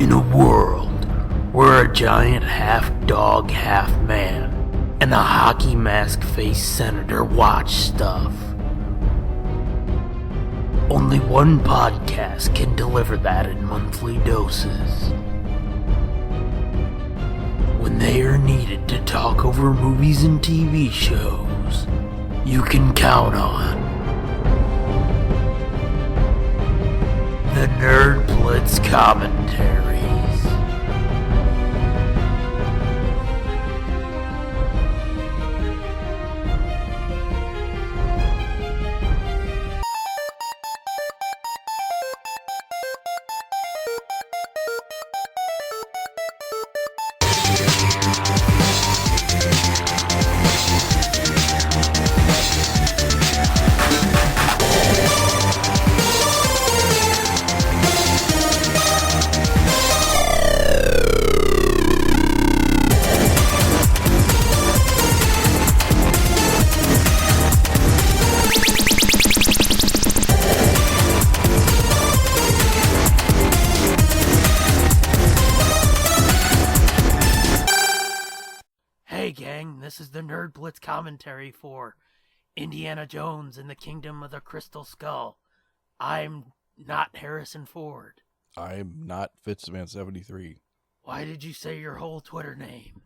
In a world where a giant half-dog, half-man and a hockey mask-faced senator watch stuff, only one podcast can deliver that in monthly doses. When they are needed to talk over movies and TV shows, you can count on the Nerd Blitz Commentaries. Hey gang, this is the Nerd Blitz commentary for Indiana Jones and the Kingdom of the Crystal Skull. I'm not Harrison Ford. I'm not Fitzman73. Why did you say your whole Twitter name?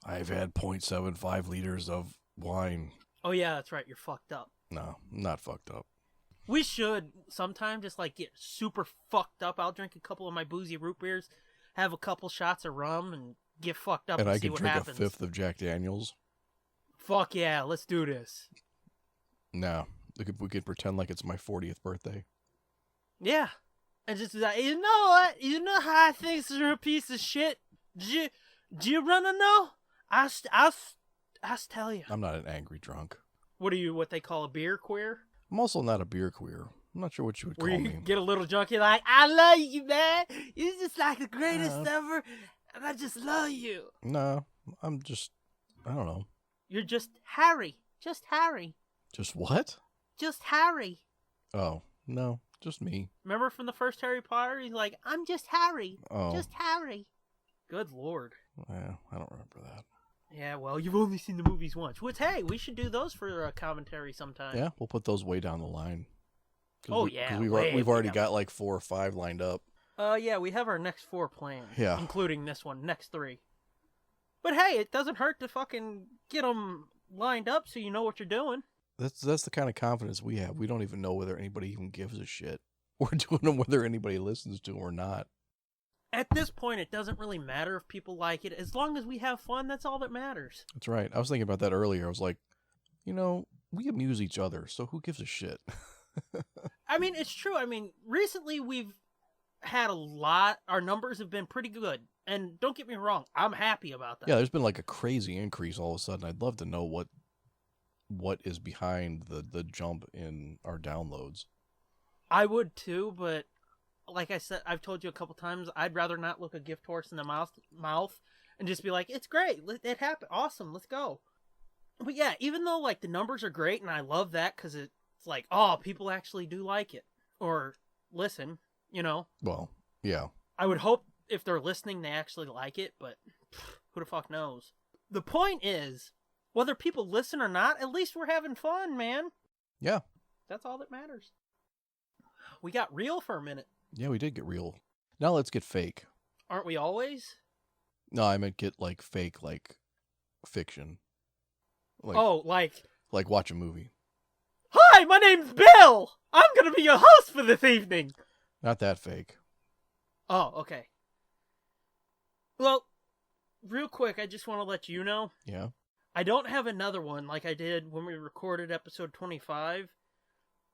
I've had 0.75 liters of wine. Oh yeah, that's right, you're fucked up. No, I'm not fucked up. We should sometime just get super fucked up. I'll drink a couple of my boozy root beers, have a couple shots of rum, and get fucked up and I see could what drink happens. a fifth of Jack Daniels. Fuck yeah, let's do this. No, we could pretend like it's my 40th birthday. Yeah. And just like, you know what? You know how I think you're a piece of shit? Do you wanna know? I'll tell you. I'm not an angry drunk. What are you, what they call a beer queer? I'm also not a beer queer. I'm not sure what you would call Where you me. get a little drunk, you're like, I love you, man. You're just like the greatest ever, and I just love you. No, I'm just, I don't know. You're just Harry. Just Harry. Just what? Just Harry. Oh, no, just me. Remember from the first Harry Potter? He's like, I'm just Harry. Oh. Just Harry. Good lord. Yeah, I don't remember that. Yeah, well, you've only seen the movies once. Which, hey, we should do those for a commentary sometime. Yeah, we'll put those way down the line. Yeah, Because we've already got like 4 or 5 lined up. Yeah, we have our next 4 planned. Yeah. Including this one, next 3. But hey, it doesn't hurt to fucking get them lined up so you know what you're doing. That's the kind of confidence we have. We don't even know whether anybody even gives a shit. We're doing them whether anybody listens to or not. At this point, it doesn't really matter if people like it. As long as we have fun, that's all that matters. That's right. I was thinking about that earlier. I was like, you know, we amuse each other, so who gives a shit? I mean, it's true. I mean, recently we've had a lot. Our numbers have been pretty good. And don't get me wrong, I'm happy about that. Yeah, there's been like a crazy increase all of a sudden. I'd love to know what is behind the jump in our downloads. I would too, but like I said, I've told you a couple times, I'd rather not look a gift horse in the mouth and just be like, it's great, it happened, awesome, let's go. But yeah, even though like the numbers are great and I love that because it's like, oh, people actually do like it or listen, you know. Well, yeah. I would hope if they're listening they actually like it, but who the fuck knows. The point is, whether people listen or not, at least we're having fun, man. Yeah. That's all that matters. We got real for a minute. Yeah, we did get real. Now let's get fake. Aren't we always? No, I meant get like fake, like fiction. Like watch a movie. Hi, my name's Bill. I'm going to be your host for this evening. Not that fake. Oh, okay. Well, real quick, I just want to let you know. Yeah. I don't have another one like I did when we recorded episode 25.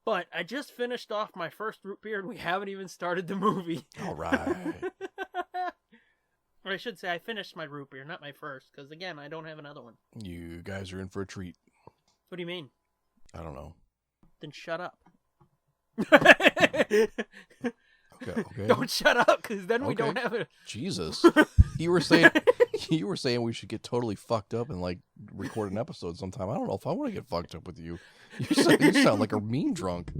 But I just finished off my first root beer and we haven't even started the movie. All right. Or I should say I finished my root beer, not my first, because again, I don't have another one. You guys are in for a treat. What do you mean? I don't know. Then shut up. Okay. Don't shut up, because then we don't have it. Jesus. You were saying we should get totally fucked up and like record an episode sometime. I don't know if I want to get fucked up with you. You sound like a mean drunk.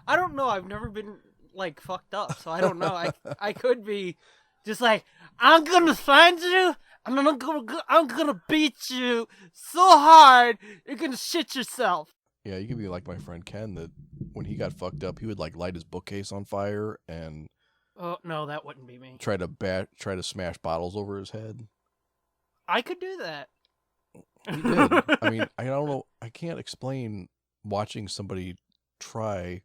I don't know. I've never been like fucked up, so I don't know. I could be just like, I'm gonna find you and I'm gonna beat you so hard you're gonna shit yourself. Yeah, you could be like my friend Ken, that when he got fucked up, he would like light his bookcase on fire and Oh no, that wouldn't be me. try to smash bottles over his head. I could do that. He did. I mean, I don't know. I can't explain watching somebody try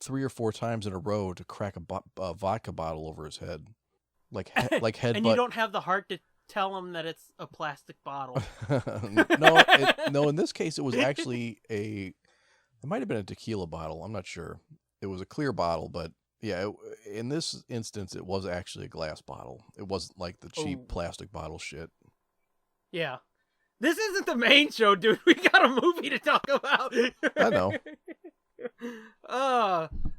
3 or 4 times in a row to crack a vodka bottle over his head, like headbutt. And you don't have the heart to tell him that it's a plastic bottle. No. In this case, it was actually it might have been a tequila bottle. I'm not sure. It was a clear bottle, but yeah, in this instance, it was actually a glass bottle. It wasn't like the cheap plastic bottle shit. Yeah. This isn't the main show, dude. We got a movie to talk about. I know.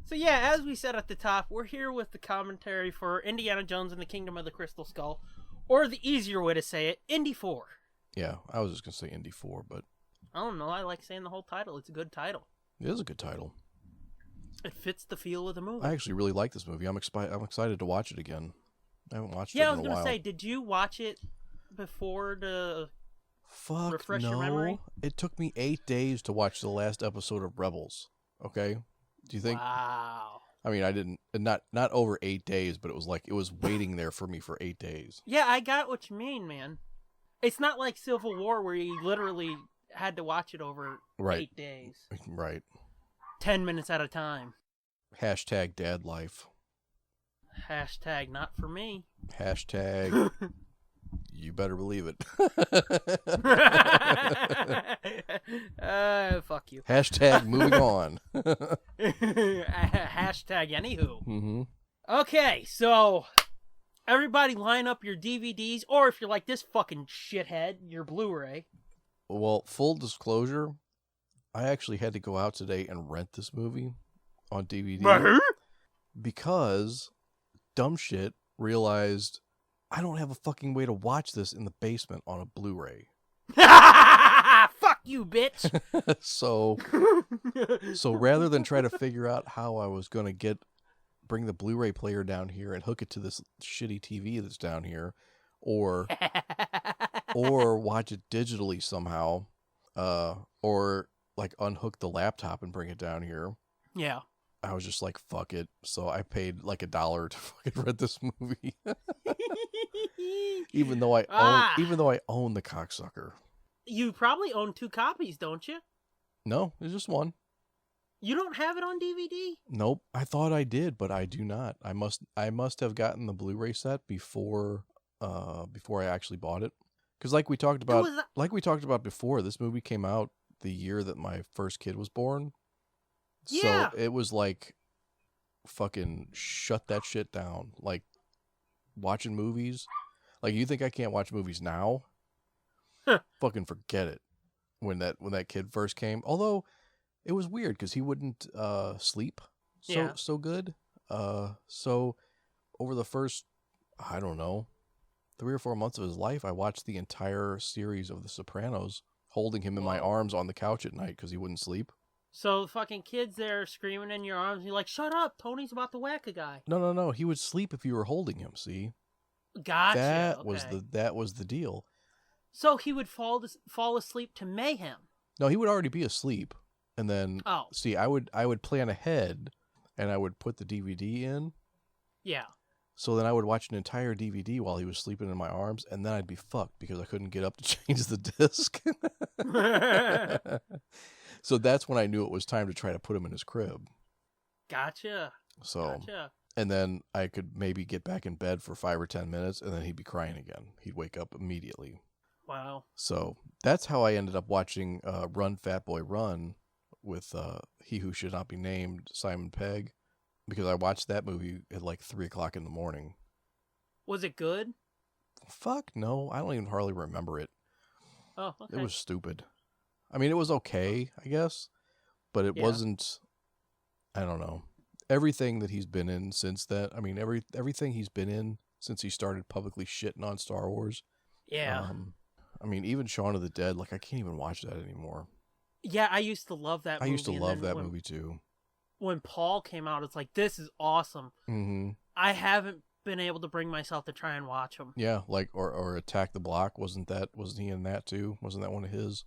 So yeah, as we said at the top, we're here with the commentary for Indiana Jones and the Kingdom of the Crystal Skull, or the easier way to say it, Indy 4. Yeah, I was just gonna say Indy 4, but I don't know. I like saying the whole title. It's a good title. it is a good title. It fits the feel of the movie. I actually really like this movie. I'm excited to watch it again. I haven't watched it Yeah, in I was a gonna while. say, did you watch it before to refresh no. your memory? It took me 8 days to watch the last episode of Rebels. Okay, do you think? Wow. I mean, I didn't not over 8 days, but it was like it was waiting there for me for 8 days. Yeah, I got what you mean, man. It's not like Civil War where you literally had to watch it over 8 days. Right. 10 minutes at a time. Hashtag dad life. Hashtag not for me. Hashtag you better believe it. Fuck you. Hashtag moving on. Hashtag anywho. Mm-hmm. Okay, so everybody line up your DVDs, or if you're like this fucking shithead, your Blu-ray. Well, full disclosure, I actually had to go out today and rent this movie on DVD because dumb shit realized I don't have a fucking way to watch this in the basement on a Blu-ray. Fuck you, bitch. So rather than try to figure out how I was going to bring the Blu-ray player down here and hook it to this shitty TV that's down here, or watch it digitally somehow, or like unhook the laptop and bring it down here. Yeah. I was just like, fuck it. So I paid like $1 to fucking rent this movie. even though I own the cocksucker. You probably own 2 copies, don't you? No, it's just one. You don't have it on DVD? Nope. I thought I did, but I do not. I must have gotten the Blu-ray set before I actually bought it. Because like we talked about before, this movie came out the year that my first kid was born. Yeah. So it was like, fucking shut that shit down. Like, watching movies. Like, you think I can't watch movies now? Fucking forget it. When that kid first came. Although, it was weird because he wouldn't sleep so good. So, over the first, I don't know, 3 or 4 months of his life, I watched the entire series of The Sopranos, holding him in my arms on the couch at night because he wouldn't sleep. So fucking kids there screaming in your arms, and you're like, shut up, Tony's about to whack a guy. No. He would sleep if you were holding him, see? Gotcha. That was the deal. So he would fall asleep to mayhem. No, he would already be asleep. And then, see, I would plan ahead, and I would put the DVD in. Yeah. So then I would watch an entire DVD while he was sleeping in my arms, and then I'd be fucked because I couldn't get up to change the disc. So that's when I knew it was time to try to put him in his crib. Gotcha. And then I could maybe get back in bed for 5 or 10 minutes, and then he'd be crying again. He'd wake up immediately. Wow. So that's how I ended up watching Run, Fat Boy, Run with He Who Should Not Be Named, Simon Pegg, because I watched that movie at like 3 o'clock in the morning. Was it good? Fuck no. I don't even hardly remember it. Oh, okay. It was stupid. I mean, it was okay, I guess, but it wasn't, I don't know. Everything that he's been in since that, I mean, everything he's been in since he started publicly shitting on Star Wars. Yeah. I mean, even Shaun of the Dead, like, I can't even watch that anymore. Yeah, I used to love that movie. I used to love that movie, too. when Paul came out, it's like, this is awesome. Mm-hmm. I haven't been able to bring myself to try and watch him. Yeah, like or Attack the Block, wasn't he in that too? Wasn't that one of his?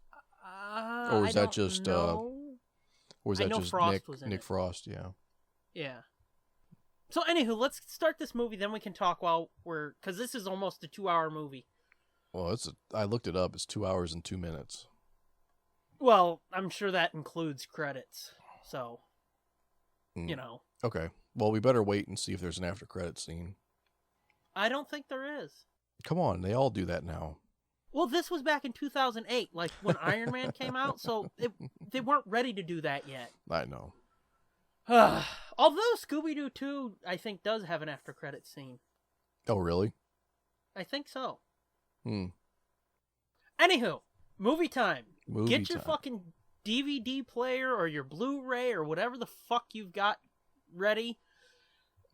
Or was that just know. or was I that know just Frost was in Nick it. Frost, yeah. Yeah. So anywho, let's start this movie, then we can talk while because this is almost a 2-hour movie. Well, I looked it up, it's 2 hours and 2 minutes. Well, I'm sure that includes credits. So, you know. Okay. Well, we better wait and see if there's an after credit scene. I don't think there is. Come on, they all do that now. Well, this was back in 2008, like when Iron Man came out, so they weren't ready to do that yet. I know. Although Scooby-Doo 2, I think, does have an after credit scene. Oh, really? I think so. Anywho, movie time. Get your time. fucking DVD player or your Blu-ray or whatever the fuck you've got ready.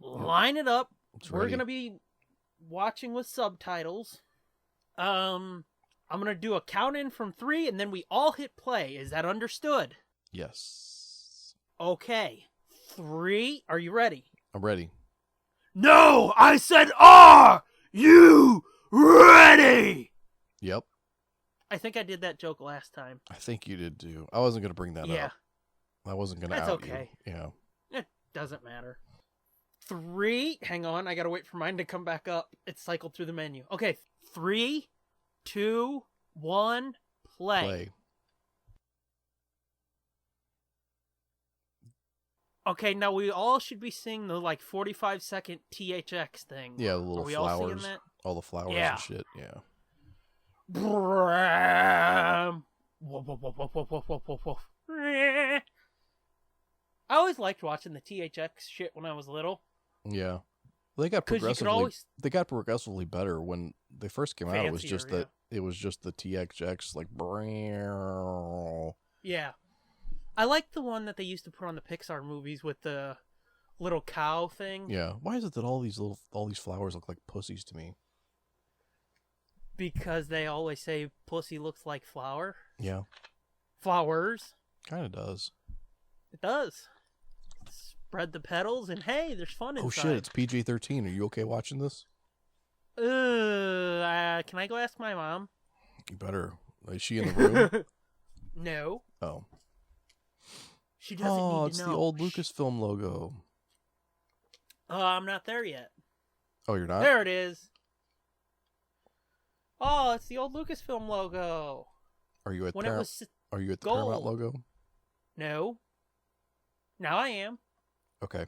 Line it up. We're going to be watching with subtitles. I'm going to do a count in from 3 and then we all hit play. Is that understood? Yes. Okay. 3. Are you ready? I'm ready. No, I said, are you ready? Yep. I think I did that joke last time. I think you did too. I wasn't going to bring that up. I wasn't going to out okay. you. Yeah. It doesn't matter. 3. Hang on. I got to wait for mine to come back up. It cycled through the menu. Okay. 3, 2, 1, play. Okay, now we all should be seeing the 45-second THX thing. Yeah, the little Are we flowers. all seeing that? All the flowers and shit. Yeah. Bram. Woof, woof, woof, woof, woof, woof, woof, woof. I always liked watching the THX shit when I was little. Yeah. They got progressively better when they first came out. It was just that it was just the THX Yeah. I like the one that they used to put on the Pixar movies with the little cow thing. Yeah. Why is it that all these flowers look like pussies to me? Because they always say pussy looks like flower. Yeah. Flowers. Kind of does. It does. Spread the petals and hey, there's fun inside. Oh shit, it's PG-13. Are you okay watching this? Can I go ask my mom? You better. Is she in the room? No. Oh. She doesn't need to know. It's the old Lucasfilm logo. I'm not there yet. Oh, you're not? There it is. Oh, it's the old Lucasfilm logo. Are you at the Paramount logo? No. Now I am. Okay.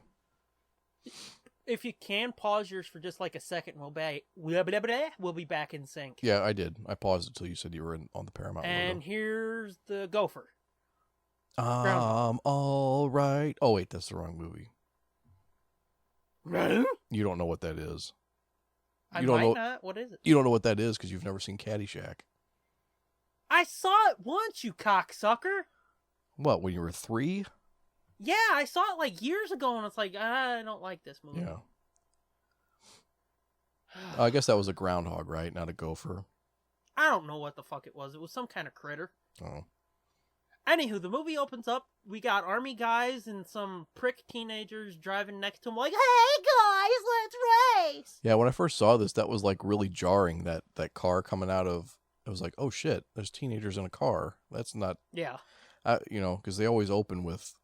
If you can, pause yours for just like a second. We'll be back in sync. Yeah, I did. I paused it until you said you were on the Paramount logo. And here's the gopher. All right. Oh, wait, that's the wrong movie. No? You don't know what that is. I might not. What is it? You don't know what that is because you've never seen Caddyshack. I saw it once, you cocksucker. What, when you were 3? Yeah, I saw it years ago, and it's like, I don't like this movie. Yeah. I guess that was a groundhog, right? Not a gopher. I don't know what the fuck it was. It was some kind of critter. Oh. Anywho, the movie opens up. We got army guys and some prick teenagers driving next to them like, hey guys, let's race! Yeah, when I first saw this, that was really jarring, that car coming out of... It was like, oh shit, there's teenagers in a car. That's not... Yeah. Because they always open with...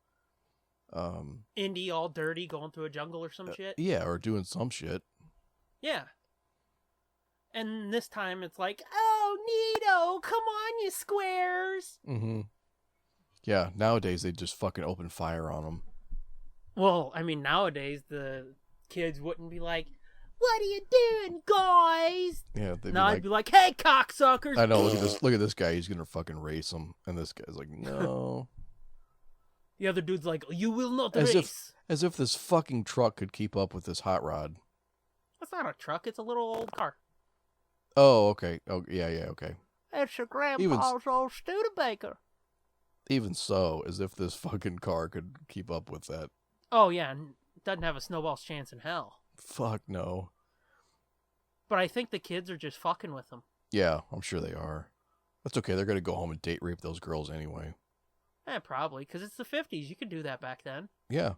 Indy all dirty going through a jungle or some shit. Yeah, or doing some shit. Yeah. And this time it's like, oh, Neato, come on, you squares. Mm-hmm. Yeah, nowadays they just fucking open fire on them. Well, I mean, nowadays the kids wouldn't be like, what are you doing, guys? Yeah, I'd be like, hey, cocksuckers. I know, look at this guy, he's gonna fucking race him. And this guy's like, no. The other dude's like, you will not race. As if this fucking truck could keep up with this hot rod. That's not a truck, it's a little old car. Oh, okay. Oh, yeah, okay. It's your grandpa's old Studebaker. Even so, as if this fucking car could keep up with that. Oh, yeah, and doesn't have a snowball's chance in hell. Fuck no. But I think the kids are just fucking with them. Yeah, I'm sure they are. That's okay, they're gonna go home and date rape those girls anyway. Probably, because it's the 50s. You could do that back then. Yeah.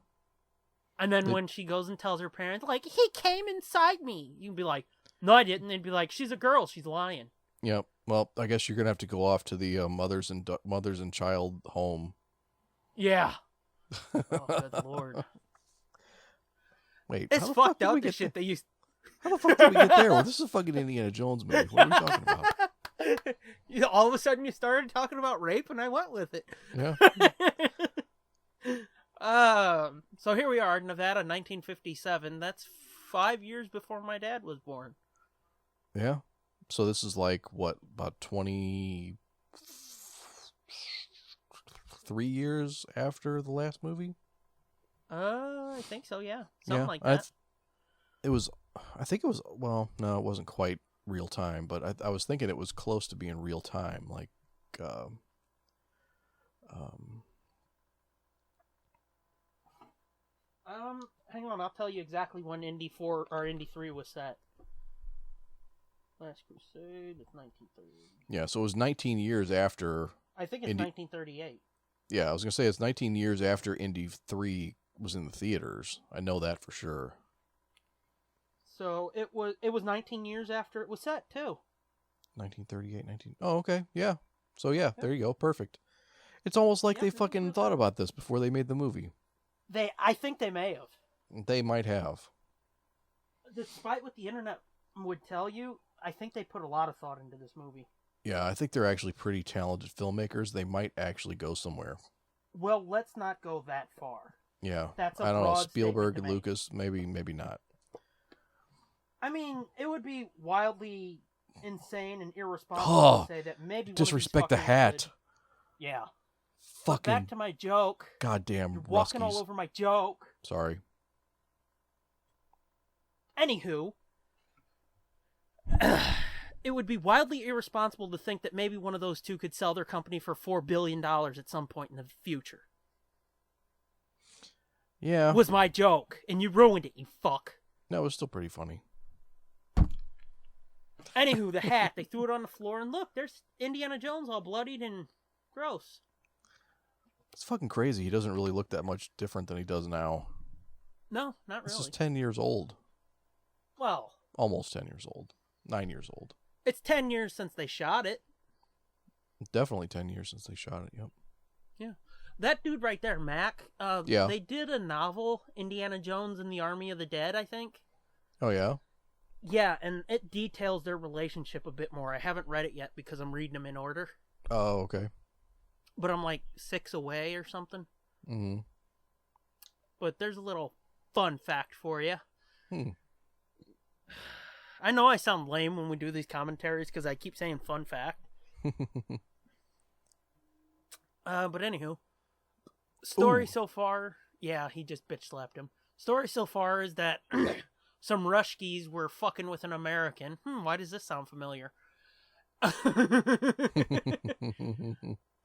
And then when she goes and tells her parents, like, he came inside me, you can be like, no, I didn't. They'd be like, she's a girl. She's lying. Yep. Well, I guess you're going to have to go off to the mothers and child home. Yeah. Oh, good Lord. Wait, it's fucked up, the shit they used. How the fuck did we get there? Well, this is a fucking Indiana Jones movie. What are we talking about? All of a sudden you started talking about rape and I went with it. Yeah. So here we are, Nevada, 1957. That's 5 years before my dad was born. Yeah. So this is like, what, about 23 years after the last movie? I think so, yeah. Something like that. I think it was, well, no, it wasn't quite real time, but I was thinking it was close to being real time. Like, hang on, I'll tell you exactly when Indy 4 or Indy 3 was set. Last Crusade, it's 1930. Yeah, so it was 19 years after. I think it's 1938. Yeah, I was going to say it's 19 years after Indy 3 was in the theaters. I know that for sure. So it was 19 years after it was set, too. 1938. Oh, okay. Yeah. So, yeah, there you go. Perfect. It's almost like they fucking thought about this before they made the movie. I think they may have. They might have. Despite what the internet would tell you, I think they put a lot of thought into this movie. Yeah, I think they're actually pretty talented filmmakers. They might actually go somewhere. Well, let's not go that far. Yeah. That's I don't know, Spielberg and Lucas, maybe not. I mean, it would be wildly insane and irresponsible to say that maybe disrespect the hat. Yeah. Fucking back to my joke. Goddamn You're walking all over my joke. Sorry. Anywho, it would be wildly irresponsible to think that maybe one of those two could sell their company for $4 billion at some point in the future. Yeah. Was my joke, and you ruined it, you fuck. That was still pretty funny. Anywho, the hat, they threw it on the floor, and look, there's Indiana Jones all bloodied and gross. It's fucking crazy. He doesn't really look that much different than he does now. No, not really. This is 10 years old. Well. Almost 10 years old. 9 years old. It's 10 years since they shot it. Definitely 10 years since they shot it, yep. Yeah. That dude right there, Mac, yeah. They did a novel, Indiana Jones and the Army of the Dead, I think. Oh, yeah? Yeah, and it details their relationship a bit more. I haven't read it yet because I'm reading them in order. Oh, okay. But I'm like 6 away or something. Mm-hmm. But there's a little fun fact for you. Hmm. I know I sound lame when we do these commentaries because I keep saying fun fact. But anywho, story so far, yeah, he just bitch slapped him. Story so far is that some Rushkies were fucking with an American. Why does this sound familiar?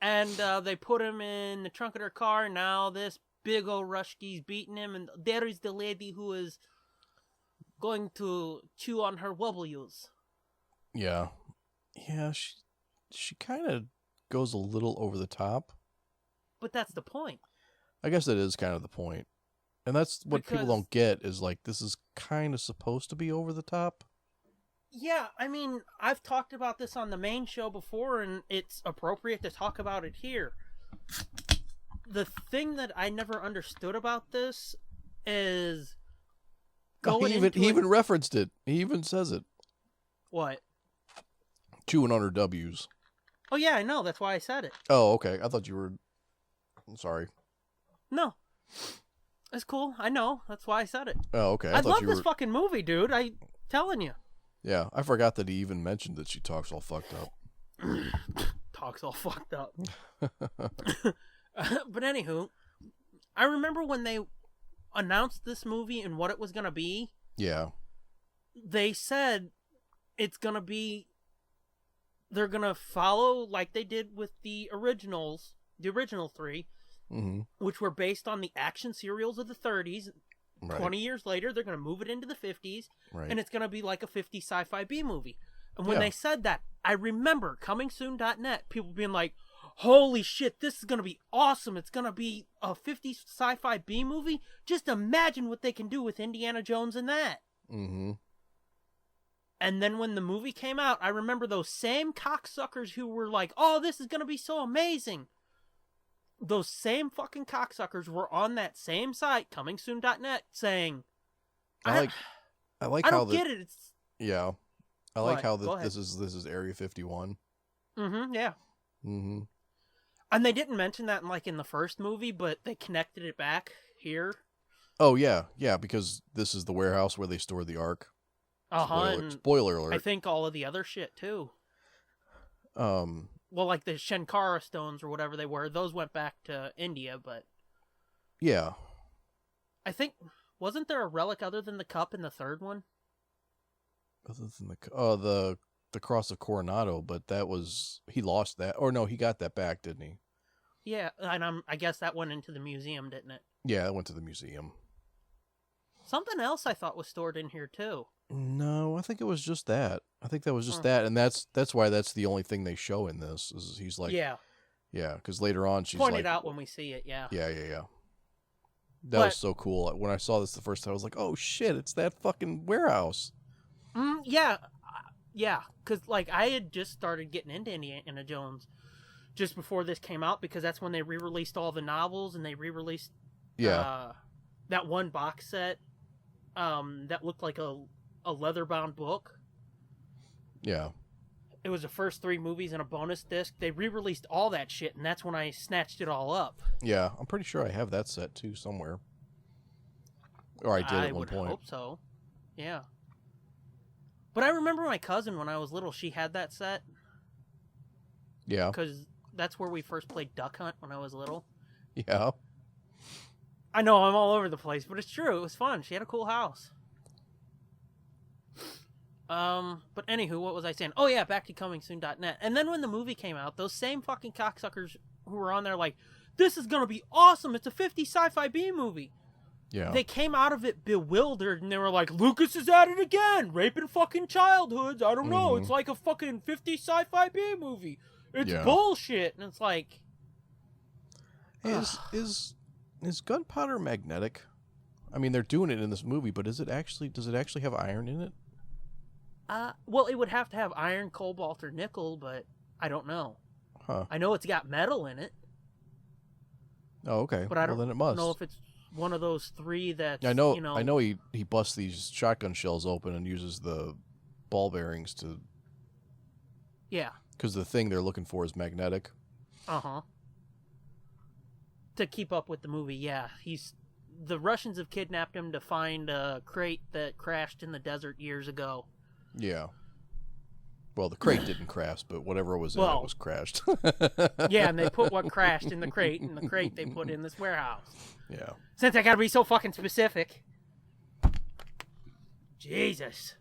And they put him in the trunk of their car. Now this big old Rushkie's beating him, and there is the lady who is going to chew on her W's. Yeah. Yeah, she kind of goes a little over the top. But that's the point. I guess that is kind of the point. And that's what people don't get is like, this is kind of supposed to be over the top. Yeah, I mean, I've talked about this on the main show before, and it's appropriate to talk about it here. The thing that I never understood about this is he even referenced it. He even says it. What? Chewing on her W's. Oh, yeah, I know. That's why I said it. Oh, okay. I thought you were... I'm sorry. No. It's cool. I know. That's why I said it. Oh, okay. I love this fucking movie, dude. I'm telling you. Yeah, I forgot that he even mentioned that she talks all fucked up. Talks all fucked up. But anywho, I remember when they announced this movie and what it was going to be. Yeah. They said it's going to be... They're going to follow like they did with the original 3, which were based on the action serials of the 30s. Right. 20 years later, they're going to move it into the 50s, right. And it's going to be like a 50 sci-fi B movie. And when they said that, I remember ComingSoon.net, people being like, holy shit, this is going to be awesome. It's going to be a 50s sci-fi B movie. Just imagine what they can do with Indiana Jones and that. Mm-hmm. And then when the movie came out, I remember those same cocksuckers who were like, oh, this is going to be so amazing. Those same fucking cocksuckers were on that same site, comingsoon.net, saying, I don't get it. It's... Yeah. I like how Go ahead. this is Area 51. Mm-hmm, yeah. Mm-hmm. And they didn't mention that in the first movie, but they connected it back here. Oh, yeah. Yeah, because this is the warehouse where they store the Ark. Spoiler alert. I think all of the other shit, too. Well, like the Shankara stones or whatever they were, those went back to India, but... Yeah. I think... Wasn't there a relic other than the cup in the third one? Other than the Cross of Coronado, but that was... He lost that. Or no, he got that back, didn't he? Yeah, and I guess that went into the museum, didn't it? Yeah, it went to the museum. Something else I thought was stored in here, too. No, I think it was just that. I think that was just that, and that's why that's the only thing they show in this. Is he's like, yeah, because later on she's pointed out when we see it, yeah. That was so cool. When I saw this the first time, I was like, oh shit, it's that fucking warehouse. Yeah, because I had just started getting into Indiana Jones just before this came out, because that's when they re-released all the novels, and they re-released that one box set that looked like a leather-bound book. Yeah. It was the first 3 movies and a bonus disc. They re-released all that shit, and that's when I snatched it all up. Yeah, I'm pretty sure I have that set, too, somewhere. Or I did at one point. I would hope so. Yeah. But I remember my cousin, when I was little, she had that set. Yeah. Because that's where we first played Duck Hunt when I was little. Yeah. I know, I'm all over the place, but it's true. It was fun. She had a cool house. But anywho, what was I saying? Oh yeah, back to comingsoon.net. And then when the movie came out, those same fucking cocksuckers who were on there like, this is gonna be awesome, it's a 50 sci-fi B movie. Yeah. They came out of it bewildered, and they were like, Lucas is at it again, raping fucking childhoods, I don't know, it's like a fucking 50 sci-fi B movie. It's bullshit. And it's like... Is gunpowder magnetic? I mean, they're doing it in this movie, but does it actually have iron in it? Well, it would have to have iron, cobalt, or nickel, but I don't know. Huh. I know it's got metal in it. Oh, okay. But I don't then it must. know if it's one of those 3 that I know he busts these shotgun shells open and uses the ball bearings to... Yeah. Because the thing they're looking for is magnetic. Uh-huh. To keep up with the movie, yeah. The Russians have kidnapped him to find a crate that crashed in the desert years ago. Yeah. Well, the crate didn't crash, but whatever was in it was crashed. Yeah, and they put what crashed in the crate, and the crate they put in this warehouse. Yeah. Since I gotta be so fucking specific. Jesus.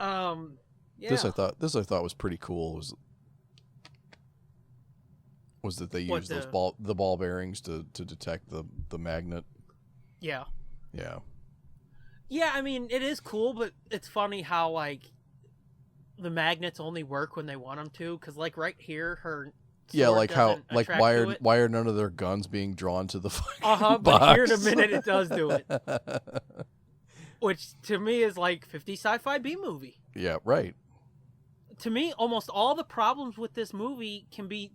Yeah. This I thought was pretty cool. Was that they used those ball bearings to detect the magnet? Yeah. Yeah. Yeah, I mean, it is cool, but it's funny how, the magnets only work when they want them to, because, right here, her sword why are none of their guns being drawn to the fucking box? But here in a minute it does do it. Which, to me, is 50 sci-fi B movie. Yeah, right. To me, almost all the problems with this movie can be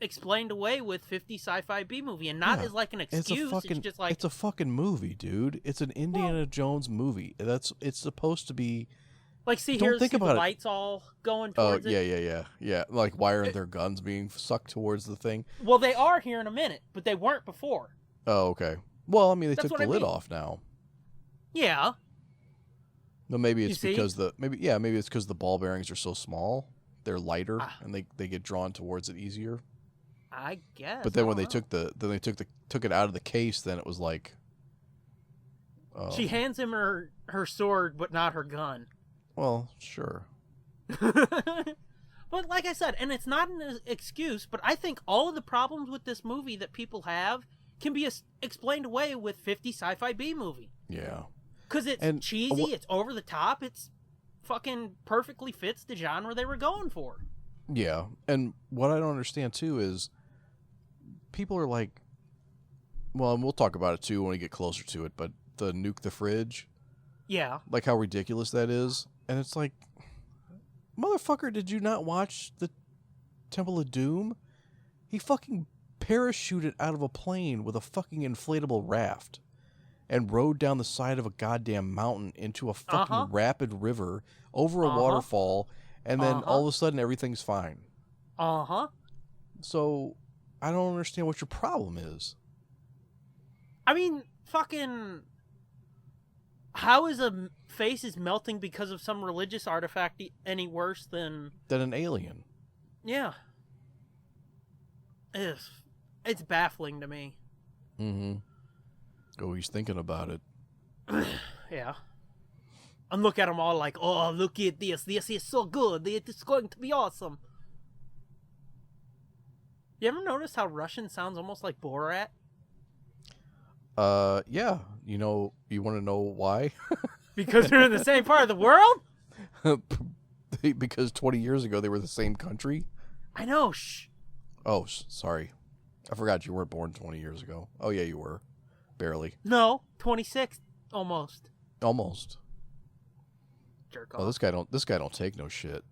explained away with 50 sci-fi B movie, and not as an excuse. It's just it's a fucking movie, dude. It's an Indiana Jones movie. It's supposed to be see the lights all going towards it. Yeah. Why aren't their guns being sucked towards the thing? Well, they are here in a minute, but they weren't before. Oh, okay. Well, I mean, they took the lid off now. Yeah. No, maybe it's because maybe it's because the ball bearings are so small, they're lighter, and they get drawn towards it easier. I guess. But then when they took it out of the case, then it was like she hands him her sword, but not her gun. Well, sure. But like I said, and it's not an excuse, but I think all of the problems with this movie that people have can be explained away with 50 sci-fi B movie. Yeah. Because it's cheesy, it's over the top, it's fucking perfectly fits the genre they were going for. Yeah, and what I don't understand too is people are like, well, and we'll talk about it too when we get closer to it, but the nuke the fridge, Yeah. like how ridiculous that is, and it's like, motherfucker, did you not watch the Temple of Doom? He fucking parachuted out of a plane with a fucking inflatable raft and rode down the side of a goddamn mountain into a fucking rapid river over a waterfall, and then all of a sudden everything's fine. So I don't understand what your problem is. I mean, fucking, how is a face is melting because of some religious artifact any worse than an alien? Yeah. It's baffling to me. Mm-hmm. Oh, he's thinking about it. Yeah. And look at them all like, oh, look at this. This is so good. It's going to be awesome. You ever notice how Russian sounds almost like Borat? Yeah. You know, you want to know why? Because they're in the same part of the world? Because 20 years ago they were the same country? I know, shh. Oh, sorry. I forgot you weren't born 20 years ago. Oh, yeah, you were. Barely. No, 26, almost. Almost. Jerk off. Oh, this guy don't take no shit.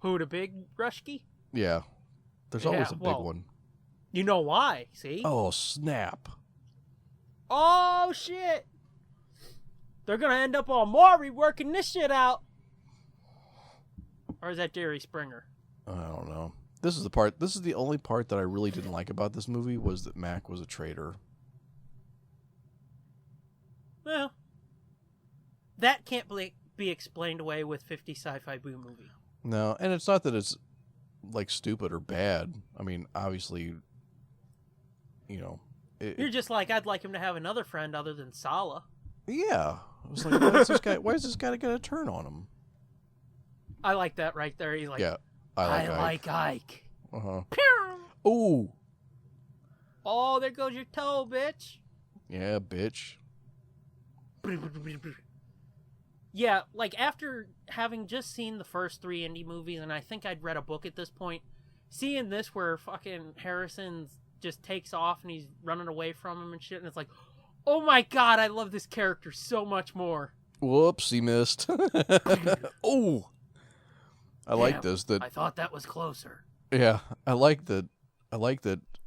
Who, the big Rushki? Yeah. There's always a big one. You know why, see? Oh, snap. Oh, shit. They're gonna end up on Maury working this shit out. Or is that Jerry Springer? I don't know. This is the only part that I really didn't like about this movie was that Mac was a traitor. Well, that can't be explained away with 50 Sci-Fi Boo movie. No, and it's not that it's like stupid or bad. I mean, obviously, you know. You're just like, I'd like him to have another friend other than Sala. Yeah. I was like, why is this guy gonna turn on him? I like that right there. He's like, yeah, I like Ike. Uh-huh. Ooh. Oh, there goes your toe, bitch. Yeah, bitch. Yeah, like after having just seen the first 3 indie movies, and I think I'd read a book at this point, seeing this where fucking Harrison just takes off and he's running away from him and shit, and it's like, oh my god, I love this character so much more. Whoops, he missed. Oh. I like this. That I thought that was closer. Yeah, I like that.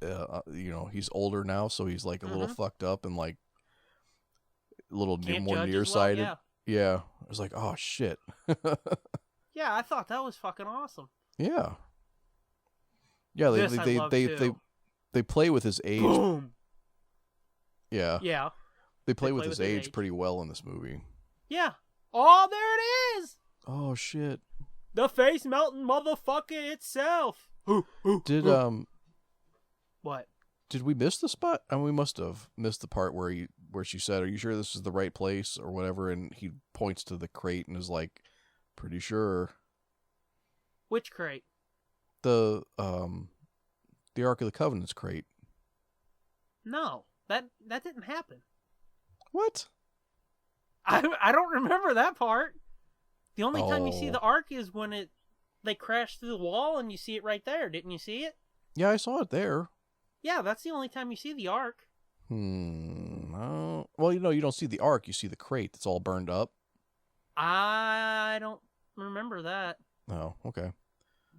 You know, he's older now, so he's like a little fucked up and like a little more nearsighted. Well, yeah, I was like, oh shit. Yeah, I thought that was fucking awesome. Yeah. Yeah, they play with his age. Boom. Yeah. Yeah. They play with his age pretty well in this movie. Yeah. Oh, there it is. Oh shit. The face melting motherfucker itself. Did What? Did we miss the spot? I mean, we must have missed the part where she said, "Are you sure this is the right place?" or whatever, and he points to the crate and is like, "Pretty sure." Which crate? The Ark of the Covenant's crate. No, that didn't happen. What? I don't remember that part. The only time you see the Ark is when they crash through the wall and you see it right there. Didn't you see it? Yeah, I saw it there. Yeah, that's the only time you see the Ark. Oh. Well, you know, you don't see the Ark. You see the crate that's all burned up. I don't remember that. Oh, okay.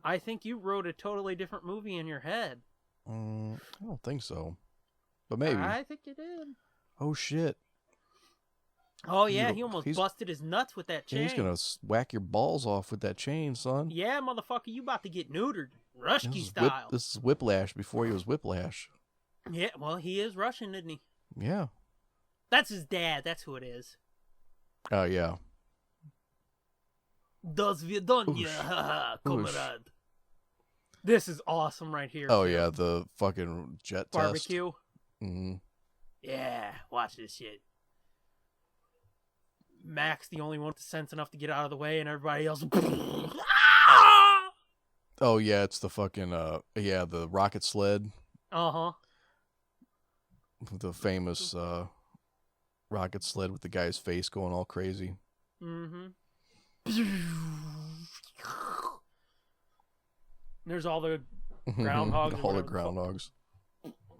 I think you wrote a totally different movie in your head. I don't think so. But maybe. I think you did. Oh, shit. Oh, yeah, he almost busted his nuts with that chain. He's going to whack your balls off with that chain, son. Yeah, motherfucker, you about to get neutered. Rushki style. This is Whiplash before he was Whiplash. Yeah, well, he is Russian, isn't he? Yeah. That's his dad. That's who it is. Oh, yeah. До свидания, comrade. This is awesome right here. Oh, yeah, the fucking jet barbecue. Test. Mm-hmm. Yeah, watch this shit. Mac's the only one with sense enough to get out of the way, and everybody else. Oh yeah, it's the fucking the rocket sled. Uh-huh. The famous rocket sled with the guy's face going all crazy. Mm-hmm. There's all the groundhogs. All the groundhogs.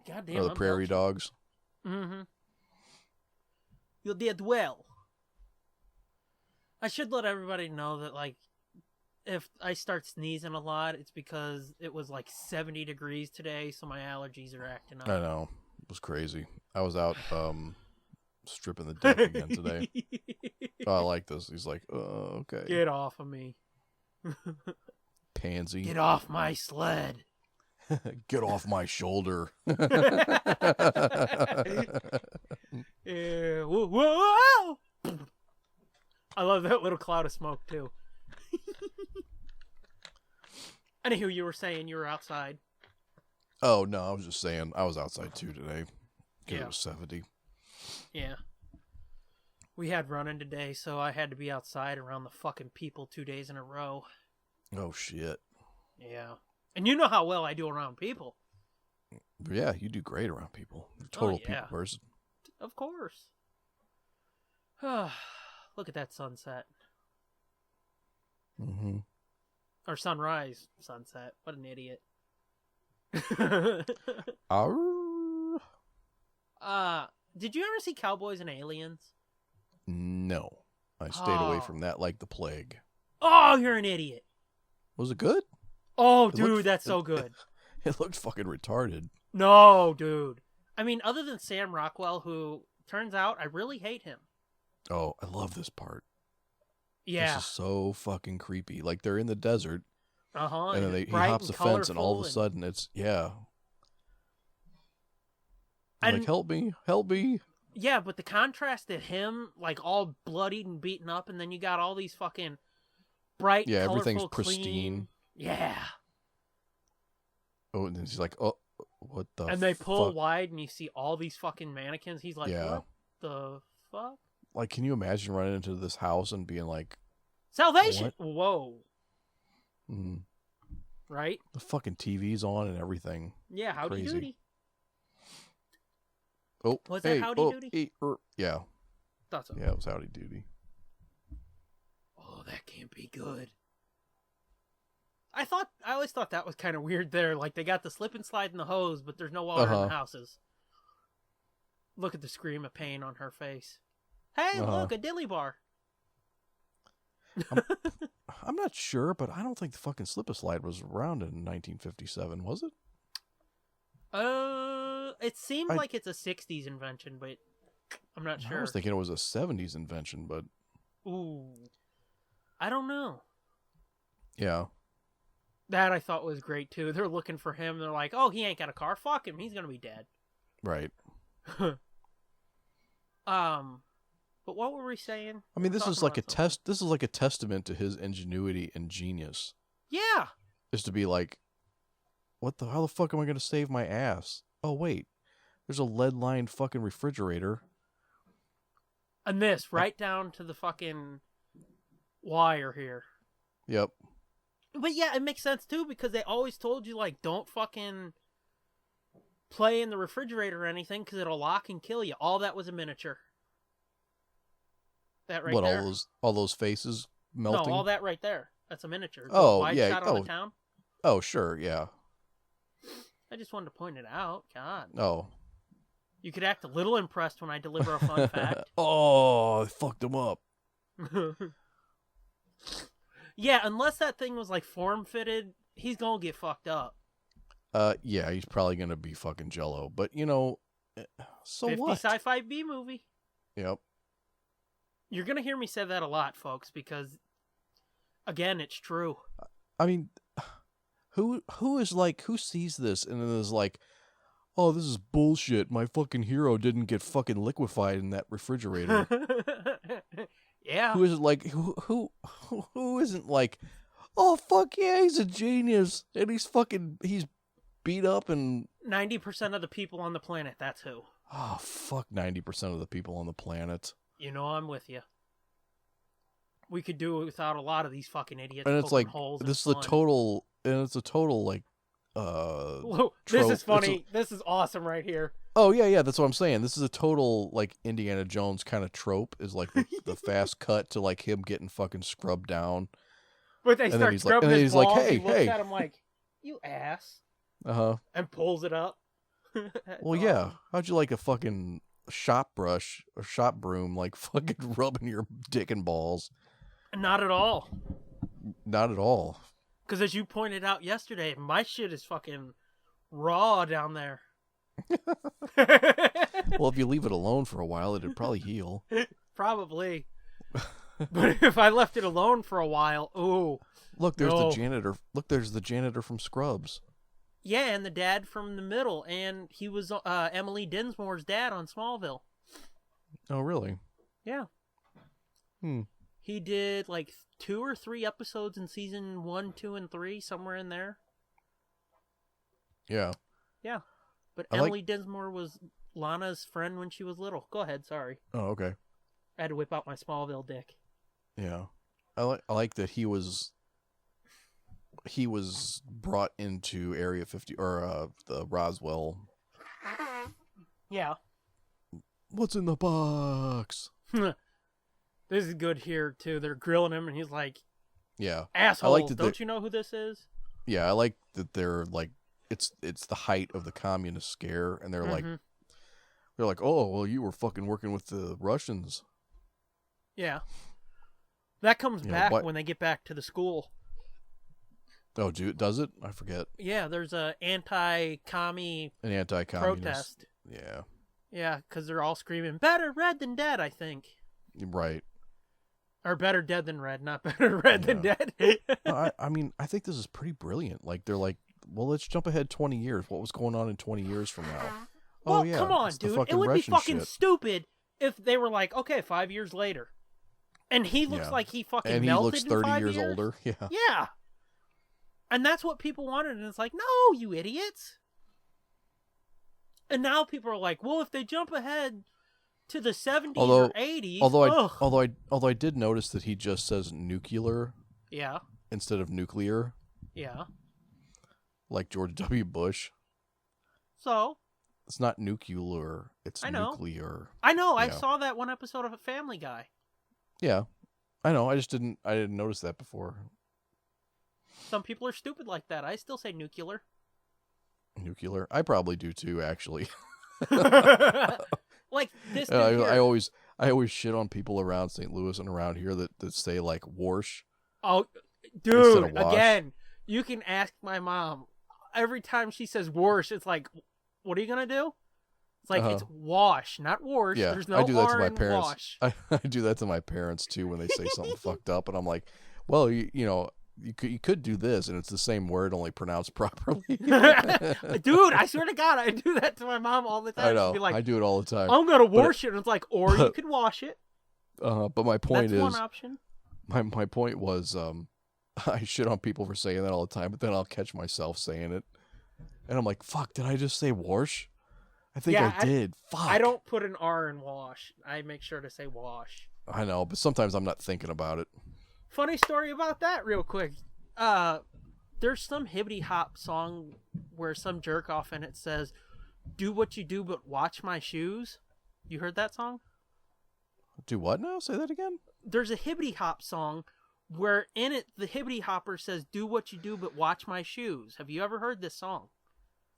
God damn. Or the prairie dogs. Mm-hmm. You did well. I should let everybody know that, like, if I start sneezing a lot, it's because it was like 70 degrees today, so my allergies are acting up. I know. It was crazy. I was out stripping the deck again today. Oh, I like this. He's like, oh, okay. Get off of me. Pansy. Get off my sled. Get off my shoulder. Yeah. Whoa, whoa, whoa. I love that little cloud of smoke, too. Anywho, you were saying you were outside. Oh, no, I was just saying I was outside, too, today. Because Yeah. it was 70. Yeah. We had running today, so I had to be outside around the fucking people 2 days in a row. Oh, shit. Yeah. And you know how well I do around people. But yeah, you do great around people. You're a total yeah. people person. Of course. Look at that sunset. Mm-hmm. Or sunrise, sunset. What an idiot. Did you ever see Cowboys and Aliens? No. I stayed away from that like the plague. Oh, you're an idiot. Was it good? Oh, dude, that's so good. It looked fucking retarded. No, dude. I mean, other than Sam Rockwell, who turns out I really hate him. Oh, I love this part. Yeah. This is so fucking creepy. Like, they're in the desert. Uh-huh. And then he hops a fence, and all of a sudden it's, yeah. Like, help me, help me. Yeah, but the contrast of him, like, all bloodied and beaten up, and then you got all these fucking bright, yeah, colorful, everything's pristine. Clean. Yeah. Oh, and then he's like, oh, what the And they pull fuck? wide, and you see all these fucking mannequins. He's like, Yeah. what the fuck? Like, can you imagine running into this house and being like, Salvation! what? Whoa. Mm, Right? the fucking TV's on and everything. Yeah, howdy Crazy. doody. Oh, Was hey, that howdy oh, doody? hey, yeah. Thought so. Yeah, it was howdy doody. Oh, that can't be good. I always thought that was kind of weird there. Like, they got the slip and slide and the hose, but there's no water in the houses. Look at the scream of pain on her face. Hey, look, a dilly bar. I'm not sure, but I don't think the fucking slip and slide was around in 1957, was it? It seems like it's a 60s invention, but I'm not sure. I was thinking it was a 70s invention, but... Ooh. I don't know. Yeah. That I thought was great, too. They're looking for him. They're like, oh, he ain't got a car. Fuck him. He's gonna be dead. Right. But what were we saying? I mean, this is like a test. This is like a testament to his ingenuity and genius. Yeah. Is to be like, how the fuck am I going to save my ass? Oh, wait. There's a lead-lined fucking refrigerator. And this, right down to the fucking wire here. Yep. But yeah, it makes sense too, because they always told you, like, don't fucking play in the refrigerator or anything, because it'll lock and kill you. All that was a miniature. That right there. All those faces melting? No, all that right there. That's a miniature. Oh, wide yeah. shot on the town. Oh, sure, yeah. I just wanted to point it out. God. Oh. You could act a little impressed when I deliver a fun fact. Oh, I fucked him up. Yeah, unless that thing was like form-fitted, he's gonna get fucked up. Yeah, he's probably gonna be fucking jello. But, you know, so 50 what? Sci-Fi B-movie. Yep. You're gonna hear me say that a lot, folks, because, again, it's true. I mean, who sees this and then is like, oh, this is bullshit. My fucking hero didn't get fucking liquefied in that refrigerator. Yeah. Who isn't like who isn't like, oh fuck yeah, he's a genius and he's beat up and 90% of the people on the planet, that's who. Oh fuck 90% of the people on the planet. You know I'm with you. We could do it without a lot of these fucking idiots. And it's like it's a total like Whoa, this trope. is funny. This is awesome right here. Oh yeah, that's what I'm saying. This is a total like Indiana Jones kind of trope, is like the fast cut to like him getting fucking scrubbed down. But they start scrubbing his balls. Like, hey, he looks at him like, You ass. Uh-huh. And pulls it up. Well, yeah. How'd you like a fucking shop brush or shop broom, like fucking rubbing your dick and balls? Not at all. Not at all. Because as you pointed out yesterday, my shit is fucking raw down there. Well, if you leave it alone for a while, it'd probably heal. Probably. But if I left it alone for a while, ooh. Look, there's the janitor. Look, there's the janitor from Scrubs. Yeah, and the dad from the middle, and he was Emily Dinsmore's dad on Smallville. Oh, really? Yeah. He did like 2 or 3 episodes in season 1, 2, and 3, somewhere in there. Yeah. Yeah. But Emily Dinsmore was Lana's friend when she was little. Go ahead, sorry. Oh, okay. I had to whip out my Smallville dick. Yeah. I like that he was brought into Area 50 or the Roswell. Yeah. What's in the box? This is good here too. They're grilling him and he's like, yeah, asshole, don't you know who this is? Yeah, I like that they're like it's the height of the communist scare and they're like oh, well, you were fucking working with the Russians. Yeah. That comes back when they get back to the school. Oh, does it? I forget. Yeah, there's an anti-communist protest. Yeah. Yeah, because they're all screaming, better red than dead, I think. Right. Or better dead than red, not better red than dead. No, I mean, I think this is pretty brilliant. Like, they're like, well, let's jump ahead 20 years. What was going on in 20 years from now? Well, come on, dude. It would be fucking stupid if they were like, okay, 5 years later. And he looks like he fucking melted in 5 years. And he looks 30 years older. Yeah. Yeah. And that's what people wanted. And it's like, no, you idiots. And now people are like, well, if they jump ahead to the 70s or 80s. Although I did notice that he just says nuclear. Yeah. Instead of nuclear. Yeah. Like George W. Bush. So? It's not nuclear. It's nuclear. I know. Yeah. I saw that one episode of Family Guy. Yeah. I know. I didn't notice that before. Some people are stupid like that. I still say nuclear. Nuclear? I probably do too, actually. Like this. I always shit on people around St. Louis and around here that say like "warsh." Oh, dude! Again, you can ask my mom. Every time she says "warsh," it's like, "What are you gonna do?" It's like it's wash, not warsh. Yeah, there's no I do that R to my in parents. Wash. I do that to my parents too when they say something fucked up, and I'm like, "Well, you know." You could do this, and it's the same word, only pronounced properly. Dude, I swear to God, I do that to my mom all the time. I know. She'd be like, I do it all the time. I'm going to wash it. And it's like, or you could wash it. But my point That's one option. My point was, I shit on people for saying that all the time, but then I'll catch myself saying it. And I'm like, fuck, did I just say wash? I think I did. Fuck. I don't put an R in wash. I make sure to say wash. I know, but sometimes I'm not thinking about it. Funny story about that real quick. There's some hibbity hop song where some jerk off in it says, do what you do, but watch my shoes. You heard that song? Do what now? Say that again? There's a hibbity hop song where in it, the hibbity hopper says, do what you do, but watch my shoes. Have you ever heard this song?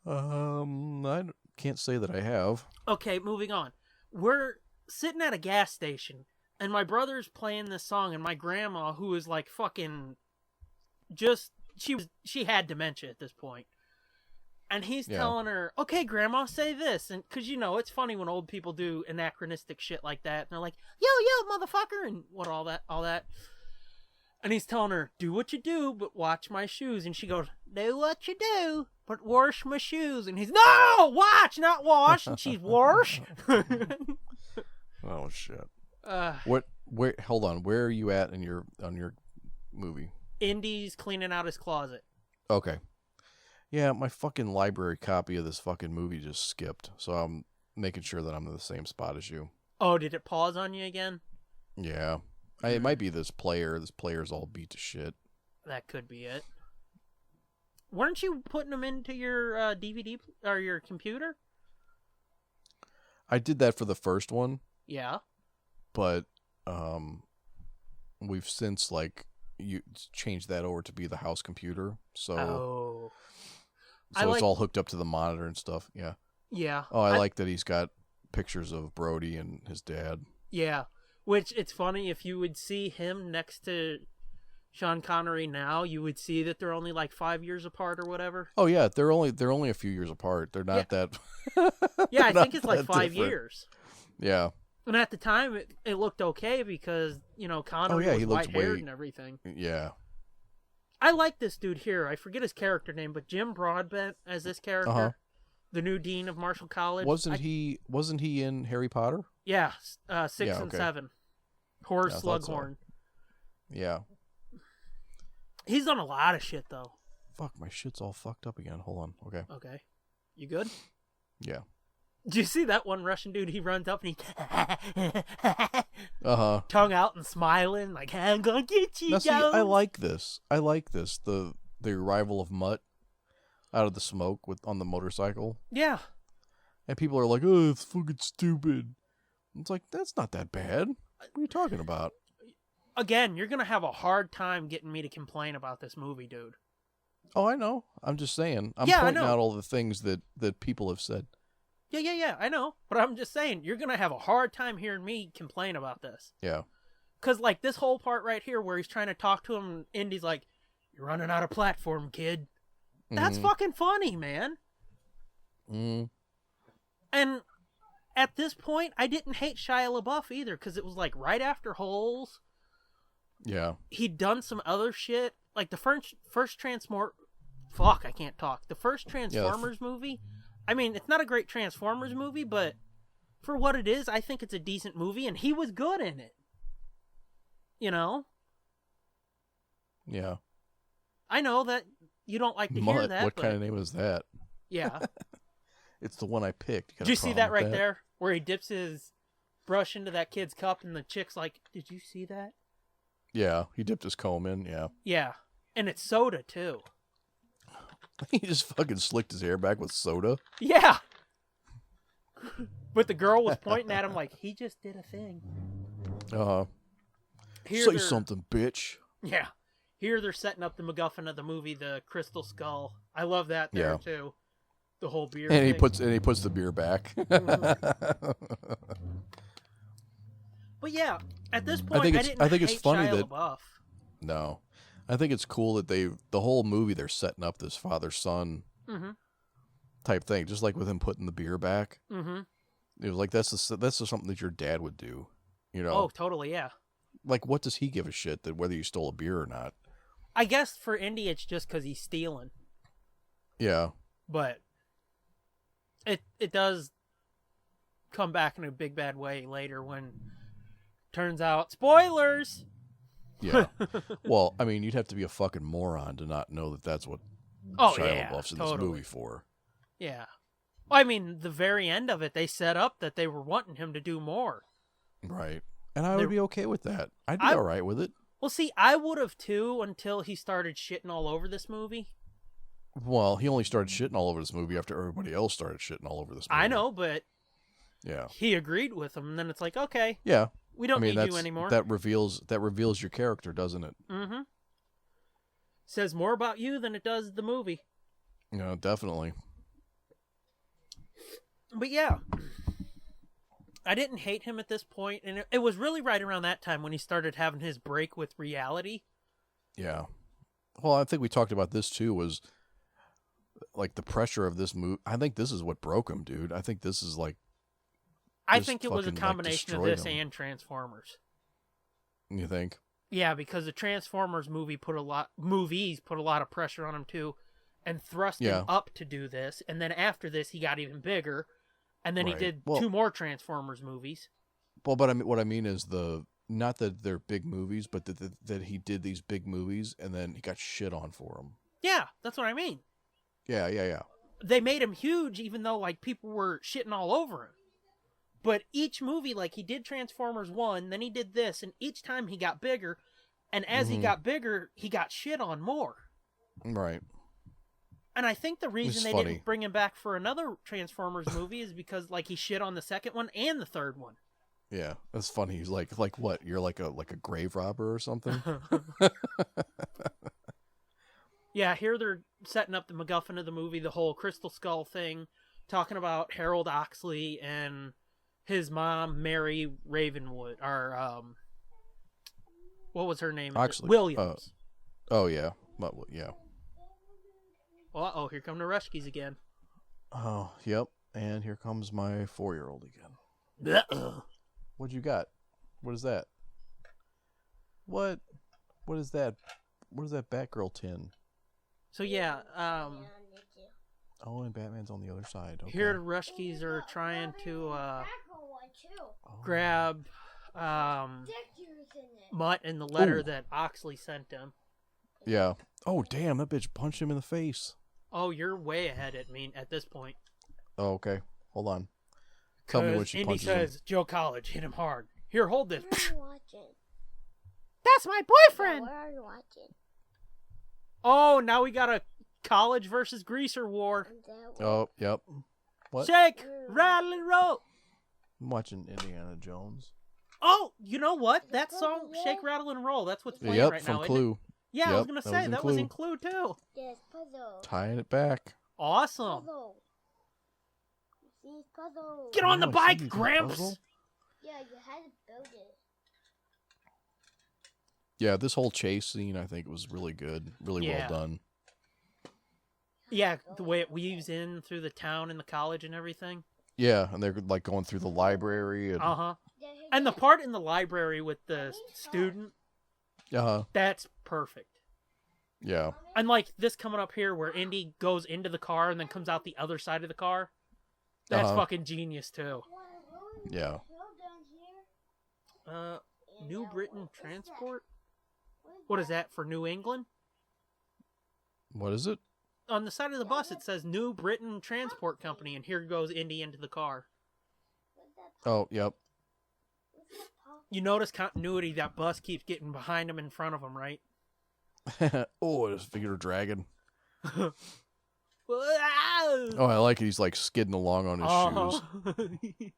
I can't say that I have. Okay, moving on. We're sitting at a gas station and my brother's playing this song, and my grandma, who is like fucking she had dementia at this point. And he's telling her, okay, grandma, say this. And because, you know, it's funny when old people do anachronistic shit like that. And they're like, yo, motherfucker. And all that. And he's telling her, do what you do, but watch my shoes. And she goes, do what you do, but wash my shoes. And he's, no, watch, not wash. And she's, wash. Oh, shit. Where? Hold on. Where are you at on your movie? Indy's cleaning out his closet. Okay. Yeah, my fucking library copy of this fucking movie just skipped, so I'm making sure that I'm in the same spot as you. Oh, did it pause on you again? Yeah. It might be this player. This player's all beat to shit. That could be it. Weren't you putting them into your DVD or your computer? I did that for the first one. Yeah. But we've since you changed that over to be the house computer. So So it's all hooked up to the monitor and stuff. Yeah. Yeah. Oh, I like that he's got pictures of Brody and his dad. Yeah. Which, it's funny, if you would see him next to Sean Connery now, you would see that they're only like 5 years apart or whatever. Oh yeah, they're only a few years apart. They're not that. Yeah, I think it's like 5 different. years. Yeah. And at the time, it looked okay because, Connery was white-haired and everything. Yeah. I like this dude here. I forget his character name, but Jim Broadbent as this character, the new dean of Marshall College. Wasn't he in Harry Potter? Yeah, 6 and 7. Horace Slughorn. Yeah. He's done a lot of shit, though. Fuck, my shit's all fucked up again. Hold on. Okay. Okay. You good? Yeah. Did you see that one Russian dude? He runs up and he tongue out and smiling like, I'm gonna get you, See, I like this. The arrival of Mutt out of the smoke on the motorcycle. Yeah. And people are like, oh, it's fucking stupid. It's like, that's not that bad. What are you talking about? Again, you're gonna have a hard time getting me to complain about this movie, dude. Oh, I know. I'm just saying. I'm pointing out all the things that people have said. Yeah, I know. But I'm just saying, you're going to have a hard time hearing me complain about this. Yeah. Because, like, this whole part right here where he's trying to talk to him, and Indy's like, you're running out of platform, kid. That's fucking funny, man. Mm. And at this point, I didn't hate Shia LaBeouf either, because it was, like, right after Holes. Yeah. He'd done some other shit. Like, the first Transformers... Fuck, I can't talk. The first Transformers movie... I mean, it's not a great Transformers movie, but for what it is, I think it's a decent movie, and he was good in it. You know? Yeah. I know that you don't like to hear that. What kind of name is that? Yeah. It's the one I picked. Did you see that right there? Where he dips his brush into that kid's cup, and the chick's like, did you see that? Yeah, he dipped his comb in, yeah. Yeah. And it's soda, too. He just fucking slicked his hair back with soda. Yeah. But the girl was pointing at him like, he just did a thing. Say something, bitch. Yeah. Here they're setting up the MacGuffin of the movie, the Crystal Skull. I love that there, too. The whole beer and thing. He puts the beer back. But yeah, at this point, I think it's funny that LaBeouf. No. I think it's cool that the whole movie they're setting up this father-son type thing, just like with him putting the beer back. Mm-hmm. It was like that's just something that your dad would do, you know? Oh, totally, yeah. Like, what does he give a shit that whether you stole a beer or not? I guess for Indy, it's just because he's stealing. Yeah, but it does come back in a big bad way later when turns out spoilers. Yeah. Well, I mean, you'd have to be a fucking moron to not know that that's what Shia LaBeouf's in this movie for. Yeah. Well, I mean, the very end of it, they set up that they were wanting him to do more. Right. And I would be okay with that. I'd be all right with it. Well, see, I would have too until he started shitting all over this movie. Well, he only started shitting all over this movie after everybody else started shitting all over this movie. I know, but yeah, he agreed with him, and then it's like, okay. Yeah. We don't need you anymore. That reveals your character, doesn't it? Mm-hmm. Says more about you than it does the movie. Yeah, definitely. But yeah, I didn't hate him at this point, and it was really right around that time when he started having his break with reality. Yeah. Well, I think we talked about this too, was like the pressure of this movie. I think this is what broke him, dude. I think this is like I think it was a combination of this and Transformers. You think? Yeah, because the Transformers movies put a lot of pressure on him too, and thrust him up to do this. And then after this, he got even bigger, and then he did 2 more Transformers movies. Well, but what I mean is not that they're big movies, but that he did these big movies and then he got shit on for them. Yeah, that's what I mean. Yeah. They made him huge, even though like people were shitting all over him. But each movie, like he did Transformers 1, then he did this, and each time he got bigger, and as he got bigger, he got shit on more. Right. And I think the reason they didn't bring him back for another Transformers movie is because like he shit on the second one and the third one. Yeah, that's funny. He's like what? You're like a grave robber or something? Yeah, here setting up the MacGuffin of the movie, the whole Crystal Skull thing, talking about Harold Oxley and his mom, Mary Ravenwood, or, what was her name? Oxley. Williams. Oh, yeah. But, yeah. Uh-oh, here come the Rushkies again. Oh, yep. And here comes my 4-year-old again. What you got? What is that? What is that? What is that Batgirl tin? So, yeah, Oh, and Batman's on the other side. Okay. here the Rushkies are trying to, grab, Mutt and the letter that Oxley sent him. Yeah. Oh, damn, that bitch punched him in the face. Oh, you're way ahead at this point. Oh, okay. Hold on. Tell me what she Indy punches says, him. Joe College, hit him hard. Here, hold this. What are you watching? That's my boyfriend! What are you watching? Oh, now we got a college versus greaser war. Oh, yep. What? Shake, rattle, and roll. I'm watching Indiana Jones. Oh, you know what? That song, Shake, Rattle, and Roll, that's what's playing Yep, right from now, Clue. isn't it? Yeah, I was Yep, going to that was say, in that was Clue. in Clue, too. Yes, puzzle. Tying it back. Awesome. Puzzle. See, puzzle. Get on the Oh, I see bike, these in Gramps. puzzle. Yeah, you had to build it. Yeah, this whole chase scene, I think, was really good. Really Yeah. well done. Yeah, the way it weaves in through the town and the college and everything. Yeah, and they're like going through the library. And, Uh-huh. And the part in the library with the student, that's perfect. Yeah. And like this coming up here where Indy goes into the car and then comes out the other side of the car. That's fucking genius too. Yeah. New Britain Transport? What is that for New England? What is it? On the side of the bus it says New Britain Transport Company and here goes Indy into the car. Oh, yep. You notice continuity, that bus keeps getting behind him in front of him, right? Oh, I just figured a dragon. Oh, Oh, I like it. He's like skidding along on his shoes.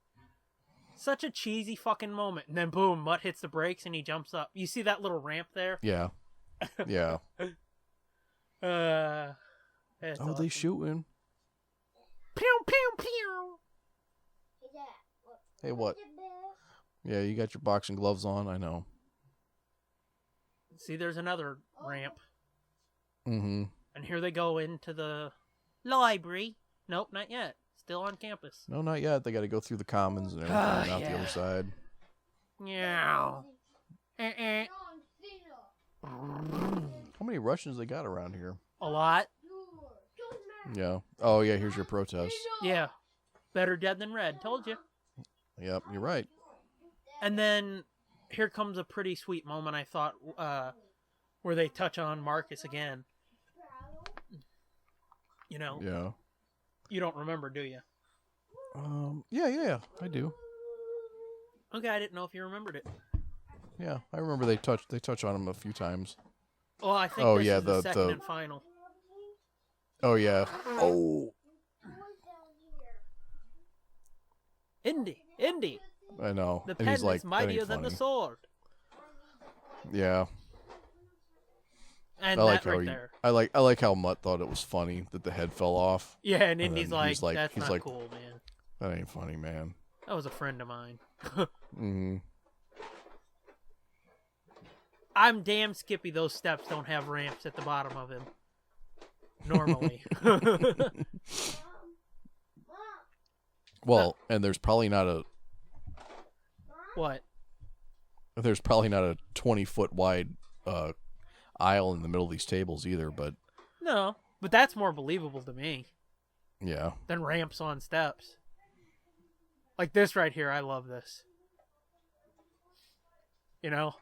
Such a cheesy fucking moment. And then boom, Mutt hits the brakes and he jumps up. You see that little ramp there? Yeah. Yeah. That's Oh, they awesome. shooting. Pew, pew, pew. Hey, what? Yeah, you got your boxing gloves on. I know. See, there's another ramp. Mm-hmm. And here they go into the library. Nope, not yet. Still on campus. No, not yet. They got to go through the commons and everything, and out the Yeah. other side. Meow. How many Russians they got around here? A lot. Yeah. Oh, yeah. Here's your protest. Yeah. Better dead than red. Told you. Yep, you're right. And then here comes a pretty sweet moment, I thought, where they touch on Marcus again. You know, Yeah. you don't remember, do you? Yeah, I do. Okay, I didn't know if you remembered it. Yeah, I remember they touch on him a few times. Oh, I think Oh, this yeah, is the the- second the- and final. Oh, yeah. Oh, Indy, I know. the And pen he's like, is that mightier ain't than the funny. sword. Yeah. And I like that how right there. I like how Mutt thought it was funny that the head fell off. Yeah, and and Indy's then like, he's like- that's he's not like- cool, man. That ain't funny, man. That was a friend of mine. Mm-hmm. I'm damn skippy those steps don't have ramps at the bottom of him. Normally. Well, and there's probably not What? a 20-foot wide aisle in the middle of these tables either, but No, but that's more believable to me yeah. than ramps on steps. Like this right here, I love this. You know?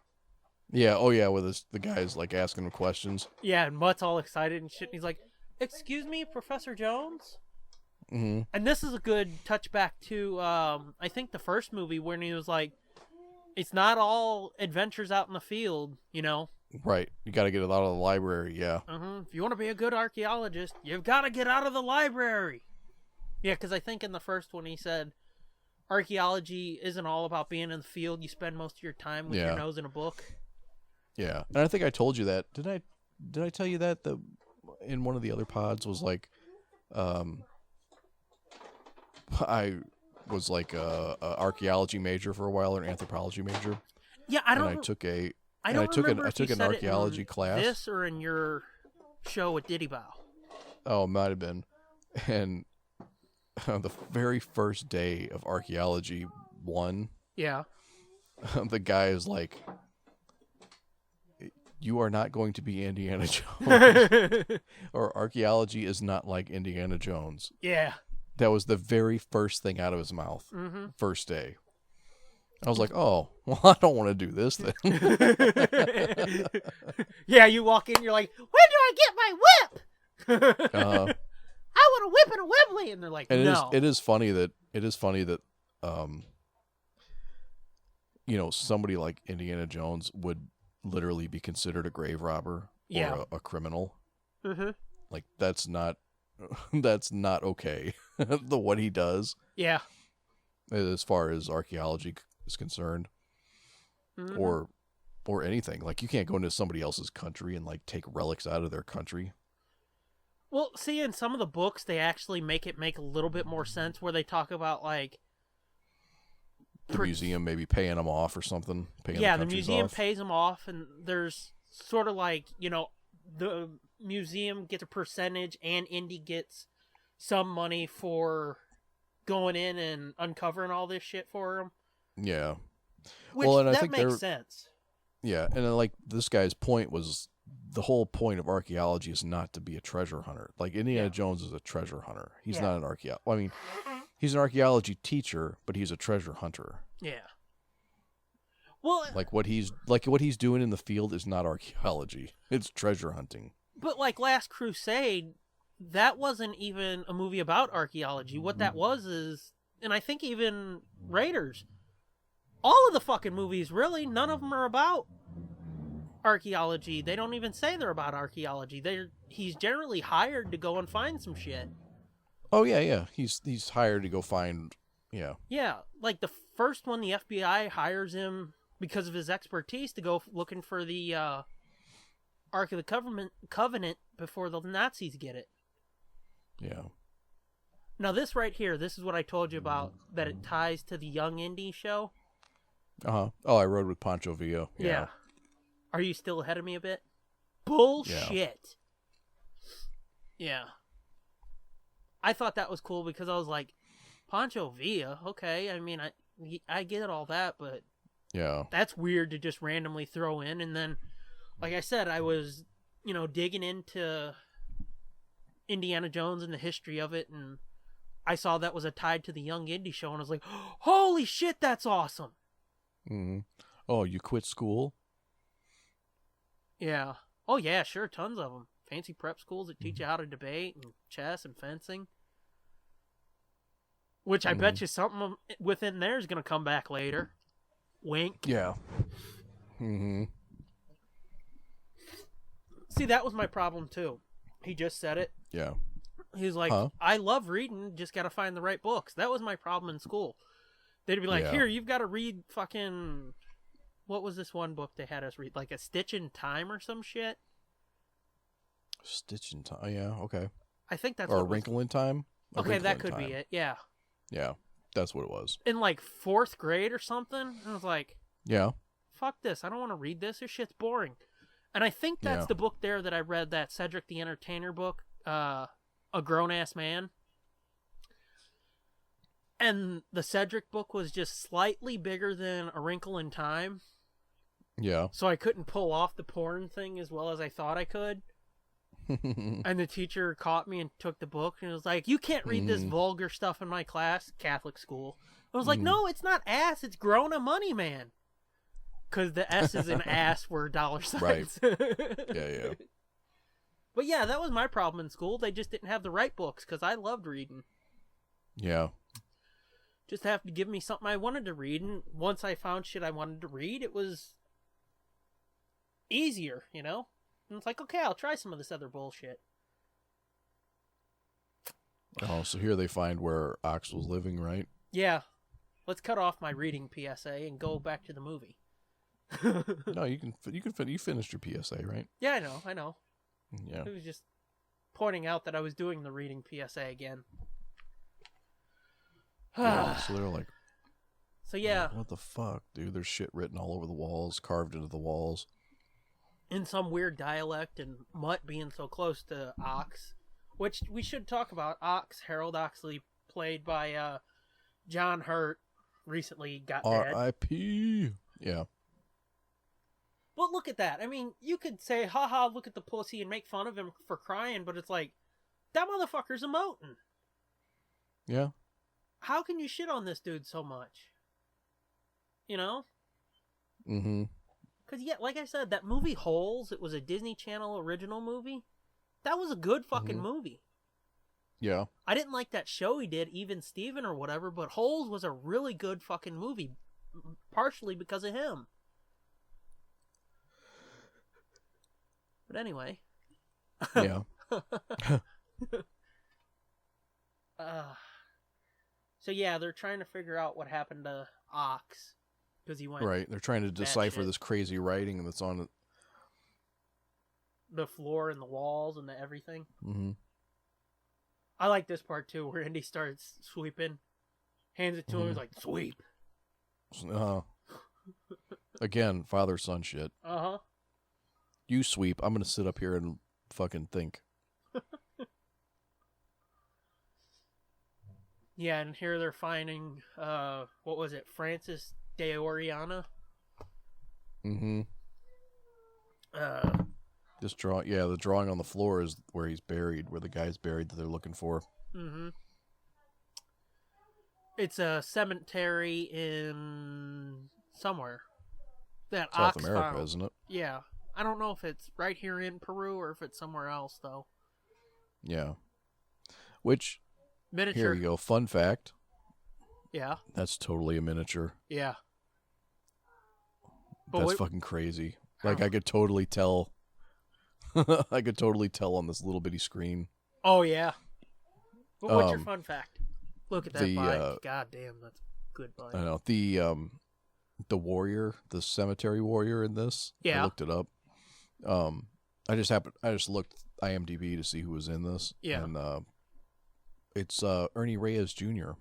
Yeah, oh yeah, with the guys like asking him questions. Yeah, and Mutt's all excited and shit. And he's like, "Excuse me, Professor Jones?" Mm-hmm. And this is a good touchback to, I think the first movie when he was like, "It's not all adventures out in the field, you know. Right. You got to get it out of the library, yeah. If you want to be a good archaeologist, you've got to get out of the library." Yeah, because I think in the first one he said, archaeology isn't all about being in the field. You spend most of your time with your Yeah. nose in a book. Yeah. And I think I told you that. Did I tell you that in one of the other pods was like, I was like a archaeology major for a while, or an anthropology major. Yeah, I took an archaeology class. This or in your show with Diddy Bow? Oh, it might have been. And the very first day of archaeology 1, yeah, the guy is like, "You are not going to be Indiana Jones, or archaeology is not like Indiana Jones." Yeah, that was the very first thing out of his mouth. Mm-hmm. First day. I was like, "Oh, well, I don't want to do this then." Yeah, you walk in, you're like, "When do I get my whip?" I want a whip and a Webley, and they're like, and "No." It is funny that somebody like Indiana Jones would literally be considered a grave robber or a criminal. Mm-hmm. Like that's not okay. What he does. Yeah. As far as archaeology is concerned, mm-hmm. or anything, like you can't go into somebody else's country and like take relics out of their country. Well, see, in some of the books, they actually make a little bit more sense where they talk about, like... The museum maybe paying them off or something. The museum pays them off, and there's sort of like, the museum gets a percentage, and Indy gets some money for going in and uncovering all this shit for them. Yeah. Which, well, and I that think makes sense. Yeah, and then, like, this guy's point was... The whole point of archaeology is not to be a treasure hunter. Like, Indiana Jones is a treasure hunter. He's not an archaeologist. Well, I mean, he's an archaeology teacher, but he's a treasure hunter. Yeah. Well, what he's doing in the field is not archaeology. It's treasure hunting. But like Last Crusade, that wasn't even a movie about archaeology. What that was is, and I think even Raiders, all of the fucking movies, really, none of them are about archaeology. They don't even say they're about archaeology. He's generally hired to go and find some shit. Oh yeah. He's hired to go find. Yeah. Yeah, like the first one, the FBI hires him because of his expertise to go looking for the Ark of the Covenant before the Nazis get it. Yeah. Now this right here, this is what I told you about, that it ties to the Young Indie show. Oh, I rode with Pancho Villa. Yeah. Are you still ahead of me a bit? Bullshit. Yeah. I thought that was cool because I was like, Pancho Villa, okay. I mean, I get all that, but yeah, that's weird to just randomly throw in. And then, like I said, I was, digging into Indiana Jones and the history of it, and I saw that was tied to the Young Indie show, and I was like, holy shit, that's awesome. Mm-hmm. Oh, you quit school? Yeah. Oh, yeah, sure, tons of them. Fancy prep schools that teach you how to debate and chess and fencing. Which I bet you something within there is going to come back later. Wink. Yeah. Mm-hmm. See, that was my problem, too. He just said it. Yeah. He was like, I love reading, just got to find the right books. That was my problem in school. They'd be like, here, you've got to read fucking... What was this one book they had us read? Like A Stitch in Time or some shit? Stitch in Time. Oh, yeah, okay. I think that's or A Wrinkle in Time? Okay, that could be it, yeah. Yeah, that's what it was. In like 4th grade or something? I was like... Yeah. Fuck this, I don't want to read this. This shit's boring. And I think that's the book there that I read, that Cedric the Entertainer book, A Grown-Ass Man. And the Cedric book was just slightly bigger than A Wrinkle in Time. Yeah. So I couldn't pull off the porn thing as well as I thought I could. And the teacher caught me and took the book and was like, you can't read this vulgar stuff in my class, Catholic school. I was like, no, it's not ass, it's grown a money man. Because the S is in ass where dollar signs. Right. Yeah. But yeah, that was my problem in school. They just didn't have the right books because I loved reading. Yeah. Just have to give me something I wanted to read. And once I found shit I wanted to read, it was easier, And it's like, okay, I'll try some of this other bullshit. Oh, so here they find where Ox was living, right? Yeah. Let's cut off my reading PSA and go back to the movie. No, you finished your PSA, right? Yeah, I know. Yeah. It was just pointing out that I was doing the reading PSA again. Yeah, so they're like, so yeah, what the fuck, dude? There's shit written all over the walls, carved into the walls. In some weird dialect, and Mutt being so close to Ox, which we should talk about. Ox, Harold Oxley, played by John Hurt, recently got dead. R.I.P. Yeah. But look at that. I mean, you could say, haha, look at the pussy and make fun of him for crying, but it's like, that motherfucker's emoting. Yeah. How can you shit on this dude so much? You know? Mm-hmm. Because, yeah, like I said, that movie Holes, it was a Disney Channel original movie. That was a good fucking movie. Yeah. I didn't like that show he did, Even Steven or whatever, but Holes was a really good fucking movie. Partially because of him. But anyway. Yeah. So yeah, they're trying to figure out what happened to Ox. Because he went... Right, they're trying to decipher this crazy writing that's on the floor and the walls and the everything. Mm-hmm. I like this part too, where Indy starts sweeping, hands it to him, he's like, sweep. Again, father-son shit. Uh-huh. You sweep, I'm gonna sit up here and fucking think. Yeah, and here they're finding, what was it, Francis de Oriana? Mm-hmm. This the drawing on the floor is where he's buried, where the guy's buried that they're looking for. Mm-hmm. It's a cemetery in somewhere. That South Ox America, found. isn't it? Yeah. I don't know if it's right here in Peru or if it's somewhere else, though. Yeah. Which, miniature. Here you go, fun fact. Yeah. That's totally a miniature. Yeah. That's fucking crazy. Like, I could totally tell. I could totally tell on this little bitty screen. Oh, yeah. But what's your fun fact? Look at that bike. God damn, that's a good bike. I know. The warrior, the cemetery warrior in this. Yeah. I looked it up. I just looked IMDb to see who was in this. Yeah. And it's Ernie Reyes Jr.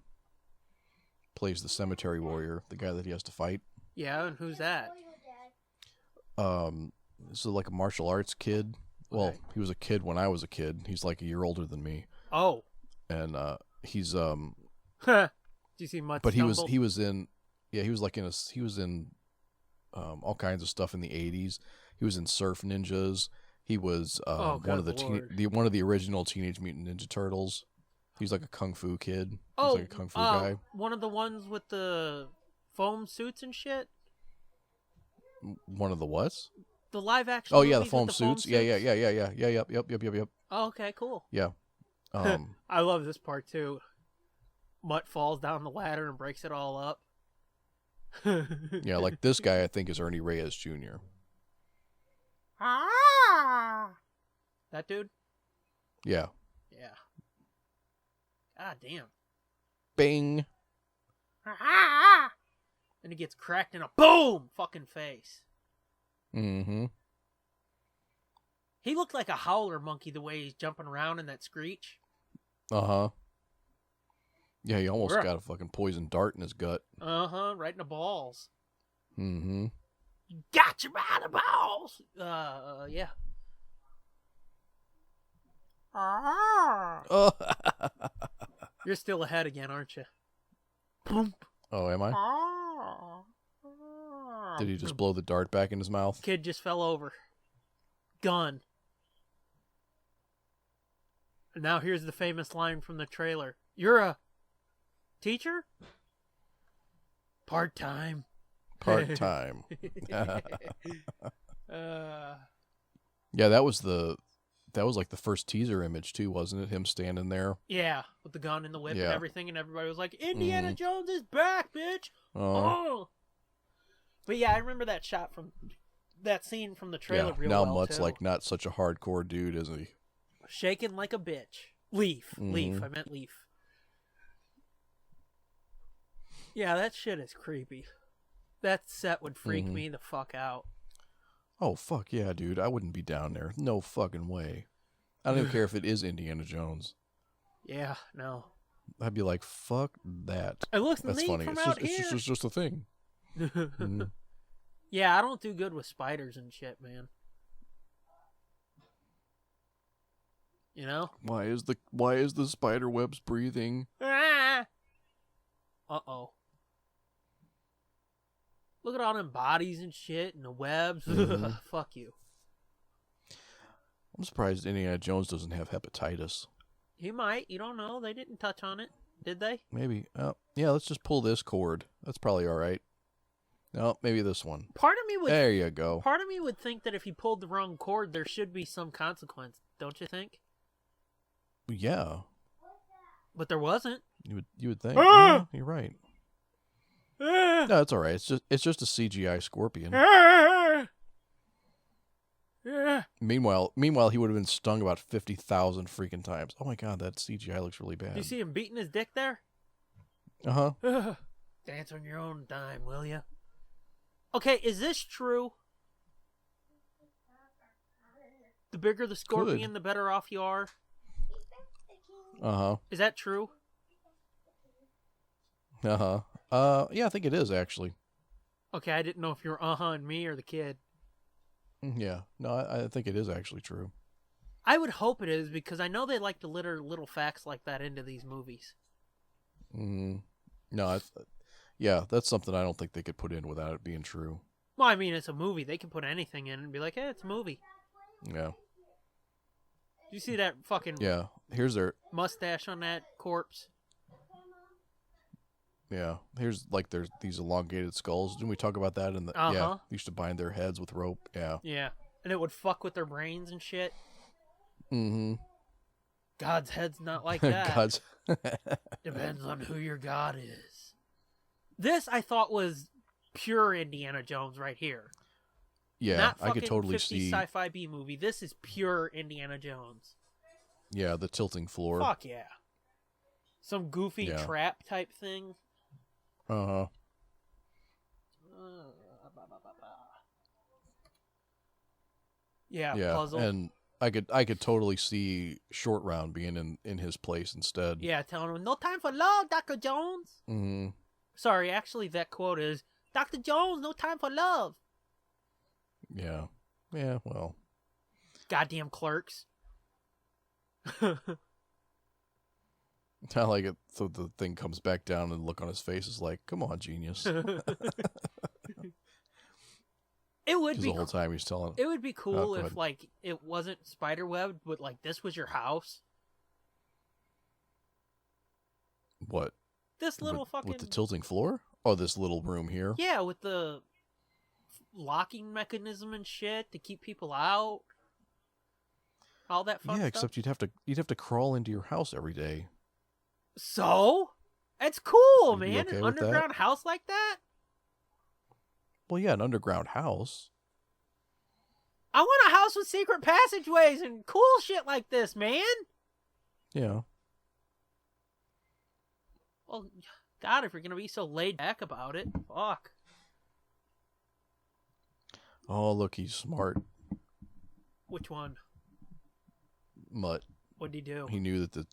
plays the cemetery warrior, the guy that he has to fight. Yeah, and who's that? This is like a martial arts kid. Well, Okay. he was a kid when I was a kid. He's like a year older than me. Oh. And he's Do you see much? but he was in all kinds of stuff in the 80s. He was in Surf Ninjas. He was one of the original Teenage Mutant Ninja Turtles. He's like a kung fu kid. He's like a kung fu guy. One of the ones with the foam suits and shit. One of the what? The live action. Oh yeah, the movies foam with suits. Yeah. Yep. Oh, okay, cool. Yeah. I love this part too. Mutt falls down the ladder and breaks it all up. Yeah, like this guy I think is Ernie Reyes Jr. That dude? Yeah. Yeah. God damn. Bing. And he gets cracked in a boom fucking face. Mm-hmm. He looked like a howler monkey the way he's jumping around in that screech. Uh-huh. Yeah, he almost got a fucking poison dart in his gut. Uh-huh, right in the balls. Mm-hmm. Got you by the balls! Yeah. You're still ahead again, aren't you? Oh, am I? Did he just blow the dart back in his mouth? Kid just fell over. Gun. And now here's the famous line from the trailer. You're a teacher? Part-time. Part-time. Yeah, that was like the first teaser image too, wasn't it? Him standing there. Yeah, with the gun and the whip and Yeah. everything, and everybody was like, Indiana Jones is back, bitch! Oh. But yeah, I remember that shot from that scene from the trailer real now well, Mutt's too. like not such a hardcore dude, isn't he? Shaking like a bitch. Leaf. I meant Leaf. Yeah, that shit is creepy. That set would freak me the fuck out. Oh, fuck yeah, dude. I wouldn't be down there. No fucking way. I don't even care if it is Indiana Jones. Yeah, no. I'd be like, fuck that. It looks That's neat funny. from It's out just, here. it's just a thing. Mhm. Yeah, I don't do good with spiders and shit, man. You know? Why is the spider webs breathing? Ah! Uh-oh. Look at all them bodies and shit and the webs. Mhm. Fuck you. I'm surprised Indiana Jones doesn't have hepatitis. He might. You don't know. They didn't touch on it, did they? Maybe. Yeah, let's just pull this cord. That's probably all right. No, maybe this one. Part of me would. There you go. Part of me would think that if he pulled the wrong cord, there should be some consequence. Don't you think? Yeah, But there wasn't. you would think. Ah! Yeah, you're right. Ah! No, it's all right. It's just a CGI scorpion. Ah! Ah! Meanwhile, he would have been stung about 50,000 freaking times. Oh my god, that CGI looks really bad. Do you see him beating his dick there? Uh huh. Dance on your own dime, will ya? Okay, is this true? The bigger the scorpion, the better off you are. Uh huh. Is that true? Uh huh. Yeah, I think it is actually. Okay, I didn't know if you were and me or the kid. Yeah. No, I think it is actually true. I would hope it is because I know they like to litter little facts like that into these movies. No, yeah, that's something I don't think they could put in without it being true. Well, I mean, it's a movie. They can put anything in and be like, hey, it's a movie. Yeah. You see that fucking Yeah. Here's their mustache on that corpse? Yeah. Here's there's these elongated skulls. Didn't we talk about that in the Uh-huh. Yeah. They used to bind their heads with rope. Yeah. Yeah. And it would fuck with their brains and shit. Mm-hmm. God's head's not like that. God's Depends on who your God is. This I thought was pure Indiana Jones right here. Yeah, Not I could fucking totally 50s see Sci-Fi B movie. This is pure Indiana Jones. Yeah, the tilting floor. Fuck yeah. Some goofy Yeah. trap type thing. Uh-huh. Yeah, Yeah. puzzle. And I could totally see Short Round being in his place instead. Yeah, telling him, no time for love, Dr. Jones. Mm-hmm. Sorry, actually that quote is, Dr. Jones, no time for love. Yeah. Yeah, well. Goddamn clerks. I like it. So the thing comes back down and the look on his face is like, come on, genius. It would Because be the whole time he's telling It would be cool go if ahead. like it wasn't spiderwebbed, but like this was your house. what? This little fucking with the tilting floor? Oh, this little room here? yeah, with the locking mechanism and shit to keep people out. All that fun Yeah, stuff. except you'd have to crawl into your house every day. So, it's cool, You'd be man. okay An with that? underground house like that. Well, yeah, an underground house. I want a house with secret passageways and cool shit like this, man. Yeah. Well, God, if you're gonna be so laid back about it, fuck. Oh, look, he's smart. Which one? Mutt. What'd he do? He knew that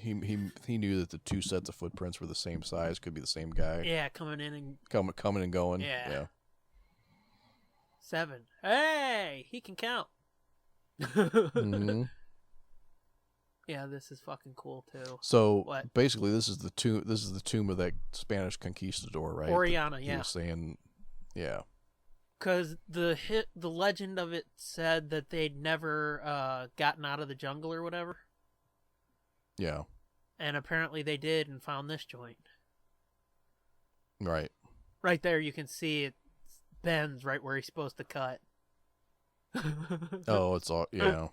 he knew that the two sets of footprints were the same size, could be the same guy. Yeah, coming in and Coming and going. Yeah. 7. Hey, he can count. hmm Yeah, this is fucking cool too. So What? basically, this is the tomb of that Spanish conquistador, right? Oriana, He yeah. was saying, yeah. Because the legend of it said that they'd never gotten out of the jungle or whatever, Yeah. and apparently they did and found this joint. Right. Right there, you can see it bends right where he's supposed to cut. Oh, it's all yeah.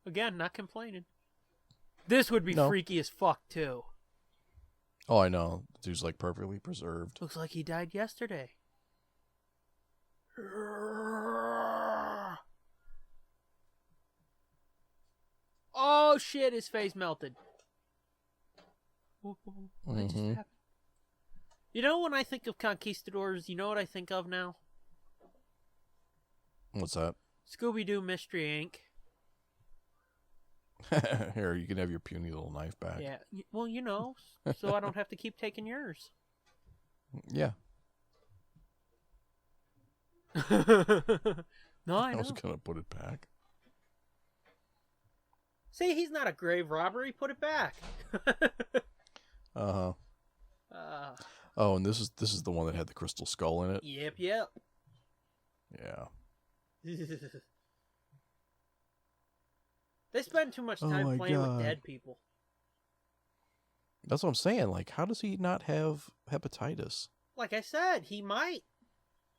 Again, not complaining. This would be No. freaky as fuck too. Oh, I know. The dude's like perfectly preserved. Looks like he died yesterday. Oh shit, his face melted. What just Mhm. happened? You know, when I think of conquistadors, you know what I think of now? What's that? Scooby-Doo Mystery Inc. Here, you can have your puny little knife back. Yeah. Well, you know, so I don't have to keep taking yours. Yeah. No, I I know. was gonna put it back. See, he's not a grave robber. He put it back. Uh-huh. Oh, and this is the one that had the crystal skull in it? Yep. Yeah. They spend too much Oh time my playing God. with dead people. That's what I'm saying. Like, how does he not have hepatitis? Like I said, he might.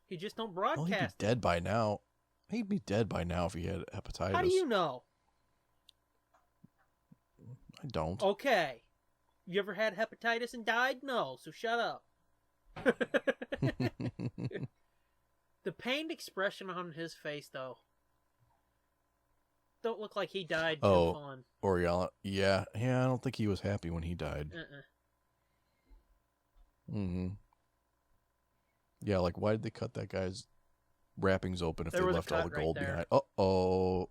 He just don't Well, he'd be broadcast. dead by now. He'd be dead by now if he had hepatitis. How do you know? I don't. Okay. You ever had hepatitis and died? No, so shut up. The pained expression on his face, though. Don't look like he died too fun. Oriella. Yeah, I don't think he was happy when he died. Mm-hmm. Yeah, like, why did they cut that guy's wrappings open if There they was a left all the cut right gold there. behind? Uh-oh.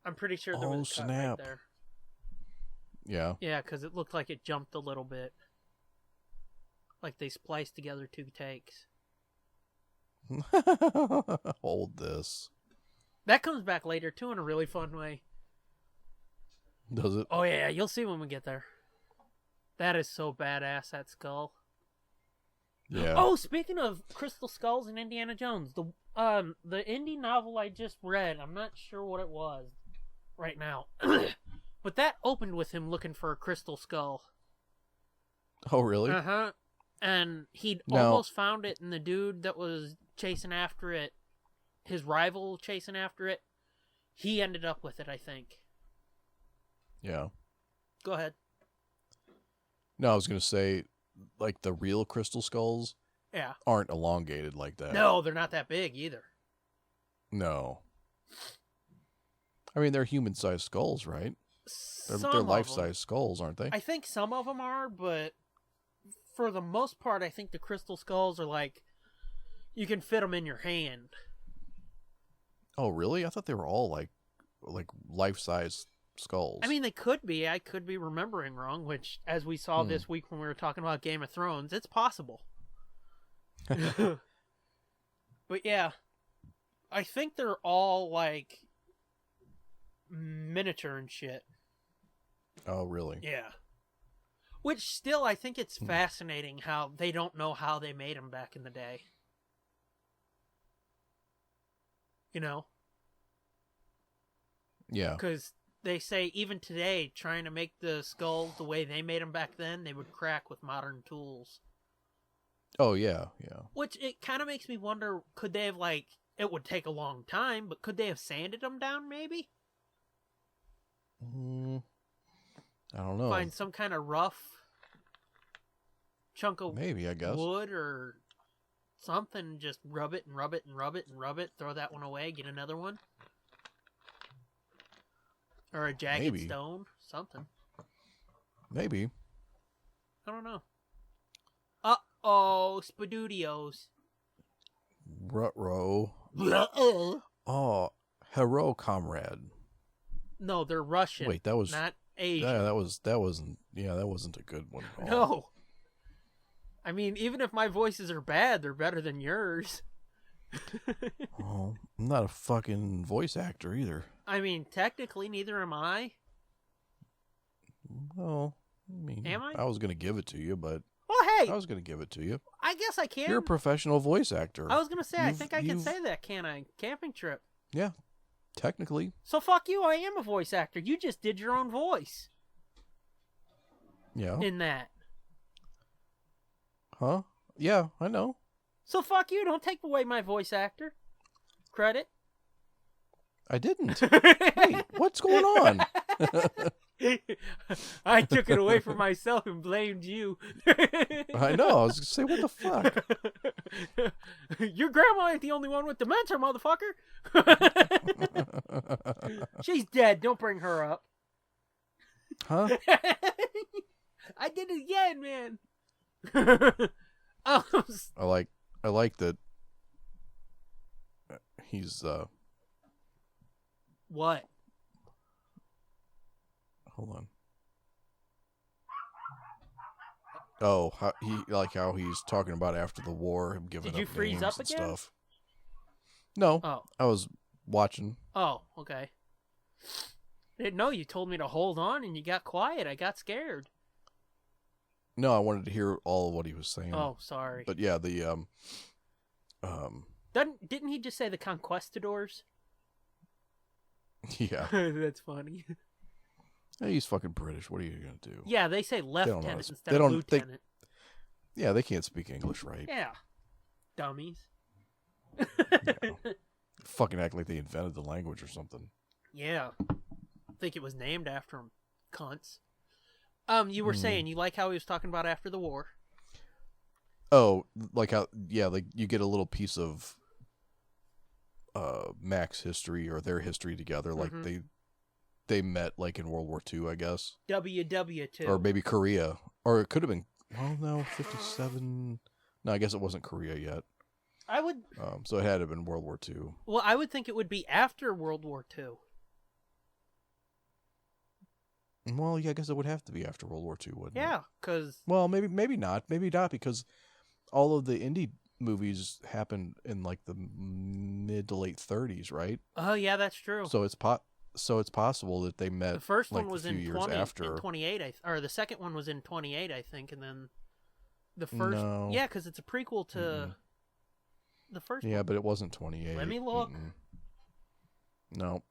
I'm pretty sure there was a cut snap. right there. Yeah. Yeah, because it looked like it jumped a little bit. Like they spliced together 2 takes. Hold this. That comes back later, too, in a really fun way. Does it? Oh, yeah, you'll see when we get there. That is so badass, that skull. Yeah. Oh, speaking of Crystal Skulls and Indiana Jones, the indie novel I just read, I'm not sure what it was right now. But that opened with him looking for a crystal skull. Oh, really? Uh-huh. And he'd Now- almost found it, and the dude that was chasing after it, his rival chasing after it, he ended up with it, I think. Yeah. Go ahead. No, I was going to say, like, the real crystal skulls Yeah. aren't elongated like that. No, they're not that big either. No. I mean, they're human-sized skulls, right? They're Some of them. life-sized skulls, aren't they? I think some of them are, but for the most part, I think the crystal skulls are like, you can fit them in your hand. Oh, really? I thought they were all like life-size skulls. I mean, they could be. I could be remembering wrong, which, as we saw this week when we were talking about Game of Thrones, it's possible. But yeah, I think they're all like miniature and shit. Oh, really? Yeah. Which still, I think it's fascinating how they don't know how they made them back in the day. You know? Yeah. Because they say even today, trying to make the skulls the way they made them back then, they would crack with modern tools. Oh, yeah, yeah. Which it kind of makes me wonder, could they have, like, it would take a long time, but could they have sanded them down, maybe? I don't know. Find some kind of rough chunk of Maybe, I guess. wood or something, just rub it and rub it and rub it and rub it, throw that one away, get another one. Or a jagged Maybe. stone, something. Maybe. I don't know. Uh-oh, Spadudios. Ruh-roh. No, Oh, Hero Comrade. they're Russian. Wait, that was not Asian. Yeah, that wasn't a good one at all. No. I mean, even if my voices are bad, they're better than yours. Oh, I'm not a fucking voice actor either. I mean, technically, neither am I. Well, I mean, Am I? I was gonna give it to you, but Well, hey, I was gonna give it to you. I guess I can. You're a professional voice actor. I was going to say, I You've- think I can you've- say that, can I? Camping trip. Yeah, technically. So fuck you, I am a voice actor. You just did your own voice Yeah. in that. Huh? Yeah, I know. So fuck you, don't take away my voice actor credit. I didn't. Wait, what's going on? I took it away from myself and blamed you. I know. I was gonna say, what the fuck? Your grandma ain't the only one with dementia, motherfucker. She's dead. Don't bring her up. Huh? I did it again, man. Oh, I like that. He's What? hold on. Oh, how he's talking about after the war, him giving Did you up freeze names up and again? stuff. No, Oh. I was watching. Oh, okay. I didn't know you told me to hold on and you got quiet. I got scared. No, I wanted to hear all of what he was saying. Oh, sorry. But yeah, the Didn't he just say the conquistadors? yeah, That's funny. Hey, he's fucking British. What are you gonna do? Yeah, they say don't know how lieutenant to- instead they of don't- lieutenant. Yeah, they can't speak English, right? Yeah. Dummies. Fucking act like they invented the language or something. Yeah. I think it was named after him. Cunts. You were Hmm. saying you like how he was talking about after the war. Oh, like how? Yeah, like you get a little piece of Mac's history or their history together. Like they met like in World War II, I guess, WW2. or maybe Korea, or it could have been. Oh no, 57. No, I guess it wasn't Korea yet. I would. So it had to have been World War II. Well, I would think it would be after World War II. Well, yeah, I guess it would have to be after World War II, wouldn't it? Yeah, because Well, maybe not, because all of the indie movies happened in like the mid to late 30s, right? oh yeah, that's true. So it's possible that they met. The first like one was a few in years 20, after. in 28, or the second one was in 28, I think, and then the first, No. yeah, because it's a prequel to the first Yeah, one. but it wasn't 28. Let me look. No,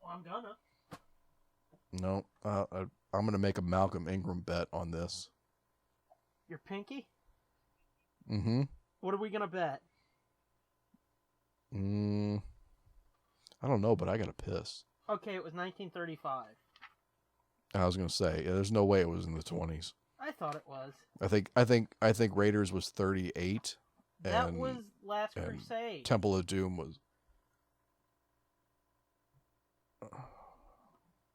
Well, I'm gonna. no. I'm gonna make a Malcolm Ingram bet on this. Your pinky? Mm-hmm. What are we gonna bet? I don't know, but I gotta piss. Okay, it was 1935. I was gonna say, yeah, there's no way it was in the 20s. I thought it was. I think Raiders was 38. That and was Last and Crusade. Temple of Doom was.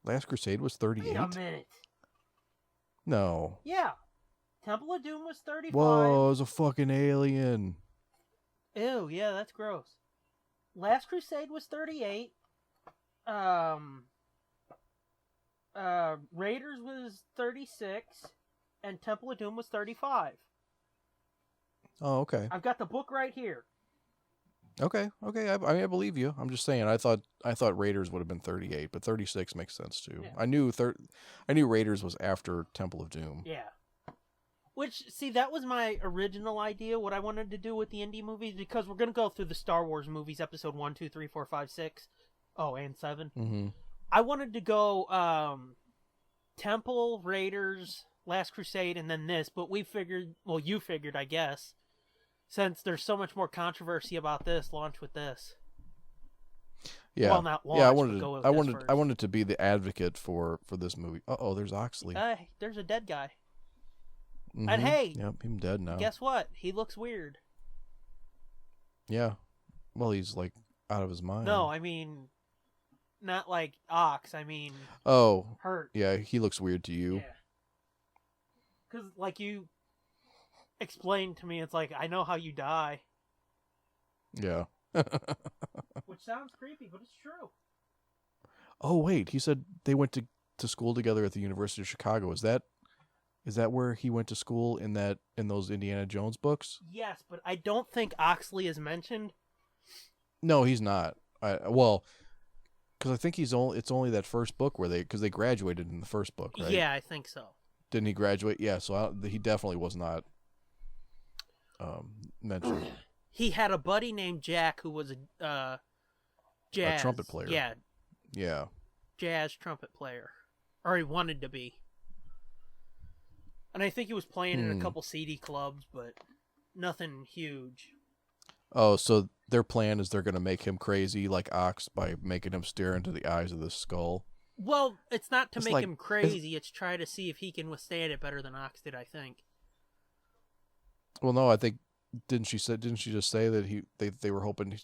Last Crusade was 38. Wait a minute. No. Yeah. Temple of Doom was 35. Whoa, it was a fucking alien. Ew, yeah, that's gross. Last Crusade was 38. Raiders was 36. And Temple of Doom was 35. Oh, okay. I've got the book right here. Okay. I believe you. I'm just saying. I thought Raiders would have been 38, but 36 makes sense too. Yeah. I knew Raiders was after Temple of Doom. Yeah. Which, see, that was my original idea, what I wanted to do with the indie movies, because we're going to go through the Star Wars movies, episode 1, 2, 3, 4, 5, 6. Oh, and 7. Mm-hmm. I wanted to go Temple, Raiders, Last Crusade, and then this, but we figured, well, you figured, I guess, since there's so much more controversy about this, launch with this. Yeah. Well, not launch, yeah, but go with I this first. wanted to be the advocate for this movie. Uh-oh, there's Oxley. There's a dead guy. Mhm. And hey, Yep, I'm dead now. guess what? He looks weird. Yeah. Well, he's like out of his mind. No, I mean, not like Ox, I mean, Oh, hurt. yeah, he looks weird to you. Yeah. Because, like you explained to me, it's like, I know how you die. Yeah. Which sounds creepy, but it's true. Oh, wait, he said they went to school together at the University of Chicago. Is that where he went to school in those Indiana Jones books? Yes, but I don't think Oxley is mentioned. No, he's not. Well, because I think it's only that first book because they graduated in the first book, right? Yeah, I think so. Didn't he graduate? Yeah, so he definitely was not mentioned. He had a buddy named Jack who was a jazz trumpet player. Yeah, Yeah. jazz trumpet player, or he wanted to be. And I think he was playing in a couple CD clubs, but nothing huge. Oh, so their plan is they're going to make him crazy like Ox by making him stare into the eyes of the skull. Well, it's not to It's make like- him crazy. It's try to see if he can withstand it better than Ox did, I think. Well, no, I think didn't she just say that they were hoping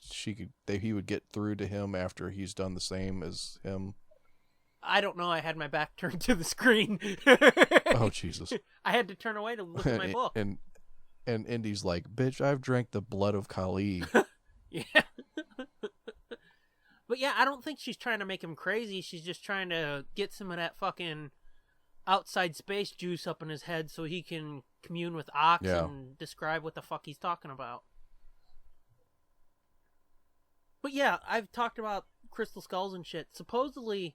he would get through to him after he's done the same as him? I don't know. I had my back turned to the screen. Oh, Jesus. I had to turn away to look at my book. And Indy's like, bitch, I've drank the blood of Kali. Yeah. But yeah, I don't think she's trying to make him crazy. She's just trying to get some of that fucking outside space juice up in his head so he can commune with Ox and describe what the fuck he's talking about. But yeah, I've talked about crystal skulls and shit. Supposedly,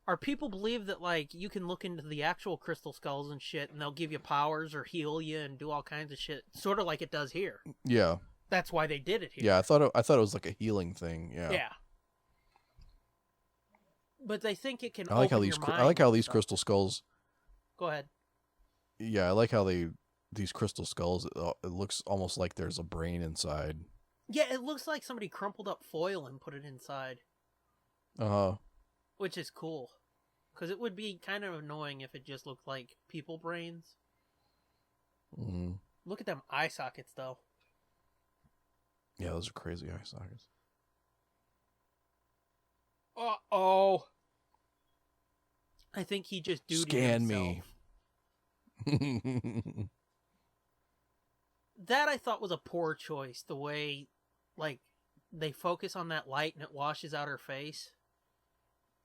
our people believe that, like, you can look into the actual crystal skulls and shit, and they'll give you powers or heal you and do all kinds of shit, sort of like it does here. Yeah. That's why they did it here. Yeah, I thought it was like a healing thing. Yeah. Yeah. But they think it can. I like how these stuff. crystal skulls. Go ahead. Yeah, I like how these crystal skulls. It looks almost like there's a brain inside. Yeah, it looks like somebody crumpled up foil and put it inside. Which is cool, because it would be kind of annoying if it just looked like people brains. Mm-hmm. Look at them eye sockets, though. Yeah, those are crazy eye sockets. Uh-oh. I think he just duded Scan himself. me. That I thought was a poor choice, the way, like, they focus on that light and it washes out her face.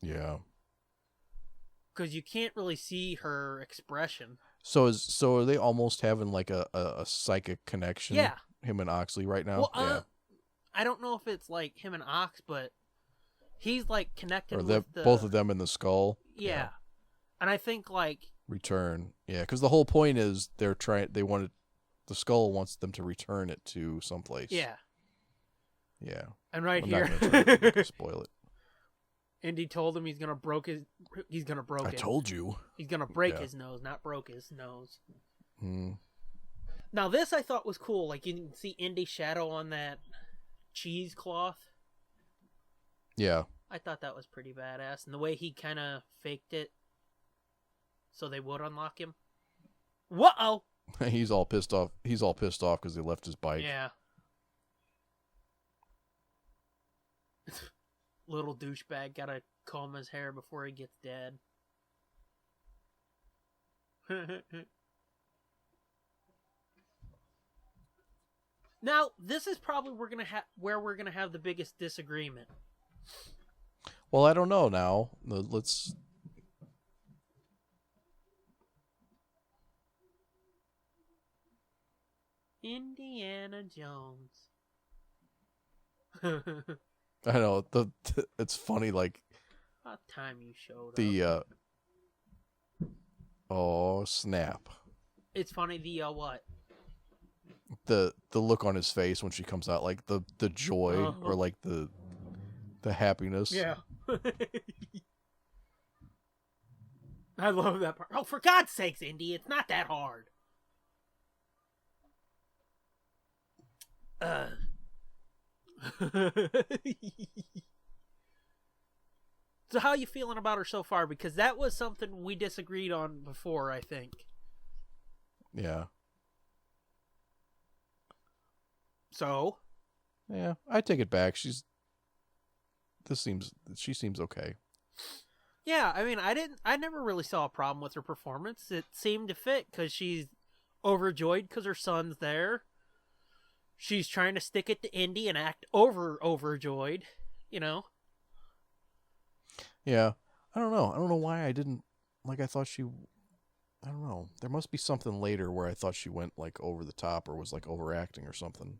Yeah. Because you can't really see her expression. So are they almost having like a psychic connection? Yeah. Him and Oxley right now? Well, yeah. I don't know if it's like him and Ox, but he's like connected Or with both of them in the skull? Yeah. And I think like... Return. Yeah, because the whole point is the skull wants them to return it to someplace. Yeah. Yeah. And right I'm here... not going to spoil it. Indy told him he's gonna break it. I told you. He's gonna break his nose, not broke his nose. Hmm. Now this I thought was cool. Like you can see Indy's shadow on that cheesecloth. Yeah. I thought that was pretty badass, and the way he kind of faked it, so they would unlock him. Whoa! He's all pissed off. He's all pissed off because he left his bike. Yeah. Little douchebag gotta comb his hair before he gets dead. Now, this is probably where we're gonna have the biggest disagreement. Well, I don't know now. Let's... Indiana Jones. I know it's funny. Like about time you showed up. Oh snap! It's funny. What? The look on his face when she comes out, like the joy or like the happiness. Yeah. I love that part. Oh, for God's sakes, Indy! It's not that hard. So how you feeling about her so far? Because that was something we disagreed on before, I think. Yeah. So? Yeah, I take it back. She seems okay. Yeah, I mean, I never really saw a problem with her performance. It seemed to fit because she's overjoyed because her son's there. She's trying to stick it to Indy and act overjoyed, you know? Yeah. I don't know. I don't know why I didn't... Like, I thought she... I don't know. There must be something later where I thought she went, like, over the top or was, like, overacting or something.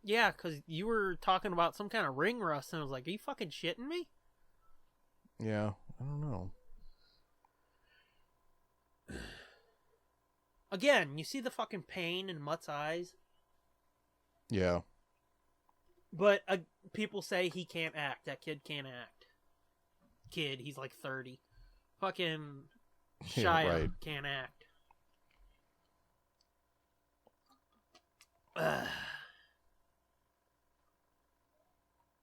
Yeah, because you were talking about some kind of ring rust, and I was like, are you fucking shitting me? Yeah. I don't know. Again, you see the fucking pain in Mutt's eyes? Yeah. But people say he can't act. That kid can't act. Kid, he's like 30. Fucking Shia can't act.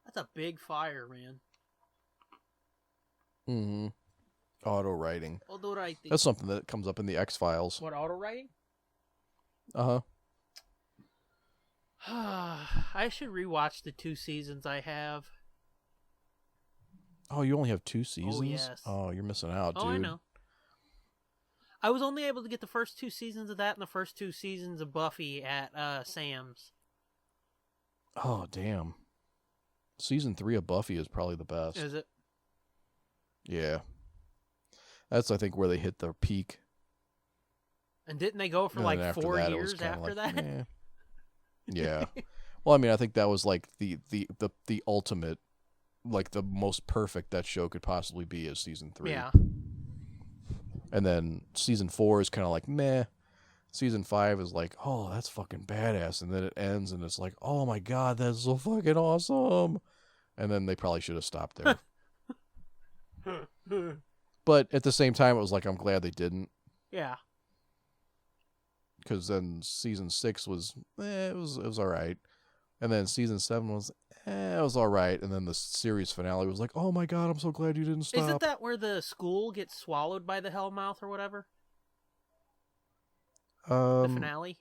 That's a big fire, man. Mm-hmm. Auto writing. Auto writing. That's something that comes up in the X-Files. What, auto writing? Uh-huh. I should rewatch the 2 seasons I have. Oh, you only have 2 seasons? Oh, yes. Oh, you're missing out, dude. Oh, I know. I was only able to get the first 2 seasons of that and the first 2 seasons of Buffy at Sam's. Oh, damn. season 3 of Buffy is probably the best. Is it? Yeah. That's, I think, where they hit their peak. And didn't they go for And like then after 4 that, it was years kinda after like, that? eh. Yeah. Well, I mean, I think that was like the ultimate, like the most perfect that show could possibly be is season 3. Yeah. And then season 4 is kind of like meh. Season 5 is like, oh, that's fucking badass. And then it ends and it's like, oh my god, that's so fucking awesome. And then they probably should have stopped there. But at the same time, it was like, I'm glad they didn't. Yeah. Because then season 6 was, it was all right. And then season 7 was, it was all right. And then the series finale was like, oh my god, I'm so glad you didn't stop. Isn't that where the school gets swallowed by the Hellmouth or whatever? The finale?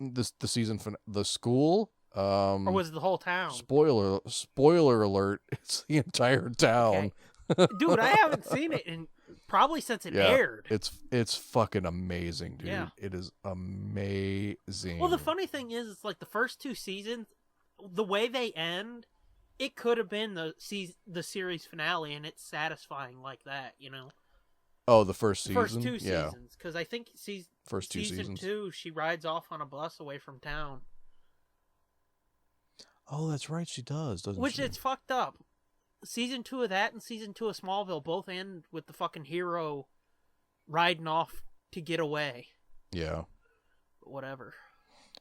The season the school? Or was it the whole town? Spoiler alert, it's the entire town. Okay. Dude, I haven't seen it in probably since it aired. It's fucking amazing, dude. Yeah. It is amazing. Well, the funny thing is, it's like the first 2 seasons, the way they end, it could have been the series finale, and it's satisfying like that, you know? Oh, the first season? First 2 seasons. Because I think first 2 season seasons. 2, she rides off on a bus away from town. Oh, that's right, she does, doesn't Which she? it's fucked up. Season 2 of that and season 2 of Smallville both end with the fucking hero riding off to get away. Yeah. But whatever.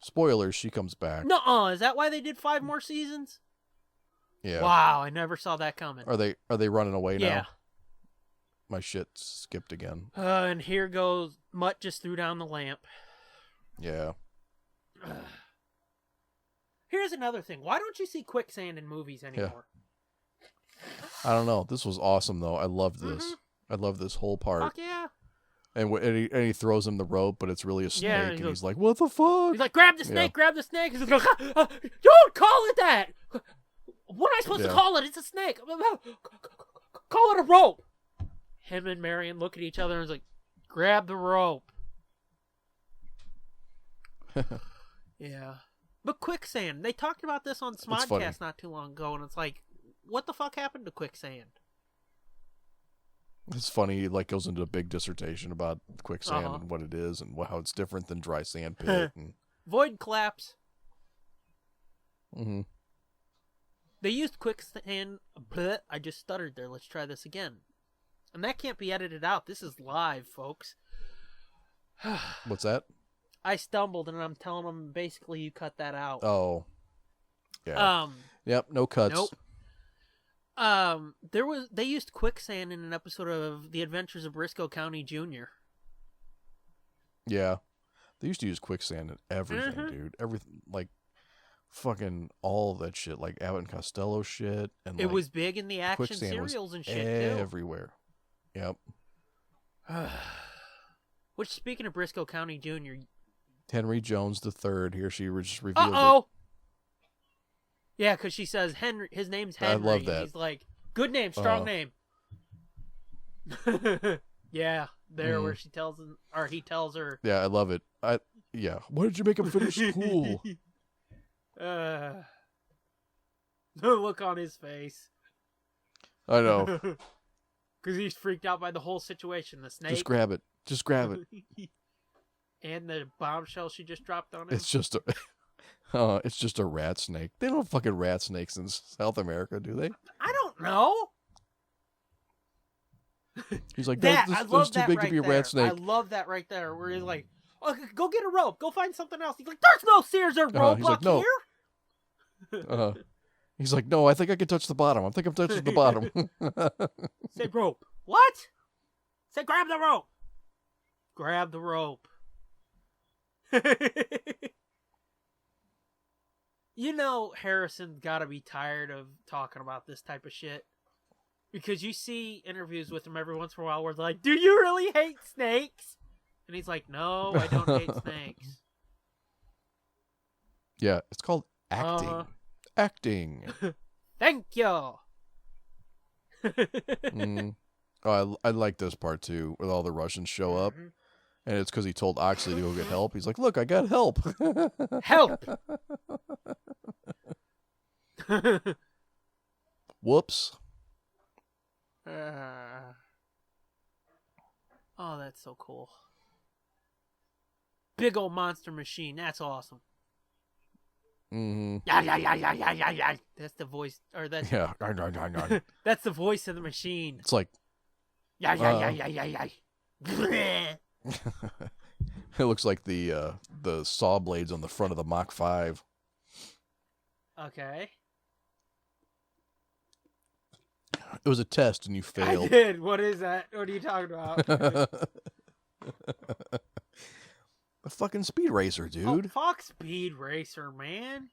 Spoilers, she comes back. Nuh-uh, is that why they did 5 more seasons? Yeah. Wow, I never saw that coming. Are they running away now? Yeah. My shit skipped again. And here goes, Mutt just threw down the lamp. Yeah. Here's another thing. Why don't you see quicksand in movies anymore? I don't know. This was awesome, though. I loved this. Mm-hmm. I love this whole part. Fuck yeah. And he throws him the rope, but it's really a snake, Yeah, and goes, he's like, what the fuck? He's like, grab the snake, Yeah. grab the snake. He's like, don't call it that. What am I supposed to Yeah. call it? It's a snake. Call it a rope. Him and Marion look at each other and is like, grab the rope. Yeah. But quicksand, they talked about this on It's funny. Smodcast not too long ago, and it's like, what the fuck happened to quicksand? It's funny, he like goes into a big dissertation about quicksand Uh-huh. and what it is and how it's different than dry sand pit. And, Void collapse. mm-hmm. They used quicksand. Bleh, I just stuttered there. Let's try this again. And that can't be edited out. This is live, folks. What's that? I stumbled, and I'm telling them basically you cut that out. Oh. Yeah. Yep, no cuts. Nope. They used quicksand in an episode of The Adventures of Briscoe County Jr. Yeah. They used to use quicksand in everything, Mhm. dude. Everything, like, fucking all of that shit. Like, Abbott and Costello shit. And It like, was big in the action quicksand was serials and shit, everywhere. Yep. too. Which, speaking of Briscoe County Jr., Henry Jones III. Here she just revealed it. uh-oh! Yeah, because she says Henry. His name's I Henry. love that. And he's like, good name, strong name. Yeah, there where she tells him, or he tells her. Yeah, I love it. Yeah. Why did you make him finish school? The look on his face. I know. Because he's freaked out by the whole situation. The snake. Just grab it. Just grab it. And the bombshell she just dropped on him. It's just a rat snake. They don't have fucking rat snakes in South America, do they? I don't know. He's like, That, that's I love too that big right to be a there. rat snake. I love that right there, where he's like, oh, go get a rope. Go find something else. He's like, there's no Sears or rope He's like, up no. here. He's like, no, I think I can touch the bottom. I think I'm touching the bottom. Say rope. What? Say grab the rope. Grab the rope. You know Harrison's got to be tired of talking about this type of shit. Because you see interviews with him every once in a while where they're like, do you really hate snakes? And he's like, no, I don't hate snakes. Yeah, it's called acting. Uh-huh. Acting. Thank you. Oh, I like this part too, where all the Russians show up. Mhm. And it's because he told Oxley to go get help. He's like, look, I got help. Help. Whoops. Oh, that's so cool. Big old monster machine. That's awesome. Mm-hmm. Yeah. That's the voice, or that's Yeah. that's the voice of the machine. It's like Yeah. it looks like the saw blades on the front of the Mach 5. Okay. It was a test and you I failed. did. What is that? What are you talking about? A fucking speed racer, dude. Oh, fuck Speed Racer, man.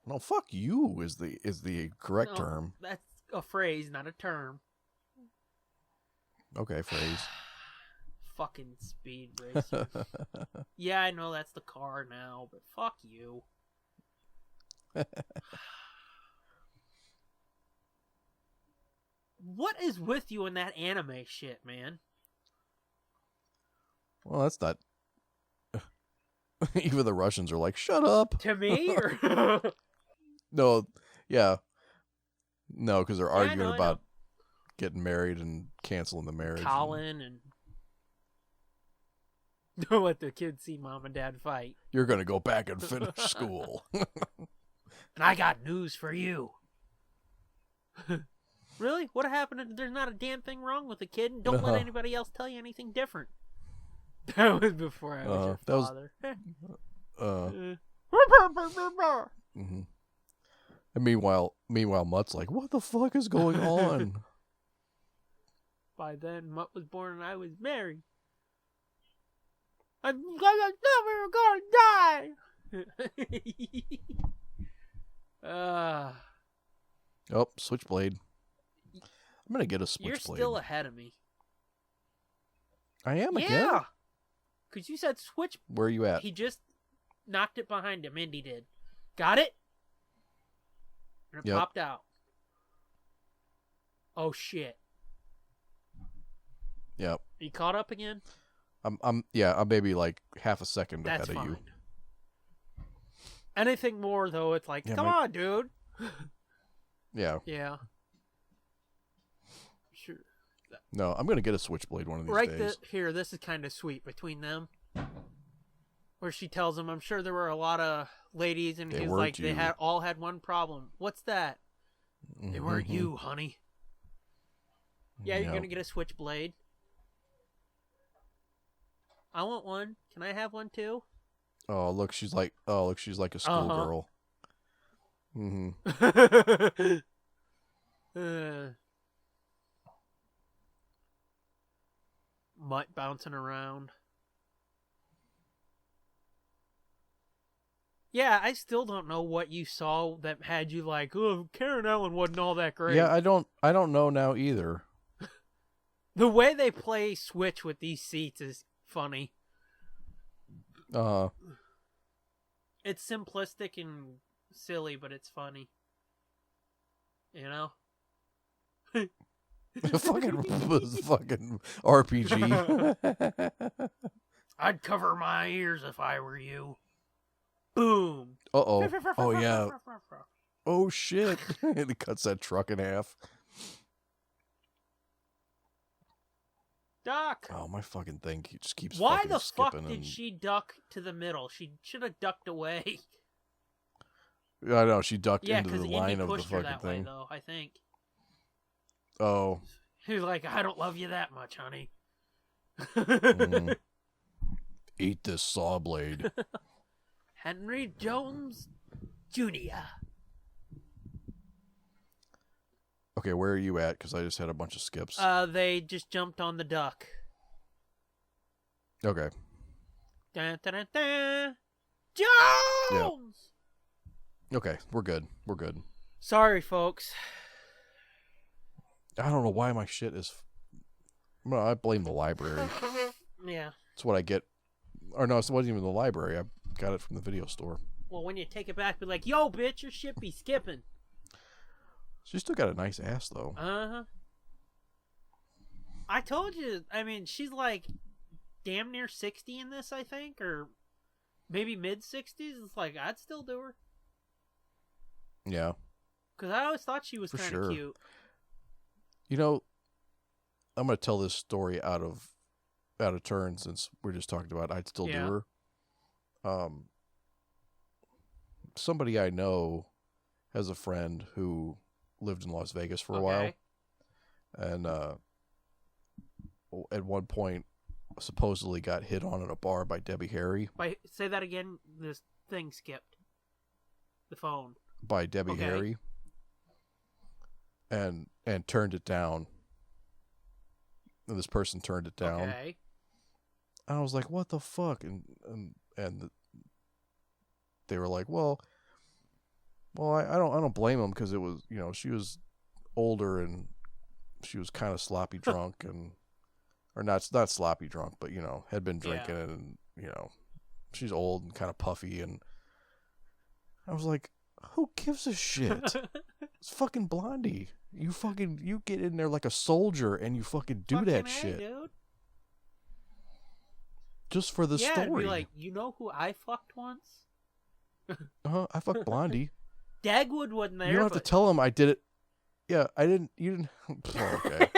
No, fuck you is the correct No, term. That's a phrase, not a term. Okay, phrase. Fucking Speed Racer. Yeah, I know that's the car now, but fuck you. What is with you in that anime shit, man? Well, that's not. Even the Russians are like, shut up. To me? Or... No, yeah. No, because they're I arguing know. about getting married and canceling the marriage. Colin and... Don't let the kids see mom and dad fight. You're going to go back and finish school. And I got news for you. Really? What happened? There's not a damn thing wrong with the kid, and don't let anybody else tell you anything different. That was before I was your father. Mm-hmm. And meanwhile, Mutt's like, what the fuck is going on? By then, Mutt was born and I was married. I thought we were gonna die. Oh, Switchblade. I'm gonna get a Switchblade. You're still ahead of me. I am again? Yeah. Because you said switch. Where are you at? He just knocked it behind him. Indy did. Got it? And it popped out. Oh, shit. Yep. You caught up again? I'm maybe like half a second ahead of you. Anything more, though, it's like, come on, dude. Yeah. Yeah. Sure. No, I'm going to get a Switchblade one of these days. Here, this is kind of sweet between them. Where she tells him, I'm sure there were a lot of ladies, and he's like, they all had one problem. What's that? Mm-hmm. They weren't you, honey. Yeah, you're going to get a Switchblade. I want one. Can I have one too? Oh, look, she's like a schoolgirl. Mm-hmm. Mutt bouncing around. Yeah, I still don't know what you saw that had you like, oh, Karen Allen wasn't all that great. Yeah, I don't know now either. The way they play Switch with these seats is funny. It's simplistic and silly, but it's funny. You know? fucking RPG. I'd cover my ears if I were you. Boom. Uh-oh. Oh, yeah. Oh, shit. And he cuts that truck in half. Duck. Oh, my fucking thing just keeps Why fucking the fuck skipping. did she duck to the middle? She should have ducked away. I know, she ducked into the Indy line of the pushed her fucking that thing. way, though, I think. Oh. He's like, I don't love you that much, honey. Eat this saw blade. Henry Jones Jr. Okay, where are you at? Because I just had a bunch of skips. They just jumped on the duck. Okay. Dun, dun, dun, dun. Jones! Yep. Okay, we're good. We're good. Sorry, folks. I don't know why my shit is... Well, I blame the library. Yeah. That's what I get. Or no, it wasn't even the library. I got it from the video store. Well, when you take it back, be like, yo, bitch, your shit be skipping. She's still got a nice ass, though. Uh-huh. I told you, I mean, she's like damn near 60 in this, I think, or maybe mid-60s. It's like, I'd still do her. Yeah. Because I always thought she was For kind of sure. cute. You know, I'm gonna tell this story out of turn since we're just talking about I'd still do her. Somebody I know has a friend who lived in Las Vegas for a while, and at one point supposedly got hit on at a bar by Debbie Harry. Say that again. This thing skipped. The phone. By Debbie Harry. And turned it down. And this person turned it down. Okay. And I was like, what the fuck? And they were like, well, I don't blame them because it was, she was older and she was kind of sloppy drunk or not sloppy drunk, but had been drinking and she's old and kind of puffy, and I was like, who gives a shit? It's fucking Blondie. You get in there like a soldier and you fucking do that shit. Dude. Just for the story. Yeah, be like, you know who I fucked once? I fucked Blondie. Dagwood wasn't there. You don't have to tell him I did it. Yeah, I didn't. You didn't. Oh, okay.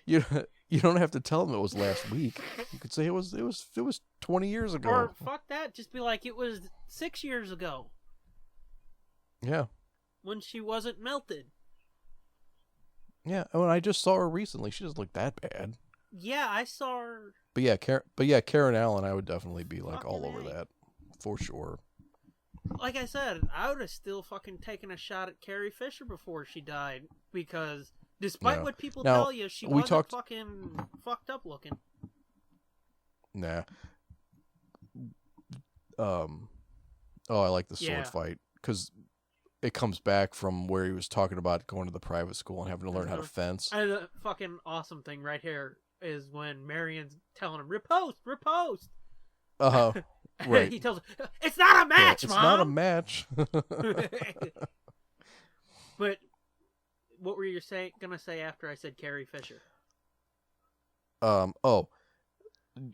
You don't have to tell him it was last week. You could say it was 20 years ago. Or fuck that. Just be like, it was 6 years ago. Yeah. When she wasn't melted. Yeah, when I just saw her recently, she doesn't look that bad. Yeah, I saw her. But yeah, Karen Allen, I would definitely be like all over that for sure. Like I said, I would have still fucking taken a shot at Carrie Fisher before she died, because despite what people tell you, she wasn't fucking fucked up looking. Nah. I like the sword fight because it comes back from where he was talking about going to the private school and having to learn how to fence. And the fucking awesome thing right here is when Marion's telling him, riposte. Right. He tells her, it's not a match, Mom! It's not a match. But what were you gonna say after I said Carrie Fisher?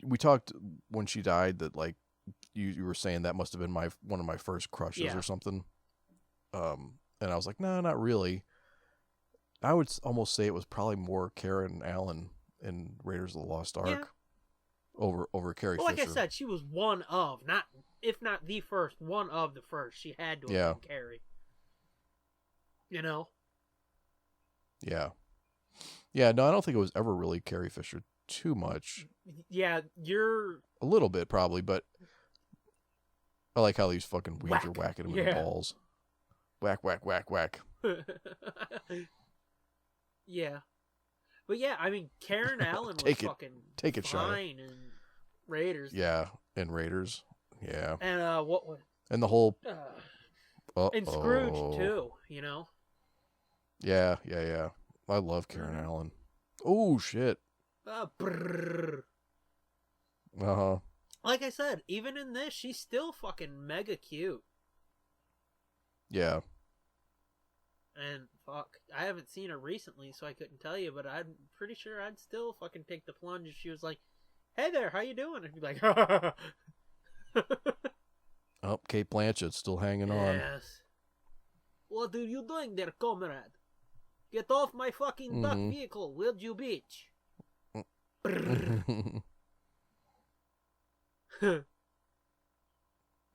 We talked when she died that like you were saying that must have been one of my first crushes or something. And I was like, no, not really. I would almost say it was probably more Karen Allen in Raiders of the Lost Ark over Carrie Fisher. Like I said, she was one of, if not the first, one of the first. She had to have been Carrie. Yeah. Yeah, no, I don't think it was ever really Carrie Fisher too much. Yeah, you're... A little bit, probably, but I like how these fucking weeds are whacking him in the balls. Whack, whack, whack, whack. Yeah. But yeah, I mean, Karen Allen was fucking fine in Raiders. Yeah, in Raiders. Yeah. And what was... And the whole... And Scrooge, too, Yeah. I love Karen Allen. Oh, shit. Uh-huh. Like I said, even in this, she's still fucking mega cute. Yeah. And fuck, I haven't seen her recently, so I couldn't tell you, but I'm pretty sure I'd still fucking take the plunge if she was like, hey there, how you doing? I'd be like, Oh, Cate Blanchett still hanging on. Yes. What are you doing there, comrade? Get off my fucking duck vehicle, will you, bitch?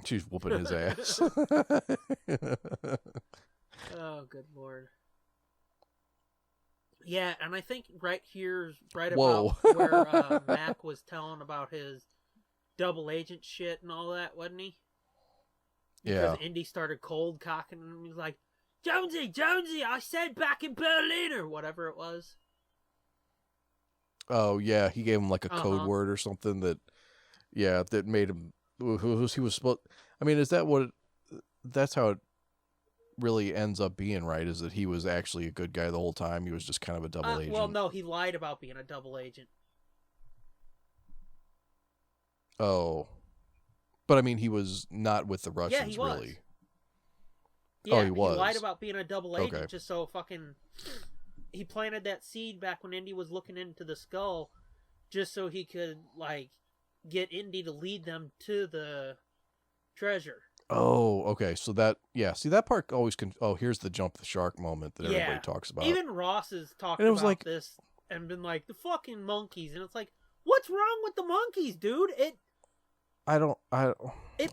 She's whooping his ass. Oh, good lord. Yeah, and I think right here's right about where Mac was telling about his double agent shit and all that, wasn't he? Yeah. Because Indy started cold cocking him. He was like, Jonesy, I said back in Berlin, or whatever it was. Oh, yeah, he gave him like a code word or something that made him... He was supposed... I mean, is that what... That's how it really ends up being, right? Is that he was actually a good guy the whole time? He was just kind of a double agent? Well, no, he lied about being a double agent. Oh. But, I mean, he was not with the Russians, he was. really. Yeah, he was. He lied about being a double agent just so fucking... He planted that seed back when Indy was looking into the skull just so he could, like, get Indy to lead them to the treasure. Oh, okay. So that, yeah. See, that part always oh, here's the jump the shark moment that everybody talks about. Even Ross has talked And it was about like- this and been like, the fucking monkeys. And it's like, what's wrong with the monkeys, dude? It I don't know.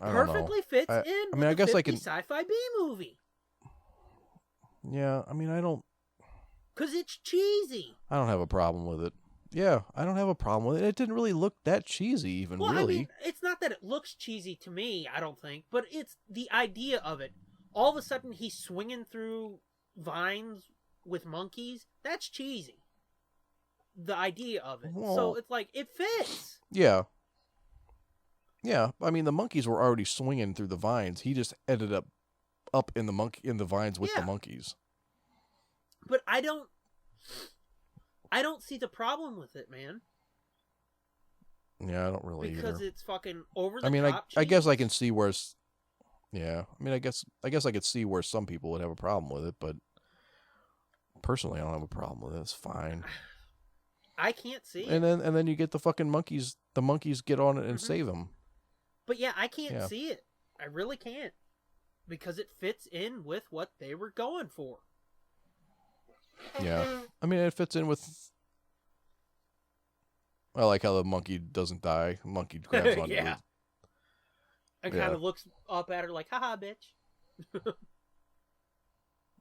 perfectly fits I in mean, with I the guess I 50 can- Sci-Fi B movie. Yeah, I mean, I don't Because it's cheesy. have a problem with it. Yeah, I don't have a problem with it. It didn't really look that cheesy, even Well, really. I mean, it's not that it looks cheesy to me, I don't think, but it's the idea of it. All of a sudden, he's swinging through vines with monkeys. That's cheesy. The idea of it. Well- So it's like, it fits. Yeah. Yeah, I mean, the monkeys were already swinging through the vines. He just ended up in the vines with the Yeah. monkeys. But I don't see the problem with it, man. Yeah, I don't really Because either. it's fucking over the I mean, top I guess I cheese. can see where. Yeah, I mean, I guess I could see where some people would have a problem with it, but personally, I don't have a problem with it. It's fine. I can't see it. And then you get the fucking monkeys. The monkeys get on it and Mhm. save him. But yeah, I can't Yeah. see it. I really can't. Because it fits in with what they were going for. Yeah, I mean, it fits in with. I like how the monkey doesn't die. The monkey grabs onto Yeah. it. And Yeah. kind of looks up at her like, haha, bitch.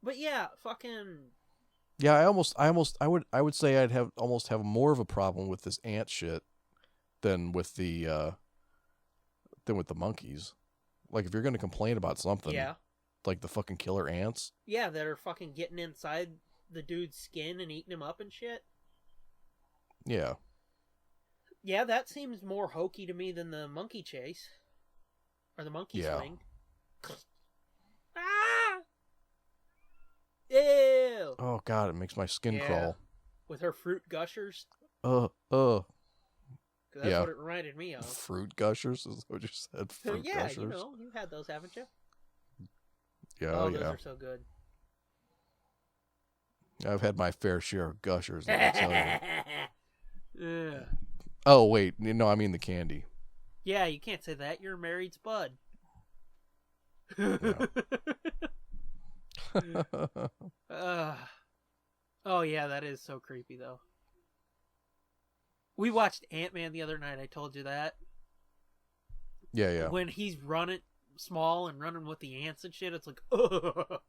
But yeah, fucking... Yeah, I would say I'd almost have more of a problem with this ant shit than with the monkeys. Like, if you're gonna complain about something, Yeah. like the fucking killer ants. Yeah, that are fucking getting inside the dude's skin and eating him up and shit. Yeah. Yeah, that seems more hokey to me than the monkey chase. Or the monkey Yeah. swing. Ah! Ew! Oh god, it makes my skin Yeah. crawl. With her fruit gushers. 'Cause 'Cause that's Yeah. what it reminded me of. Fruit gushers is what you said. Fruit Yeah, gushers. you know, you've had those, haven't you? Yeah, Oh, those yeah. are so good. I've had my fair share of gushers. Let me tell you. Yeah. Oh wait, no, I mean the candy. Yeah, you can't say that. You're a married spud. Oh yeah, that is so creepy though. We watched Ant-Man the other night. I told you that. Yeah, yeah. When he's running small and running with the ants and shit, it's like, ugh.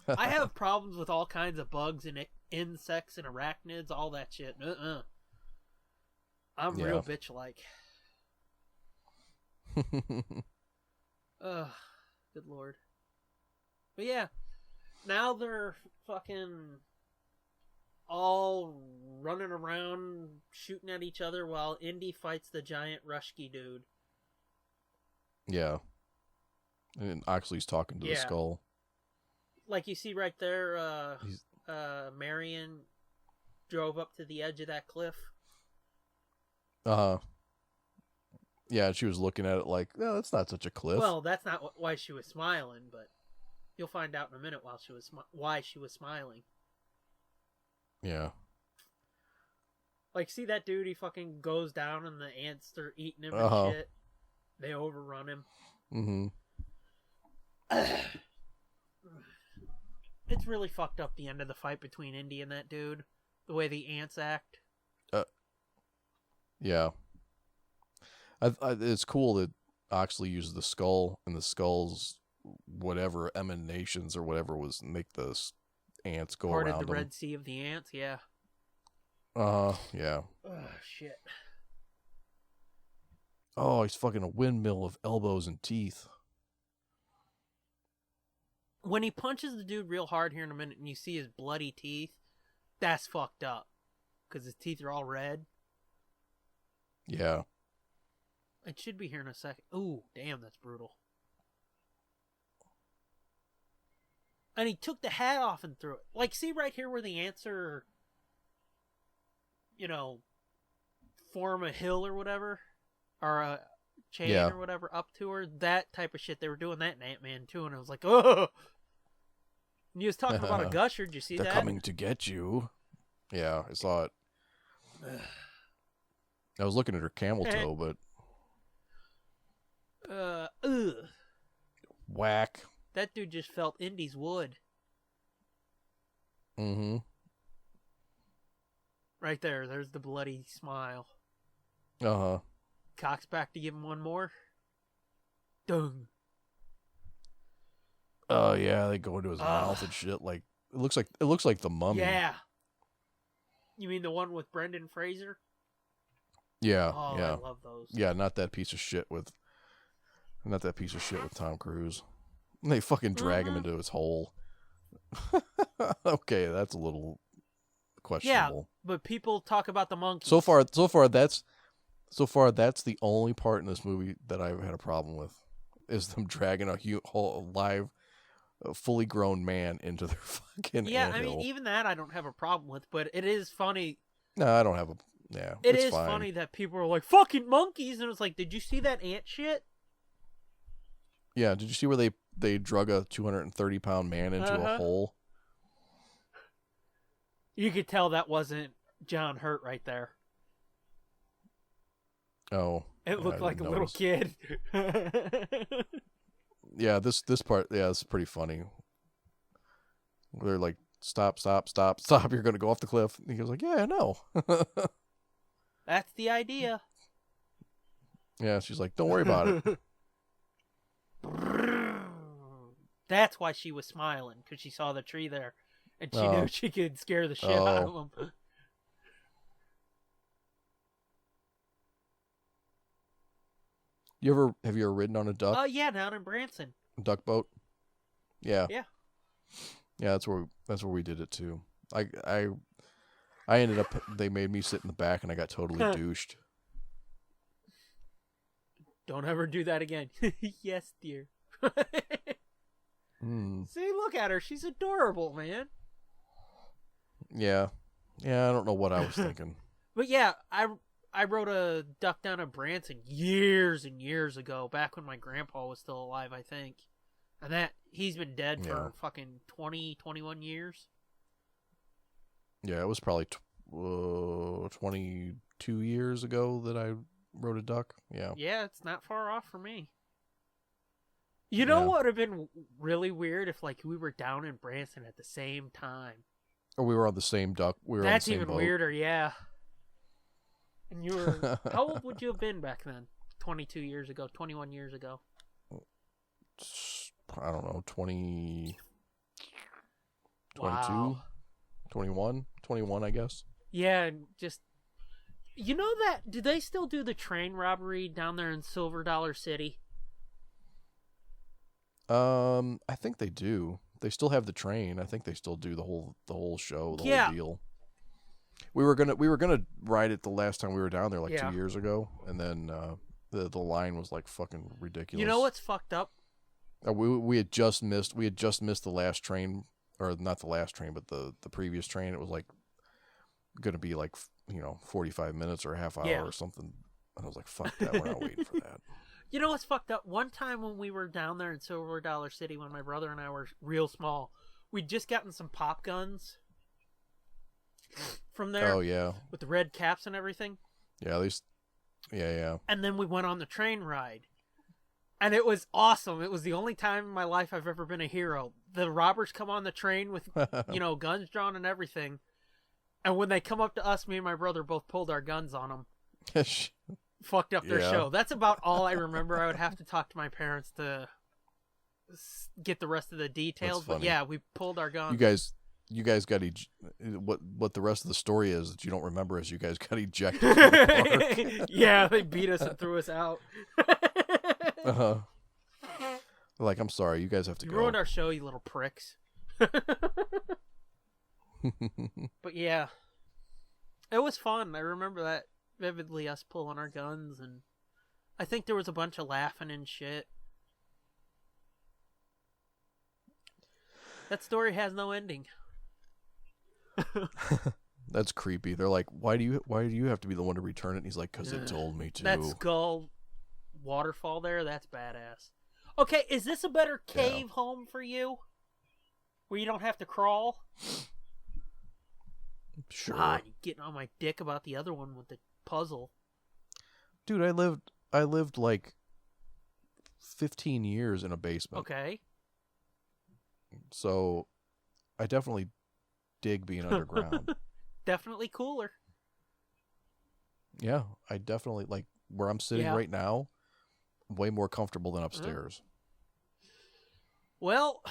I have problems with all kinds of bugs and insects and arachnids, all that shit. I'm real bitch-like. Ugh, good lord. But yeah, now they're fucking all running around shooting at each other while Indy fights the giant Rushki dude. Yeah. And Oxley's talking to the Yeah. skull. Like you see right there, He's- Marion drove up to the edge of that cliff. Yeah, she was looking at it like, no, that's not such a cliff. Well, that's not why she was smiling, but you'll find out in a minute why she was smiling. Yeah. Like, see that dude? He fucking goes down and the ants start eating him Uh-huh. and shit. They overrun him. Mm-hmm. It's really fucked up the end of the fight between Indy and that dude. The way the ants act. Yeah. It's cool that Oxley uses the skull, and the skull's whatever emanations or whatever was make the ants go Part of around the him. Red Sea of the ants, yeah. Yeah. Oh, shit. Oh, he's fucking a windmill of elbows and teeth. When he punches the dude real hard here in a minute and you see his bloody teeth, that's fucked up. Because his teeth are all red. Yeah. It should be here in a second. Ooh, damn, that's brutal. And he took the hat off and threw it. Like, see right here where the ants are, you know, form a hill or whatever? Or a chain Yeah. or whatever up to her? That type of shit. They were doing that in Ant-Man too, and I was like, oh! And he was talking about a gusher. Did you see They're that? coming to get you. Yeah, I saw it. I was looking at her camel toe, but Ugh. Whack. That dude just felt Indy's wood. Mm-hmm. Right there. There's the bloody smile. Uh-huh. Cox back to give him one more. Dung. Oh yeah, they go into his mouth and shit. Like it looks like the Mummy. Yeah. You mean the one with Brendan Fraser? Yeah. Oh, yeah. I love those. Yeah, not that piece of shit with Tom Cruise. They fucking drag him into his hole. Okay, that's a little questionable. Yeah, but people talk about the monkeys. So far that's the only part in this movie that I've had a problem with, is them dragging a whole live, fully grown man into their fucking Yeah, anthill. I mean, even that I don't have a problem with, but it is funny. No, I don't have a... Yeah, It it's is fine. funny that people are like, fucking monkeys, and it's like, did you see that ant shit? Yeah, did you see where they drug a 230-pound man into a hole? You could tell that wasn't John Hurt right there. Oh. It looked like a little notice. kid. Yeah, this part, yeah, it's pretty funny. They're like, stop, you're going to go off the cliff. And he goes like, yeah, I know. That's the idea. Yeah, she's like, don't worry about it. That's why she was smiling, because she saw the tree there, and she knew she could scare the shit out of him. Have you ever ridden on a duck? Oh, yeah, down in Branson. Duck boat? Yeah. Yeah. Yeah, that's where we did it too. I ended up, they made me sit in the back and I got totally douched. Don't ever do that again. Yes, dear. See, look at her. She's adorable, man. Yeah. Yeah, I don't know what I was thinking. But yeah, I rode a duck down in Branson years and years ago, back when my grandpa was still alive, I think. And that, he's been dead for fucking 20, 21 years. Yeah, it was probably 22 years ago that I rode a duck. Yeah. Yeah, it's not far off for me. You know what would have been really weird if, like, we were down in Branson at the same time. Or we were on the same duck. We were on the That's same even boat. weirder, yeah. And you were... How old would you have been back then? 22 years ago, 21 years ago? I don't know, 20... 22? Wow. 21, I guess. Yeah, and just... You know that... Do they still do the train robbery down there in Silver Dollar City? I think they do. They still have the train. I think they still do the whole show, the whole deal. We were gonna ride it the last time we were down there, like 2 years ago, and then the line was like fucking ridiculous. You know what's fucked up? We had just missed the last train, or not the last train, but the previous train. It was like gonna be like 45 minutes or a half hour or something. And I was like, fuck that, we're not waiting for that. You know what's fucked up? One time when we were down there in Silver Dollar City, when my brother and I were real small, we'd just gotten some pop guns from there. Oh, yeah. With the red caps and everything. Yeah, at least... Yeah. And then we went on the train ride. And it was awesome. It was the only time in my life I've ever been a hero. The robbers come on the train with, guns drawn and everything. And when they come up to us, me and my brother both pulled our guns on them. Fucked up their show. That's about all I remember. I would have to talk to my parents to get the rest of the details. But yeah, we pulled our guns. You guys got what the rest of the story is that you don't remember is you guys got ejected from the park. Yeah, they beat us and threw us out. Like, I'm sorry, you guys have to go. You ruined our show, you little pricks. But yeah, it was fun. I remember that vividly, us pulling our guns, and I think there was a bunch of laughing and shit. That story has no ending. That's creepy. They're like, why do you have to be the one to return it? And he's like, because it told me to. That skull waterfall there, that's badass. Okay, is this a better cave home for you? Where you don't have to crawl? Sure. God, you're getting on my dick about the other one with the puzzle. Dude, I lived like 15 years in a basement. Okay. So I definitely dig being underground. Definitely cooler. Yeah, I definitely like where I'm sitting right now. Way more comfortable than upstairs. Well,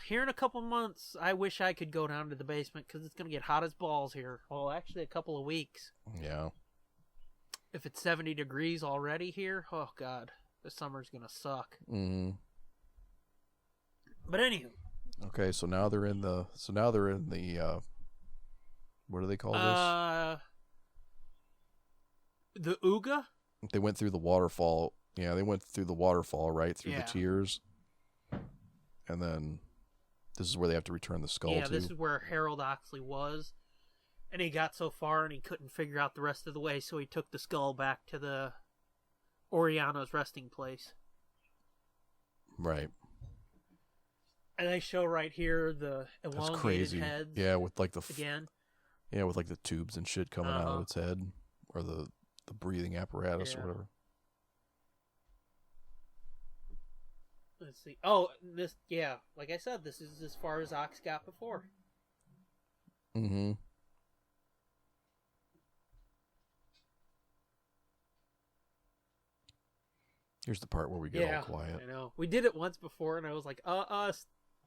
here in a couple months, I wish I could go down to the basement because it's going to get hot as balls here. Well, actually, a couple of weeks. Yeah. If it's 70 degrees already here, oh god, this summer's going to suck. Mm-hmm. But anywho. Okay, so now they're in the what do they call this? The Ooga? They went through the waterfall. Yeah, they went through the waterfall, right? Through the tears. And then this is where they have to return the skull to. Yeah, this is where Harold Oxley was. And he got so far and he couldn't figure out the rest of the way, so he took the skull back to the Oriana's resting place. Right. And they show right here the elongated heads. Yeah, with like the again. Yeah, with like the tubes and shit coming out of its head, or the breathing apparatus or whatever. Let's see. Oh, this, like I said, this is as far as Ox got before. Mm-hmm. Here's the part where we get all quiet. I know. We did it once before, and I was like,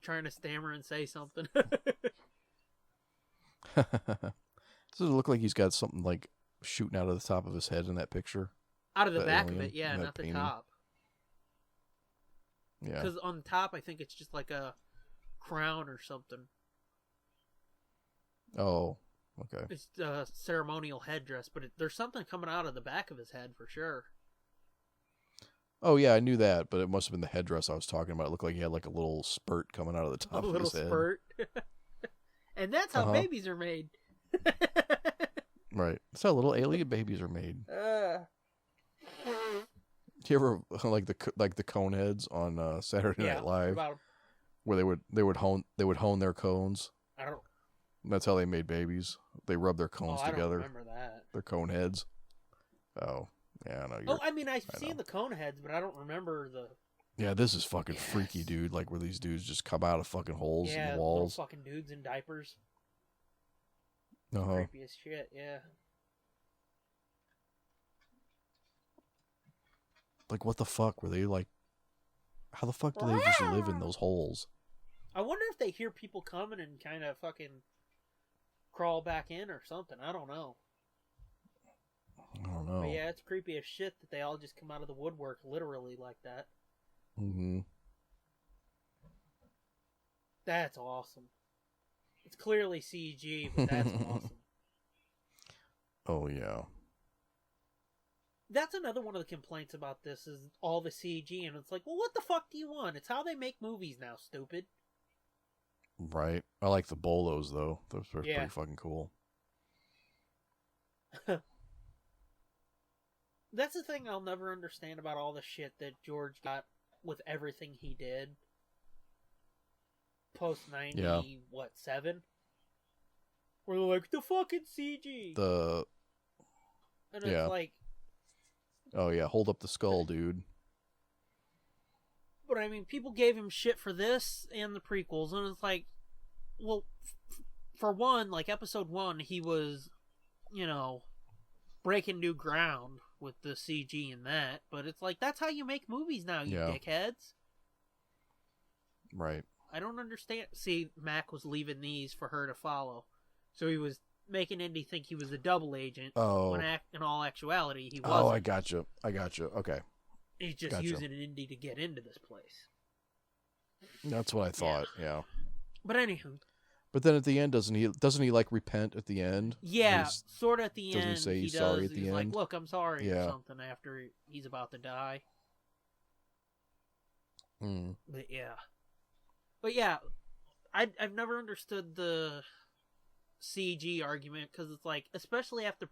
trying to stammer and say something. Does it look like he's got something like shooting out of the top of his head in that picture? Out of the back of it, yeah, not the top. Yeah. Because on the top, I think it's just like a crown or something. Oh, okay. It's a ceremonial headdress, but there's something coming out of the back of his head for sure. Oh, yeah, I knew that, but it must have been the headdress I was talking about. It looked like he had like a little spurt coming out of the top of his head. A little spurt. And that's how babies are made. Right. That's how little alien babies are made. Do you ever like the cone heads on Saturday Night Live, where they would hone their cones? I don't. That's how they made babies. They rub their cones together. I don't remember that. Their cone heads. Oh, yeah, I know. Oh, I mean, I've seen the cone heads, but I don't remember the. Yeah, this is fucking freaky, dude. Like where these dudes just come out of fucking holes in the walls. Fucking dudes in diapers. Uh-huh. Creepy as shit. Yeah. Like, what the fuck? Were they like... How the fuck do they just live in those holes? I wonder if they hear people coming and kind of fucking crawl back in or something. I don't know. I don't know. But yeah, it's creepy as shit that they all just come out of the woodwork literally like that. Mm-hmm. That's awesome. It's clearly CG, but that's awesome. Oh, yeah. That's another one of the complaints about this is all the CG, and it's like, well, what the fuck do you want? It's how they make movies now, stupid. Right. I like the bolos, though. Those are pretty fucking cool. That's the thing I'll never understand about all the shit that George got with everything he did. Post 90, 7? Where they're like, the fucking CG! And it's like... Oh, yeah, hold up the skull, dude. But, I mean, people gave him shit for this and the prequels, and it's like, well, for one, like, episode 1, he was, breaking new ground with the CG and that, but it's like, that's how you make movies now, you dickheads. Right. I don't understand. See, Mac was leaving these for her to follow. So he was making Indy think he was a double agent. Oh. When in all actuality, he wasn't. Oh, I gotcha. Okay. He's just using an Indy to get into this place. That's what I thought, yeah. But anywho. But then at the end, doesn't he like repent at the end? Yeah, sort of at the end. Doesn't he say he's sorry at the end? Like, look, I'm sorry or something after he's about to die. But yeah, I've never understood the CG argument, because it's like, especially after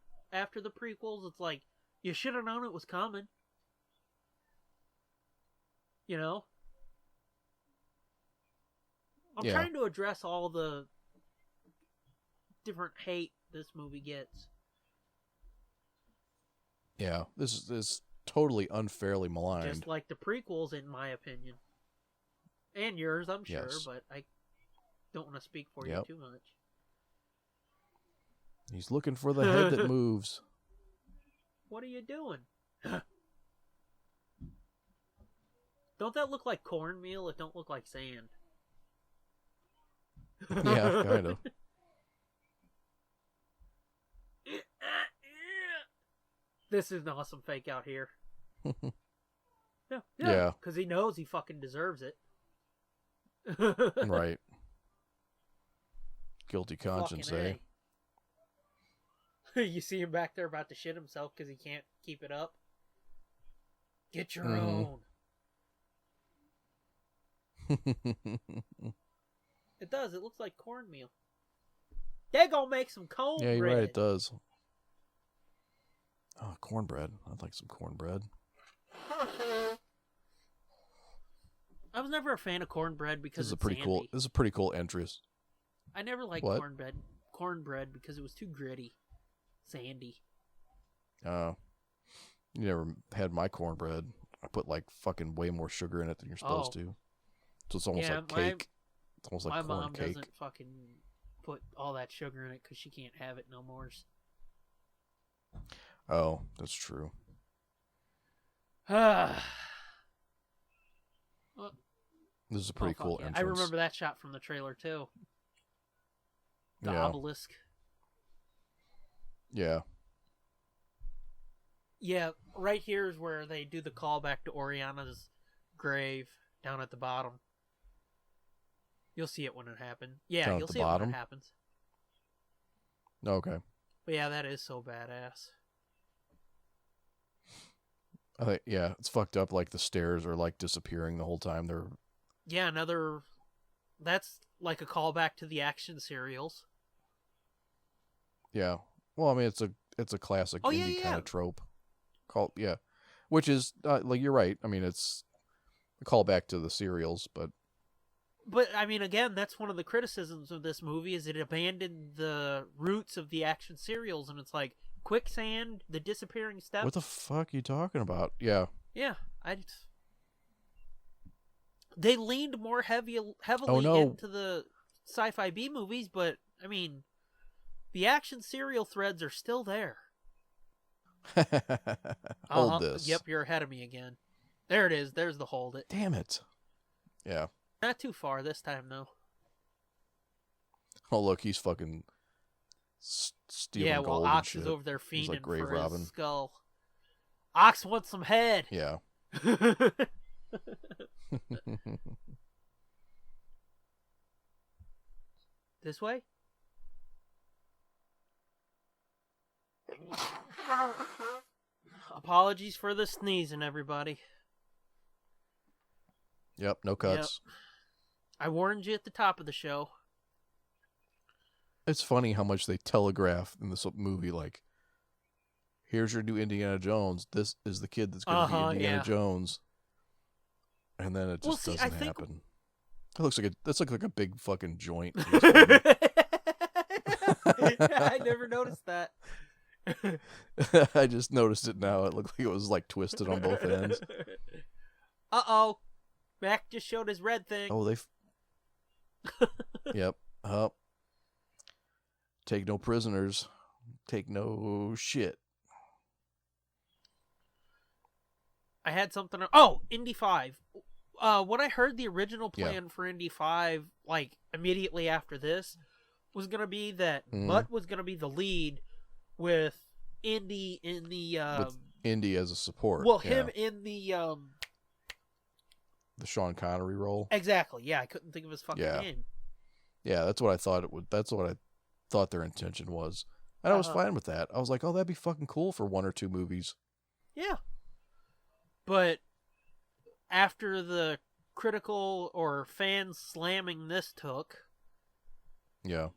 the prequels, it's like, you should have known it was coming. I'm trying to address all the different hate this movie gets. Yeah, this totally unfairly maligned. Just like the prequels, in my opinion. And yours, I'm sure, Yes. but I don't want to speak for Yep. you too much. He's looking for the head that moves. What are you doing? Don't that look like cornmeal? It don't look like sand. Yeah, kind of. This is an awesome fake out here. Yeah. Because he knows he fucking deserves it. Right. Guilty conscience, Fucking eh? A. You see him back there about to shit himself because he can't keep it up. Get your own. It does. It looks like cornmeal. They're gonna make some cornbread. Yeah, you're right. It does. Oh, cornbread. I'd like some cornbread. I was never a fan of cornbread because This is a it's pretty sandy. cool. This is a pretty cool entrance. I never liked What? cornbread because it was too gritty, sandy. You never had my cornbread. I put like fucking way more sugar in it than you're supposed to. So it's almost like cake. It's almost like my corn mom cake. doesn't fucking put all that sugar in it because she can't have it no more. Oh, that's true. This is a pretty cool yeah. entrance. I remember that shot from the trailer too. The Yeah. obelisk. Yeah. Yeah, right here is where they do the callback to Oriana's grave down at the bottom. You'll see it when it happens. Yeah, Down at you'll the see it bottom? when it happens. Okay. But yeah, that is so badass. I think it's fucked up. Like the stairs are like disappearing the whole time. They're Yeah, that's like a callback to the action serials. yeah. Well, I mean, it's a classic Oh, yeah, indie kind yeah. of trope. Which is like you're right. I mean, it's a callback to the serials, but But I mean, again, that's one of the criticisms of this movie is it abandoned the roots of the action serials, and it's like quicksand, the disappearing steps. what the fuck are you talking about? Yeah. Yeah, they leaned more heavily Oh, no. into the Sci-Fi B movies, but I mean, the action serial threads are still there. Hold this. Yep, you're ahead of me again. There it is. There's the hold it. Damn it. Yeah. Not too far this time, though. Oh, look, he's fucking stealing Yeah, gold well, and Ox shit. is over there He's fiending like Grave for Robin. his skull. Ox wants some head. Yeah. This way? Apologies for the sneezing, everybody. Yep, no cuts. I warned you at the top of the show. It's funny how much they telegraph in this movie, like, here's your new Indiana Jones. This is the kid that's going to be Indiana Jones. And then it just doesn't happen. It looks like a big fucking joint. I never noticed that. I just noticed it now. It looked like it was like twisted on both ends. Uh-oh. Mac just showed his red thing. Oh, Yep. Take no prisoners. Take no shit. I had something. Oh, Indy 5. What I heard the original plan for Indy 5, like, immediately after this, was going to be that Mutt was going to be the lead with Indy in the... with Indy as a support. Well, him in the... the Sean Connery role. Exactly, yeah. I couldn't think of his fucking name. Yeah, that's what I thought it would. That's what I thought their intention was. And I was fine with that. I was like, oh, that'd be fucking cool for 1 or 2 movies. Yeah. But after the critical or fans slamming this took... Yeah.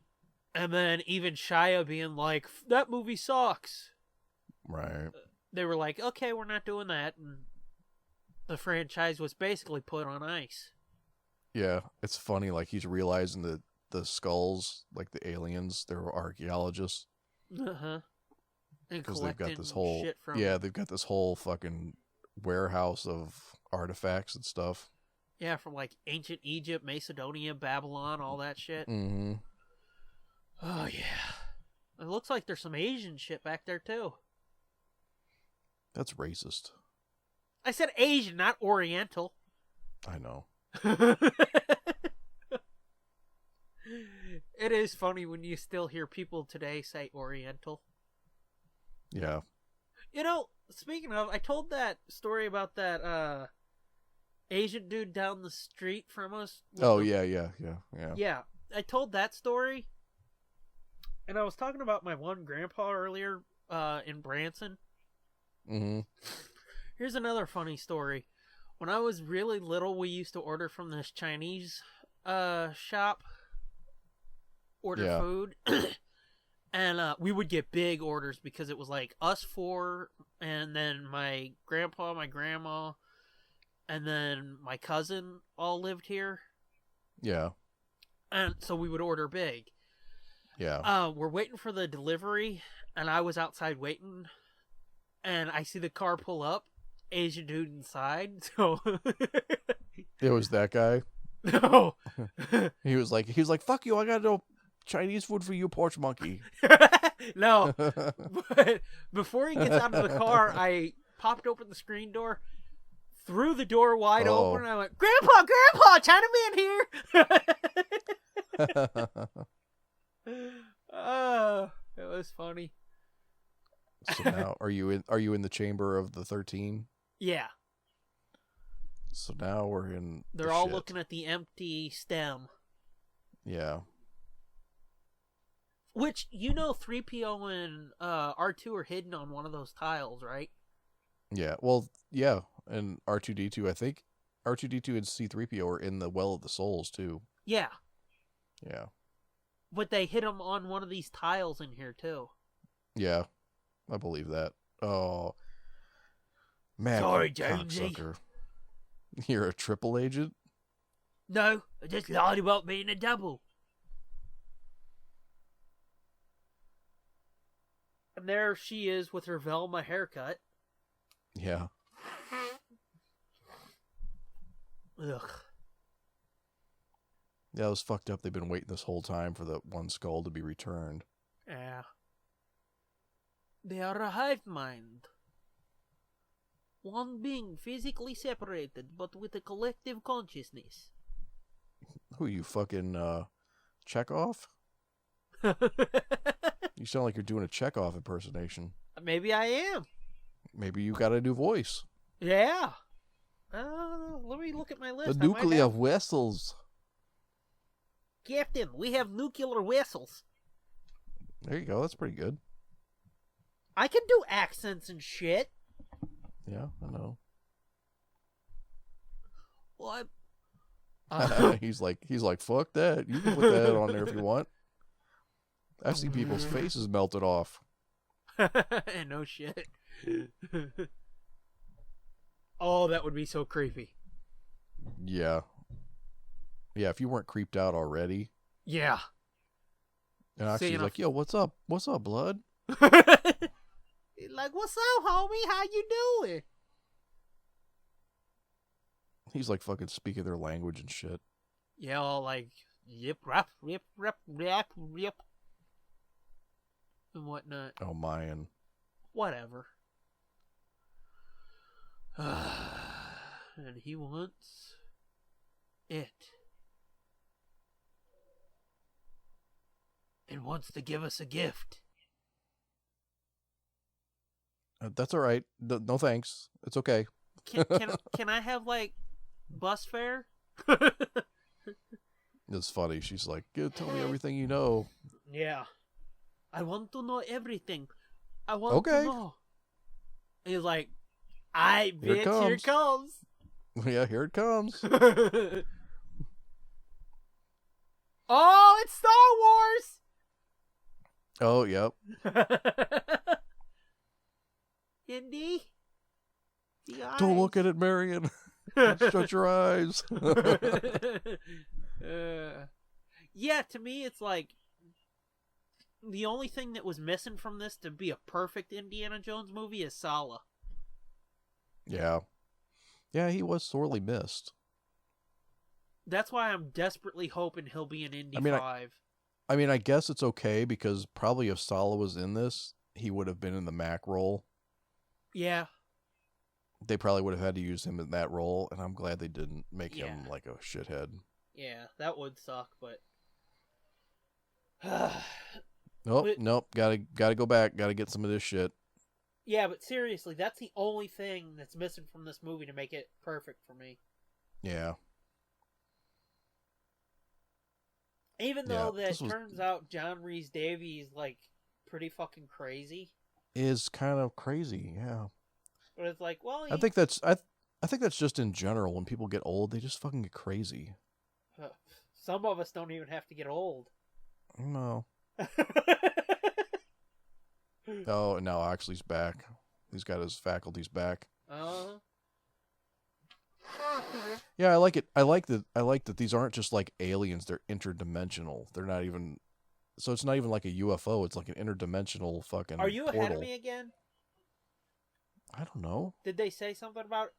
And then even Shia being like, that movie sucks. Right. They were like, okay, we're not doing that. And the franchise was basically put on ice. Yeah, it's funny. Like, he's realizing that the skulls, like the aliens, they're archaeologists. Uh-huh. And because they've got collecting this whole shit from... they've got this whole fucking warehouse of artifacts and stuff. Yeah, from like ancient Egypt, Macedonia, Babylon, all that shit. Mm-hmm. Oh, yeah. It looks like there's some Asian shit back there, too. That's racist. I said Asian, not Oriental. I know. It is funny when you still hear people today say Oriental. Yeah. You know, speaking of, I told that story about that Asian dude down the street from us. Oh, yeah. Yeah, I told that story. And I was talking about my one grandpa earlier in Branson. Mm-hmm. Here's another funny story. When I was really little, we used to order from this Chinese shop. Order food. And we would get big orders because it was like us four, and then my grandpa, my grandma, and then my cousin all lived here. Yeah. And so we would order big. Yeah. We're waiting for the delivery, and I was outside waiting, and I see the car pull up, Asian dude inside, so... It was that guy? No. He was like, fuck you, I got no Chinese food for you, porch monkey. No. But before he gets out of the car, I popped open the screen door, threw the door wide open, and I went, Grandpa, Chinaman here! It was funny. So now, are you in the chamber of the 13? Yeah. So now we're in. They're all looking at the empty stem. Yeah. Which, you know, 3PO and R2 are hidden on one of those tiles, right? Yeah. Well, yeah, and R2D2. I think R2D2 and C3PO are in the Well of the Souls too. Yeah. Yeah. But they hit them on one of these tiles in here too. Yeah, I believe that. Oh, man. Sorry, Jonesy. You're a triple agent? No, I just lied about being a double. And there she is with her Velma haircut. Yeah. Ugh. Yeah, it was fucked up. They've been waiting this whole time for the one skull to be returned. Yeah. They are a hive mind. One being physically separated, but with a collective consciousness. Who, you fucking, Chekhov? You sound like you're doing a Chekhov impersonation. Maybe I am. Maybe you got a new voice. Yeah. Let me look at my list. The nuclear vessels. Captain, we have nuclear vessels. There you go. That's pretty good. I can do accents and shit. Yeah, I know. What? He's like, fuck that. You can put that on there if you want. I've seen people's faces melted off. No shit. Oh, that would be so creepy. Yeah. Yeah, if you weren't creeped out already. Yeah. And actually like, yo, what's up? What's up, blood? Like, what's up, homie? How you doing? He's like fucking speaking their language and shit. Yeah, all like, yip, rap, rip, rap, rap, rip. And whatnot. Oh, Mayan. Whatever. And he wants it. And wants to give us a gift. That's all right. No thanks. It's okay. Can I have, like, bus fare? It's funny. She's like, tell me everything you know. Yeah. I want to know everything. I want to know. And he's like, bitch, here it comes. Yeah, here it comes. Oh, it's Star Wars! Oh, yep. Indy? Don't look at it, Marion. Shut your eyes. Yeah, to me, it's like, the only thing that was missing from this to be a perfect Indiana Jones movie is Sala. Yeah. Yeah, he was sorely missed. That's why I'm desperately hoping he'll be in Indy 5. I mean, I guess it's okay because probably if Sala was in this, he would have been in the Mac role. Yeah. They probably would have had to use him in that role, and I'm glad they didn't make him like a shithead. Yeah, that would suck, but... Nope. Gotta go back. Gotta get some of this shit. Yeah, but seriously, that's the only thing that's missing from this movie to make it perfect for me. Yeah. Even though turns out John Rhys Davies, like, pretty fucking crazy. Is kind of crazy, yeah. But it's like, well... I think that's just in general. When people get old, they just fucking get crazy. Some of us don't even have to get old. No. Oh, now Oxley's back. He's got his faculties back. Yeah, I like it. I like that these aren't just like aliens. They're interdimensional. They're not even. So it's not even like a UFO. It's like an interdimensional fucking. Are you portal. ahead of me again? I don't know. Did they say something about?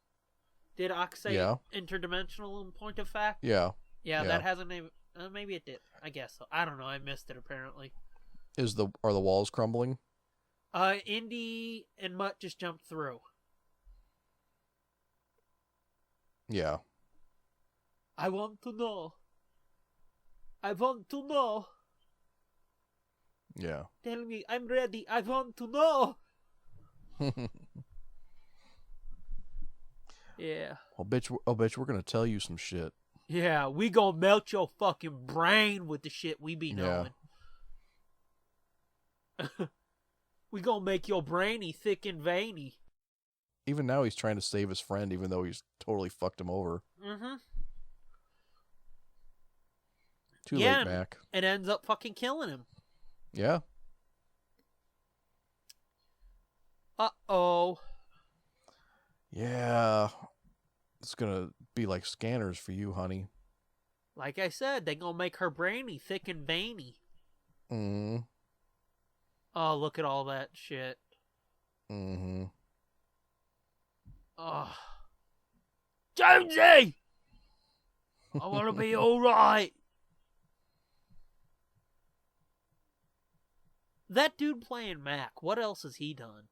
Did Ox say interdimensional in point of fact? Yeah. Yeah, that hasn't even. Maybe it did. I guess so. I don't know. I missed it apparently. Are the walls crumbling? Indy and Mutt just jumped through. Yeah. I want to know. I want to know. Yeah. Tell me, I'm ready. I want to know. Yeah. I'll bet we're gonna tell you some shit. Yeah, we gonna melt your fucking brain with the shit we be knowing. Yeah. We gonna make your brainy thick and veiny. Even now he's trying to save his friend, even though he's totally fucked him over. Mm-hmm. Too late, Mac. It ends up fucking killing him. Yeah. Uh-oh. Yeah. It's gonna be like Scanners for you, honey. Like I said, they gonna make her brainy thick and veiny. Mm-hmm. Oh, look at all that shit. Mm-hmm. Oh. Jonesy! I want to be alright. That dude playing Mac, what else has he done?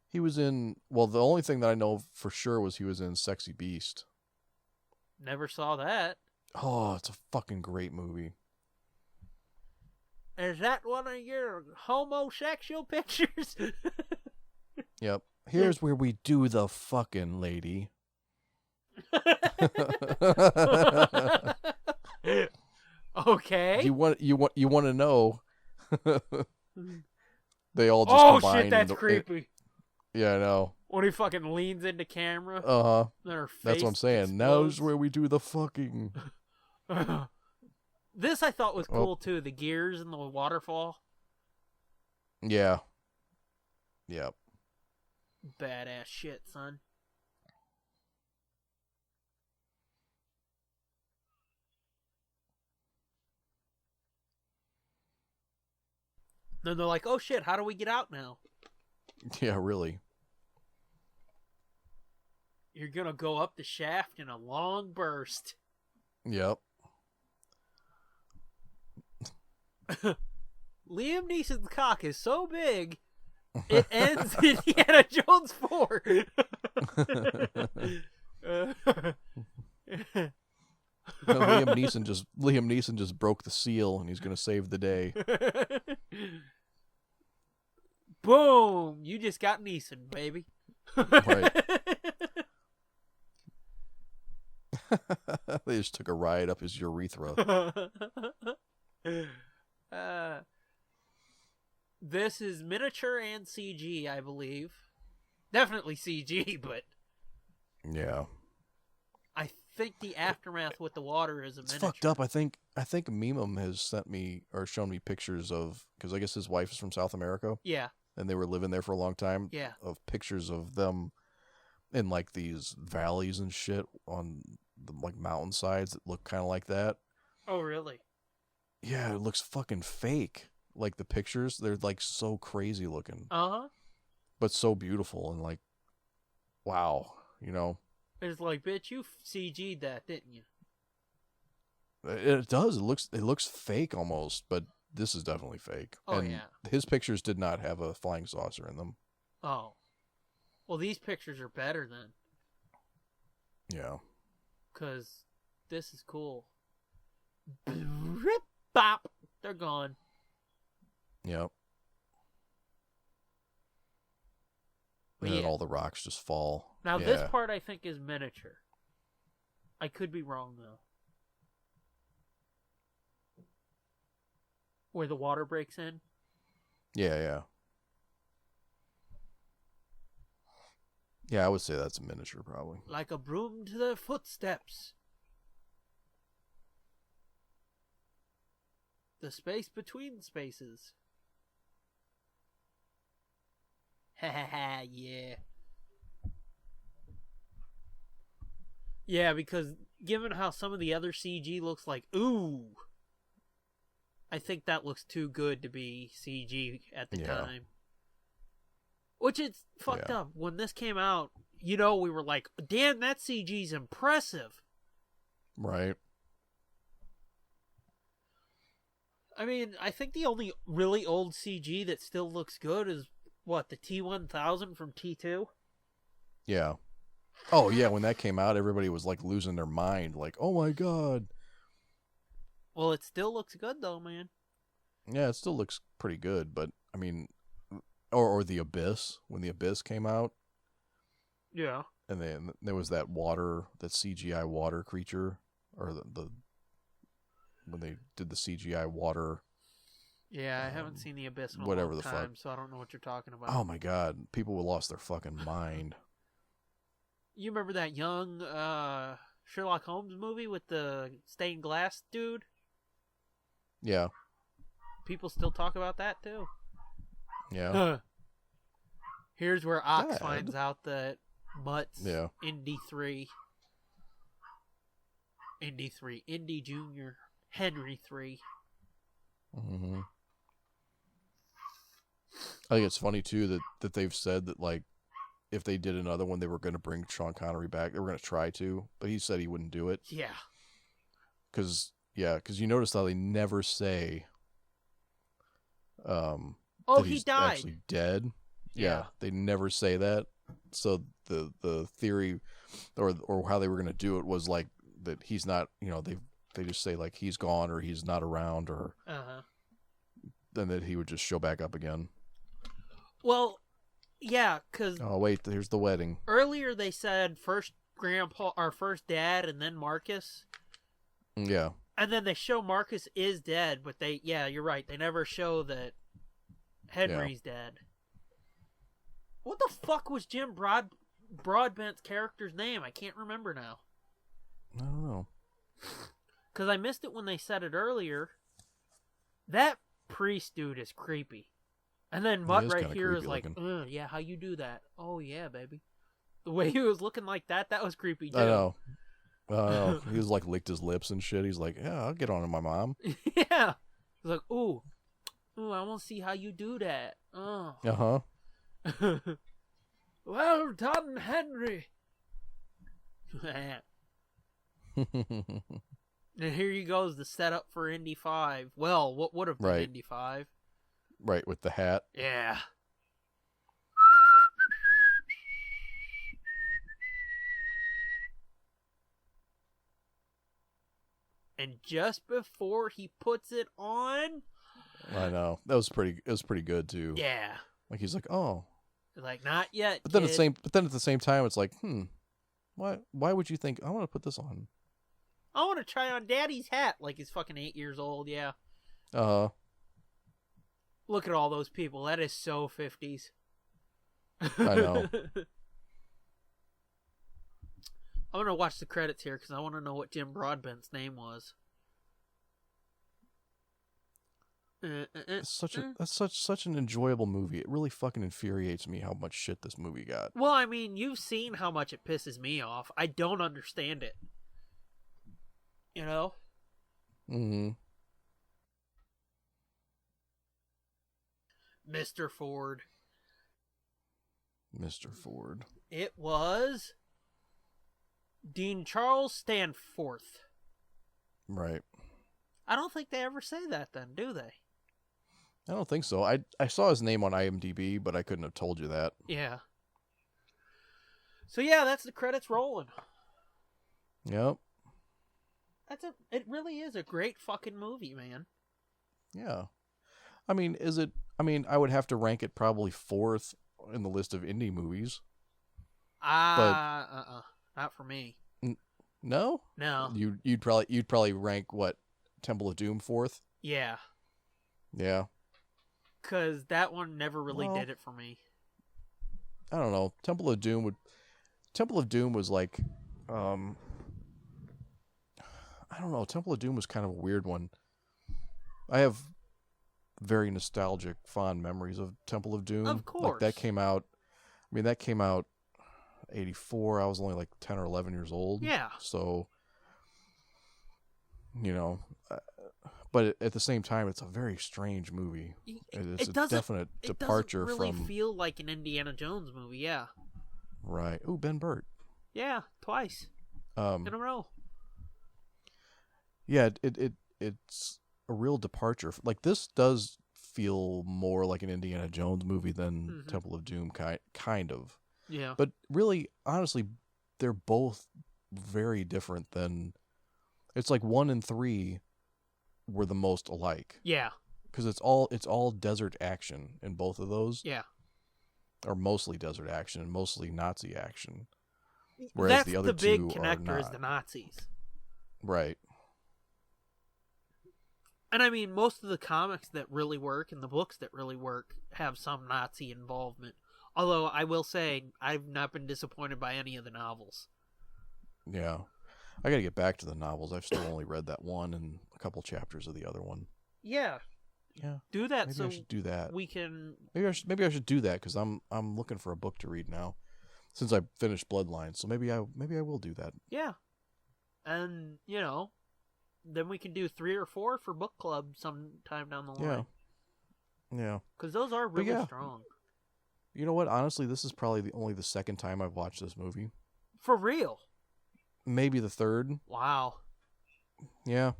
He was in... Well, the only thing that I know for sure was he was in Sexy Beast. Never saw that. Oh, it's a fucking great movie. Is that one of your homosexual pictures? Yep. Here's where we do the fucking, lady. Okay. You want to know? They all just combine. Oh shit, that's creepy. Yeah, I know. When he fucking leans into camera. Uh-huh. That's what I'm saying. Now's where we do the fucking. This I thought was cool too. The gears and the waterfall. Yeah. Yep. Badass shit, son. Then they're like, oh shit, how do we get out now? Yeah, really. You're gonna go up the shaft in a long burst. Yep. Liam Neeson's cock is so big, it ends in Indiana Jones 4. Liam Neeson just broke the seal, and he's gonna save the day. Boom! You just got Neeson, baby. Right. They just took a ride up his urethra. This is miniature and CG, I believe. Definitely CG, but yeah, I think the aftermath with the water is a miniature. It's fucked up. I think Memum has sent me or shown me pictures of, because I guess his wife is from South America. Yeah, and they were living there for a long time. Yeah, of pictures of them in like these valleys and shit on the like mountainsides that look kind of like that. Oh, really? Yeah, it looks fucking fake. like the pictures, they're like so crazy looking, Uh-huh. but so beautiful and like, wow, It's like, bitch, you CG'd that, didn't you? It does. It looks fake almost, but this is definitely fake. Oh, and yeah. his pictures did not have a flying saucer in them. Oh. Well, these pictures are better then. Yeah. Because this is cool. Bop! They're gone. Yep. But And then yeah. all the rocks just fall. Now, Yeah. this part I think is miniature. I could be wrong, though. Where the water breaks in. Yeah. Yeah, I would say that's a miniature, probably. Like a broom to their footsteps. The space between spaces. Ha ha ha, yeah. Yeah, because given how some of the other CG looks like, ooh, I think that looks too good to be CG at the time. Which is fucked up. When this came out, we were like, damn, that CG's impressive. Right. I mean, I think the only really old CG that still looks good is, the T-1000 from T2? Yeah. Oh, yeah, when that came out, everybody was, like, losing their mind. Like, oh, my God. Well, it still looks good, though, man. Yeah, it still looks pretty good, but, I mean, or The Abyss, when The Abyss came out. Yeah. And then there was that CGI water creature, or when they did the CGI water. Yeah, I haven't seen The Abyss in a whatever long the time, fuck. so I don't know what you're talking about. Oh, my God. People lost their fucking mind. You remember that young Sherlock Holmes movie with the stained glass dude? Yeah. People still talk about that, too. Yeah. Here's where Ox Dad. finds out that Mutt's Yeah. Indy 3. Indy Jr. Henry 3. Mm-hmm. I think it's funny, too, that they've said that, like, if they did another one, they were going to bring Sean Connery back. They were going to try to, but he said he wouldn't do it. Yeah. Because you notice how they never say that he he's died. actually dead. Yeah. They never say that. So the theory or how they were going to do it was like that he's not, they just say like he's gone or he's not around or then that he would just show back up again. Well, yeah, because Oh, wait, here's the wedding. earlier they said first grandpa or first dad and then Marcus. Yeah. And then they show Marcus is dead, but you're right. They never show that Henry's dead. What the fuck was Jim Broadbent's character's name? I can't remember now. I don't know. Because I missed it when they said it earlier. That priest dude is creepy. And then Mutt is right kinda here is creepy like, yeah, how you do that? Oh, yeah, baby. The way he was looking like that was creepy, too. I know. He was like licked his lips and shit. He's like, yeah, I'll get on to my mom. Yeah. He's like, ooh, I want to see how you do that. Oh. Uh-huh. Well done, Henry. And here he goes, the setup for Indy 5. Well, what would have been Right. Indy 5? Right, with the hat. Yeah. And just before he puts it on, I know. It was pretty good too. yeah, Like he's like, "Oh." like not yet. But then kid. at the same time it's like, why would you think I want to put this on? I want to try on Daddy's hat like he's fucking 8 years old. Yeah. Look at all those people. That is so 50s. I know. I'm gonna watch the credits here because I want to know what Jim Broadbent's name was. It's such an enjoyable movie. It really fucking infuriates me how much shit this movie got. Well, I mean, you've seen how much it pisses me off. I don't understand it. You know? Mm-hmm. Mr. Ford. Mr. Ford. It was Dean Charles Stanforth. Right. I don't think they ever say that then, do they? I don't think so. I saw his name on IMDb, but I couldn't have told you that. Yeah. So yeah, that's the credits rolling. Yep. It really is a great fucking movie, man. Yeah. I mean, I would have to rank it probably 4th in the list of indie movies. Not for me. No? No. You'd probably rank what? Temple of Doom 4th? Yeah. Yeah. Cuz that one never really did it for me. I don't know. Temple of Doom was like I don't know. Temple of Doom was kind of a weird one. I have very nostalgic, fond memories of Temple of Doom. Of course. Like that came out 84. I was only like 10 or 11 years old. Yeah. So, but at the same time, it's a very strange movie. It's a definite departure from... It doesn't really from... feel like an Indiana Jones movie, yeah. Right. Ooh, Ben Burt. Yeah, twice. In a row. Yeah, it's a real departure. Like, this does feel more like an Indiana Jones movie than Temple of Doom, kind of. Yeah. But really, honestly, they're both very different than... It's like 1 and 3 were the most alike. Yeah. Because it's all desert action in both of those. Yeah. Or mostly desert action and mostly Nazi action. Whereas the other two are not. That's the big connector is the Nazis. Right. And I mean, most of the comics that really work and the books that really work have some Nazi involvement. Although, I will say, I've not been disappointed by any of the novels. Yeah. I gotta get back to the novels. I've still only read that one and a couple chapters of the other one. Yeah. Yeah. Do that. Maybe I should do that. We can... Maybe I should do that, because I'm looking for a book to read now. Since I finished Bloodline. So maybe I will do that. Yeah. And, then we can do 3 or 4 for book club sometime down the line. Yeah. Because those are really strong. You know what? Honestly, this is probably only the second time I've watched this movie. For real? Maybe the third. Wow. Yeah.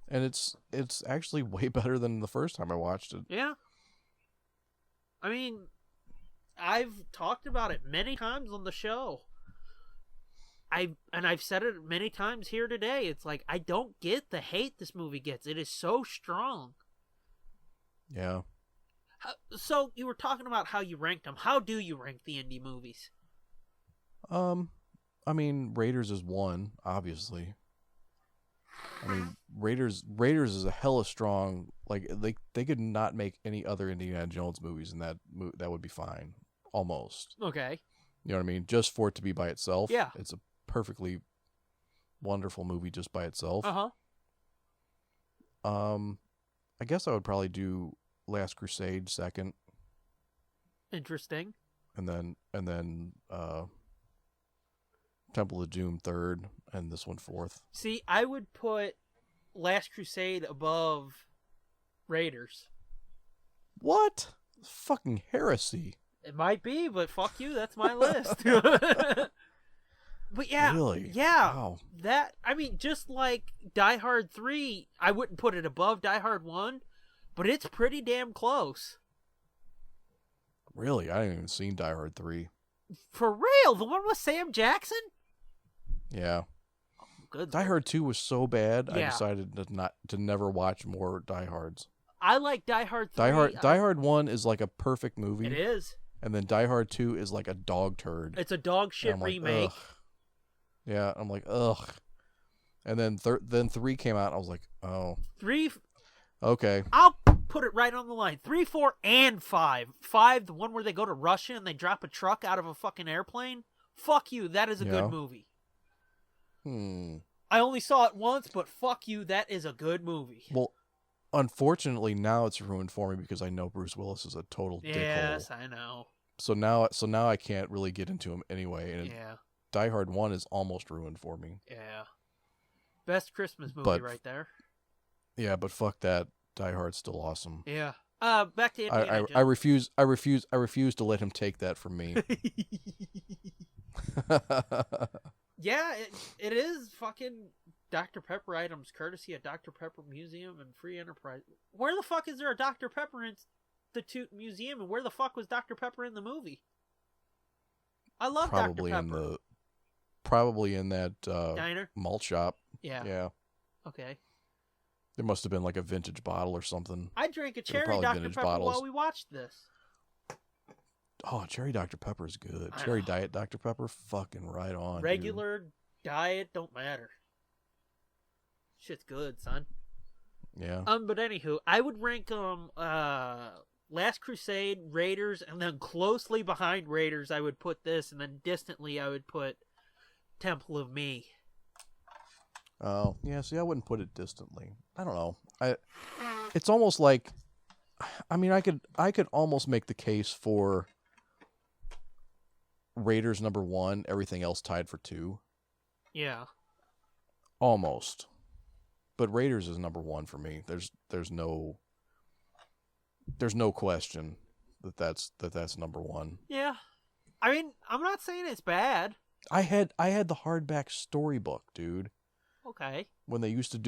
And it's actually way better than the first time I watched it. Yeah. I mean, I've talked about it many times on the show. I've said it many times here today. It's like, I don't get the hate this movie gets. It is so strong. Yeah. So, you were talking about how you ranked them. How do you rank the indie movies? I mean, Raiders is 1, obviously. I mean, Raiders is a hella strong. Like, they could not make any other Indiana Jones movies, and that would be fine, almost. Okay. You know what I mean? Just for it to be by itself. Yeah. It's a perfectly wonderful movie just by itself. I guess I would probably do Last Crusade second. Interesting. And then Temple of Doom third, and this one fourth. See, I would put Last Crusade above Raiders. What? Fucking heresy. It might be, but fuck you, that's my list. But yeah, really? Yeah. Wow. Just like Die Hard 3, I wouldn't put it above Die Hard 1, but it's pretty damn close. Really? I haven't even seen Die Hard 3. For real? The one with Sam Jackson? Yeah. Good. Die Hard 2 was so bad, Yeah. I decided to never watch more Die Hards. I like Die Hard 3. Die Hard 1 is like a perfect movie. It is. And then Die Hard 2 is like a dog turd. It's a dog shit remake. Ugh. Yeah, I'm like, ugh. And then 3 came out, and I was like, oh. 3... Okay. I'll put it right on the line. 3, 4, and 5. 5, the one where they go to Russia and they drop a truck out of a fucking airplane. Fuck you, that is a good movie. I only saw it once, but fuck you, that is a good movie. Well, unfortunately, now it's ruined for me because I know Bruce Willis is a total dickhole. Yes, I know. So now I can't really get into him anyway. And Yeah. Die Hard 1 is almost ruined for me. Yeah. Best Christmas movie right there. Yeah, but fuck that. Die Hard's still awesome. Yeah. Back to Indiana I Jones. refuse to let him take that from me. Yeah, it is fucking Dr. Pepper items courtesy of Dr. Pepper Museum and Free Enterprise. Where the fuck is there a Dr. Pepper Institute museum, and where the fuck was Dr. Pepper in the movie? I love probably Dr. Pepper. Probably in that Diner? malt shop. Yeah. Yeah. Okay. There must have been like a vintage bottle or something. I drank a They were cherry probably Dr. vintage Pepper bottles. while we watched this. Oh, cherry Dr. Pepper is good. I Cherry know. Diet Dr. Pepper, fucking right on. Regular, diet, don't matter. Shit's good, son. Dude. Yeah. But anywho, I would rank Last Crusade, Raiders, and then closely behind Raiders I would put this, and then distantly I would put Temple of Me. Oh, yeah. See, I wouldn't put it distantly. I don't know. It's almost like, I mean, I could almost make the case for Raiders #1, everything else tied for 2. Yeah. Almost. But Raiders is #1 for me. There's no question that's #1. Yeah. I mean, I'm not saying it's bad. I had the hardback storybook, dude. Okay. When they used to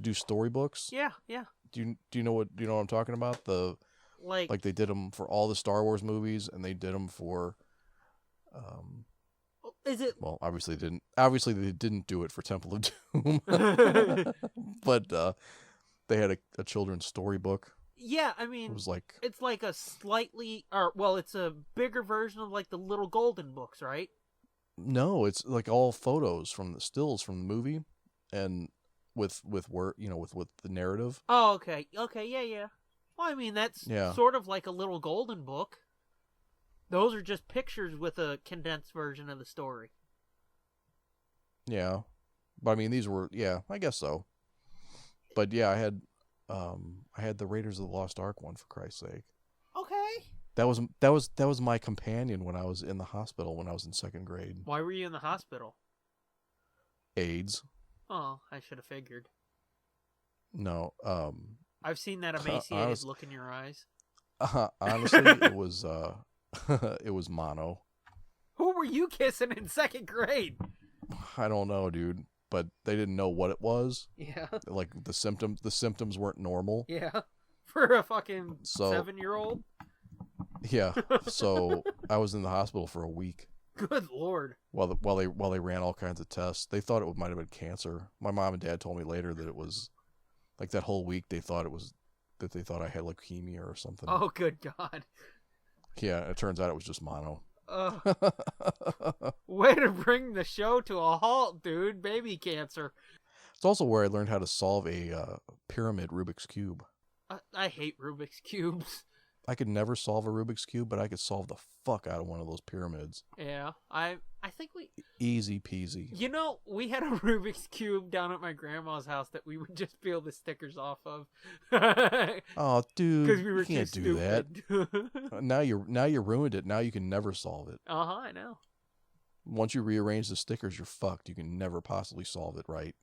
do storybooks. Yeah, yeah. Do you know what I'm talking about? Like they did them for all the Star Wars movies, and they did them for is it? Well, obviously they didn't do it for Temple of Doom. But they had a children's storybook. Yeah, I mean, It was like, it's like a slightly, it's a bigger version of like the Little Golden Books, right? no, it's like all photos from the stills from the movie, and with word, with the narrative. Oh, okay, yeah. Well, I mean, that's Yeah. sort of like a Little Golden Book. Those are just pictures with a condensed version of the story. Yeah, but I mean, these were, yeah, I guess so. But yeah, I had the Raiders of the Lost Ark one, for Christ's sake. Okay. That was my companion when I was in the hospital when I was in 2nd grade. Why were you in the hospital? AIDS. Oh, I should have figured. No, I've seen that emaciated honest- look in your eyes. honestly, it was it was mono. Who were you kissing in 2nd grade? I don't know, dude, but they didn't know what it was. Yeah. Like the symptoms weren't normal. Yeah. For a fucking So- 7-year-old? Yeah. So I was in the hospital for a week Good lord. while they ran all kinds of tests. They thought it might have been cancer. My mom and dad told me later that it was like that whole week they thought I had leukemia or something. Oh, good God. Yeah, it turns out it was just mono. Way to bring the show to a halt, dude. Baby cancer. It's also where I learned how to solve a pyramid Rubik's Cube. I hate Rubik's Cubes. I could never solve a Rubik's Cube, but I could solve the fuck out of one of those pyramids. Yeah. I think Easy peasy. we had a Rubik's Cube down at my grandma's house that we would just peel the stickers off of. Oh, dude, Because we were you can't too do that. stupid. Now you ruined it. Now you can never solve it. I know. Once you rearrange the stickers, you're fucked. You can never possibly solve it right.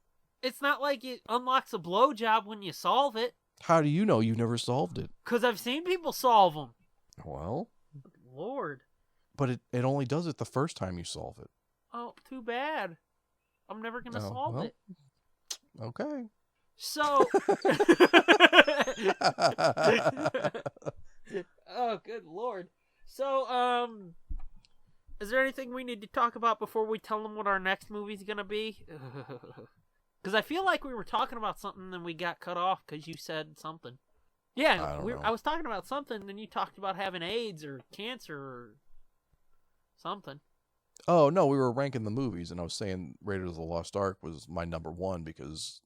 It's not like it unlocks a blowjob when you solve it. How do you know you've never solved it? Because I've seen people solve them. Well, Lord. but it only does it the first time you solve it. Oh, too bad. I'm never going to Oh, solve well. it. Okay. So. Oh, good Lord. So, is there anything we need to talk about before we tell them what our next movie's going to be? Because I feel like we were talking about something and then we got cut off because you said something. Yeah, I don't know. I was talking about something and then you talked about having AIDS or cancer or something. Oh, no, we were ranking the movies, and I was saying Raiders of the Lost Ark was my #1 because,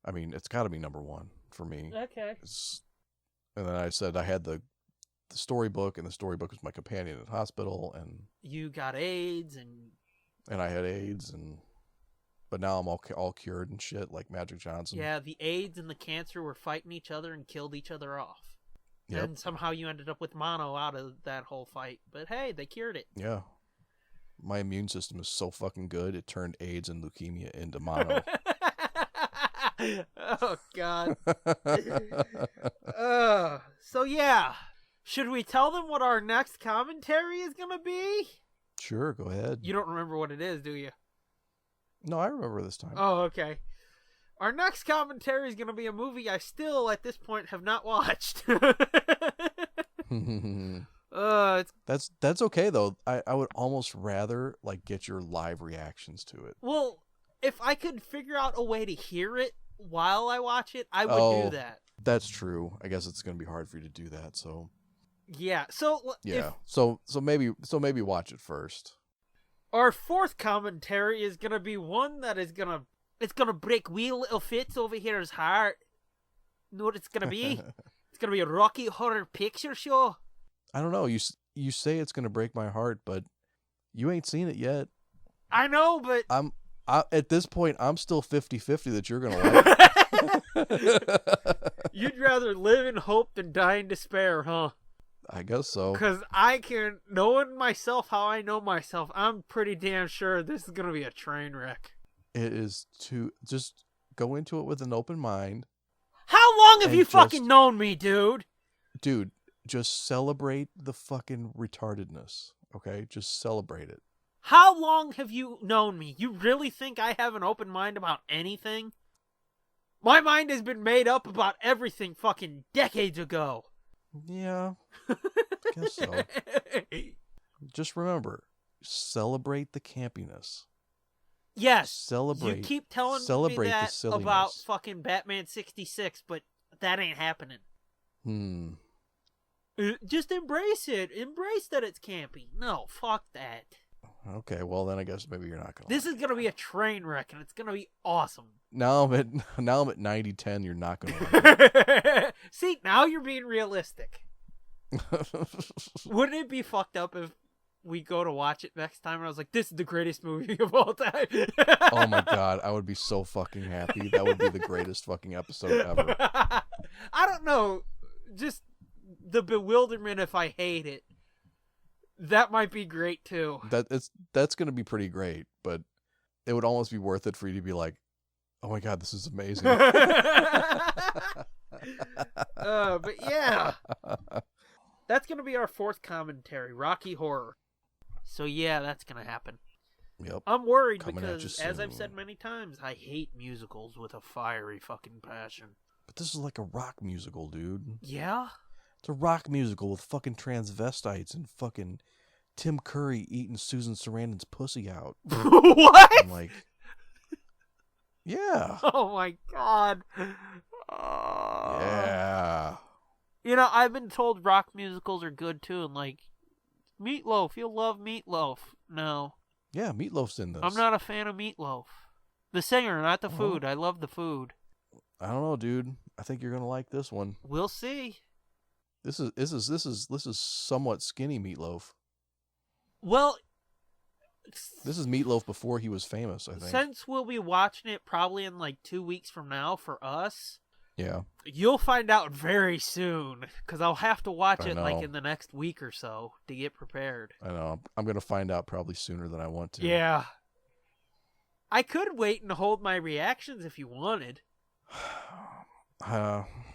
I mean, it's got to be #1 for me. Okay. And then I said I had the storybook, and the storybook was my companion in the hospital, and You got AIDS I had AIDS, but now I'm all cured and shit, like Magic Johnson. yeah, the AIDS and the cancer were fighting each other and killed each other off. Yep. And somehow you ended up with mono out of that whole fight. But hey, they cured it. Yeah. My immune system is so fucking good, it turned AIDS and leukemia into mono. Oh, God. So yeah, should we tell them what our next commentary is gonna be? Sure, go ahead. You don't remember what it is, do you? No, I remember this time. Oh, okay. Our next commentary is gonna be a movie I still, at this point, have not watched. That's okay though. I would almost rather like get your live reactions to it. Well, if I could figure out a way to hear it while I watch it, I would do that. That's true. I guess it's gonna be hard for you to do that. So yeah. So yeah. So maybe watch it first. Our fourth commentary is gonna be one that is gonna break wee little Fitz over here's heart. You know what it's gonna be? It's gonna be a Rocky Horror Picture Show. I don't know. You say it's gonna break my heart, but you ain't seen it yet. I know, but at this point, I'm still 50-50 that you're gonna like it. You'd rather live in hope than die in despair, huh? I guess so. Because knowing myself how I know myself, I'm pretty damn sure this is gonna be a train wreck. It is to just go into it with an open mind. How long have you fucking known me, dude? Dude, just celebrate the fucking retardedness, okay? Just celebrate it. How long have you known me? You really think I have an open mind about anything? My mind has been made up about everything fucking decades ago. Yeah, I guess so. Just remember, celebrate the campiness. Yes, celebrate. You keep telling me that about fucking Batman 66, but that ain't happening. Just embrace it. Embrace that it's campy. No, fuck that. Okay, well then I guess maybe you're not gonna. This is gonna be a train wreck, and it's gonna be awesome. Now I'm at 90-10. You're not gonna like it. See, now you're being realistic. Wouldn't it be fucked up if we go to watch it next time and I was like, "This is the greatest movie of all time"? Oh my god, I would be so fucking happy. That would be the greatest fucking episode ever. I don't know, just the bewilderment if I hate it. That might be great too. That's gonna be pretty great, but it would almost be worth it for you to be like, "Oh my god, this is amazing." But yeah, that's gonna be our fourth commentary, Rocky Horror. So yeah, that's gonna happen. Yep. I'm worried Coming because, as I've said many times, I hate musicals with a fiery fucking passion. But this is like a rock musical, dude. Yeah? It's a rock musical with fucking transvestites and fucking Tim Curry eating Susan Sarandon's pussy out. What? I'm like, yeah. Oh my god. Yeah. You know, I've been told rock musicals are good too, and like, Meatloaf, you'll love Meatloaf. No. Yeah, Meatloaf's in this. I'm not a fan of Meatloaf. The singer, not the food. I love the food. I don't know, dude. I think you're gonna like this one. We'll see. This is somewhat skinny Meatloaf. Well, this is Meatloaf before he was famous, I think. Since we'll be watching it probably in like 2 weeks from now for us. Yeah. You'll find out very soon, because I'll have to watch it like in the next week or so to get prepared. I know. I'm going to find out probably sooner than I want to. Yeah. I could wait and hold my reactions if you wanted.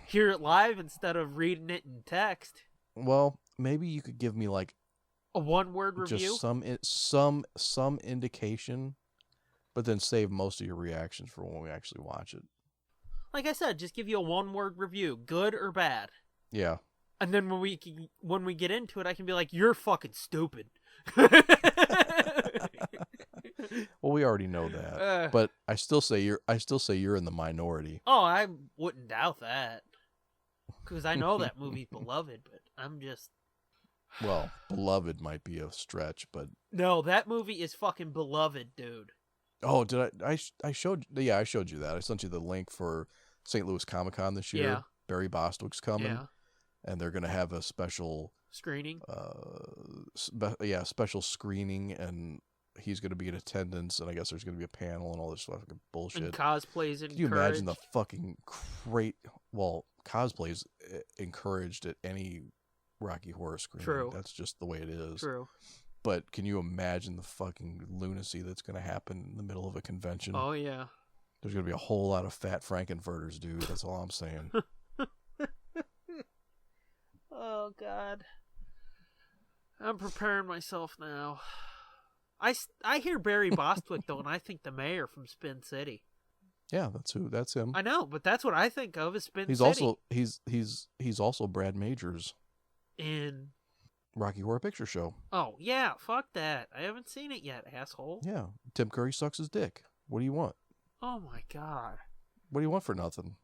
Hear it live instead of reading it in text. Well, maybe you could give me like a one-word review? Just some indication, but then save most of your reactions for when we actually watch it. Like I said, just give you a one-word review, good or bad. Yeah. And then when we get into it, I can be like, "You're fucking stupid." Well, we already know that, but I still say you're in the minority. Oh, I wouldn't doubt that, because I know that movie's beloved, but I'm just. Well, beloved might be a stretch, but no, that movie is fucking beloved, dude. Oh, did I showed? Yeah, I showed you that. I sent you the link for St. Louis Comic-Con this year. Yeah. Barry Bostwick's coming. Yeah. And they're gonna have a special screening. Special screening, and he's gonna be in attendance, and I guess there's gonna be a panel and all this fucking bullshit. And cosplays encouraged. Can you imagine the fucking cosplays encouraged at any Rocky Horror screening? True. That's just the way it is. True. But can you imagine the fucking lunacy that's gonna happen in the middle of a convention? Oh yeah. There's gonna be a whole lot of fat Frankenfurters, dude. That's all I'm saying. Oh, God. I'm preparing myself now. I hear Barry Bostwick, though, and I think the mayor from Spin City. Yeah, that's him. I know, but that's what I think of as Spin He's City. He's also Brad Majors In Rocky Horror Picture Show. Oh, yeah, fuck that. I haven't seen it yet, asshole. Yeah, Tim Curry sucks his dick. What do you want? Oh, my God. What do you want for nothing?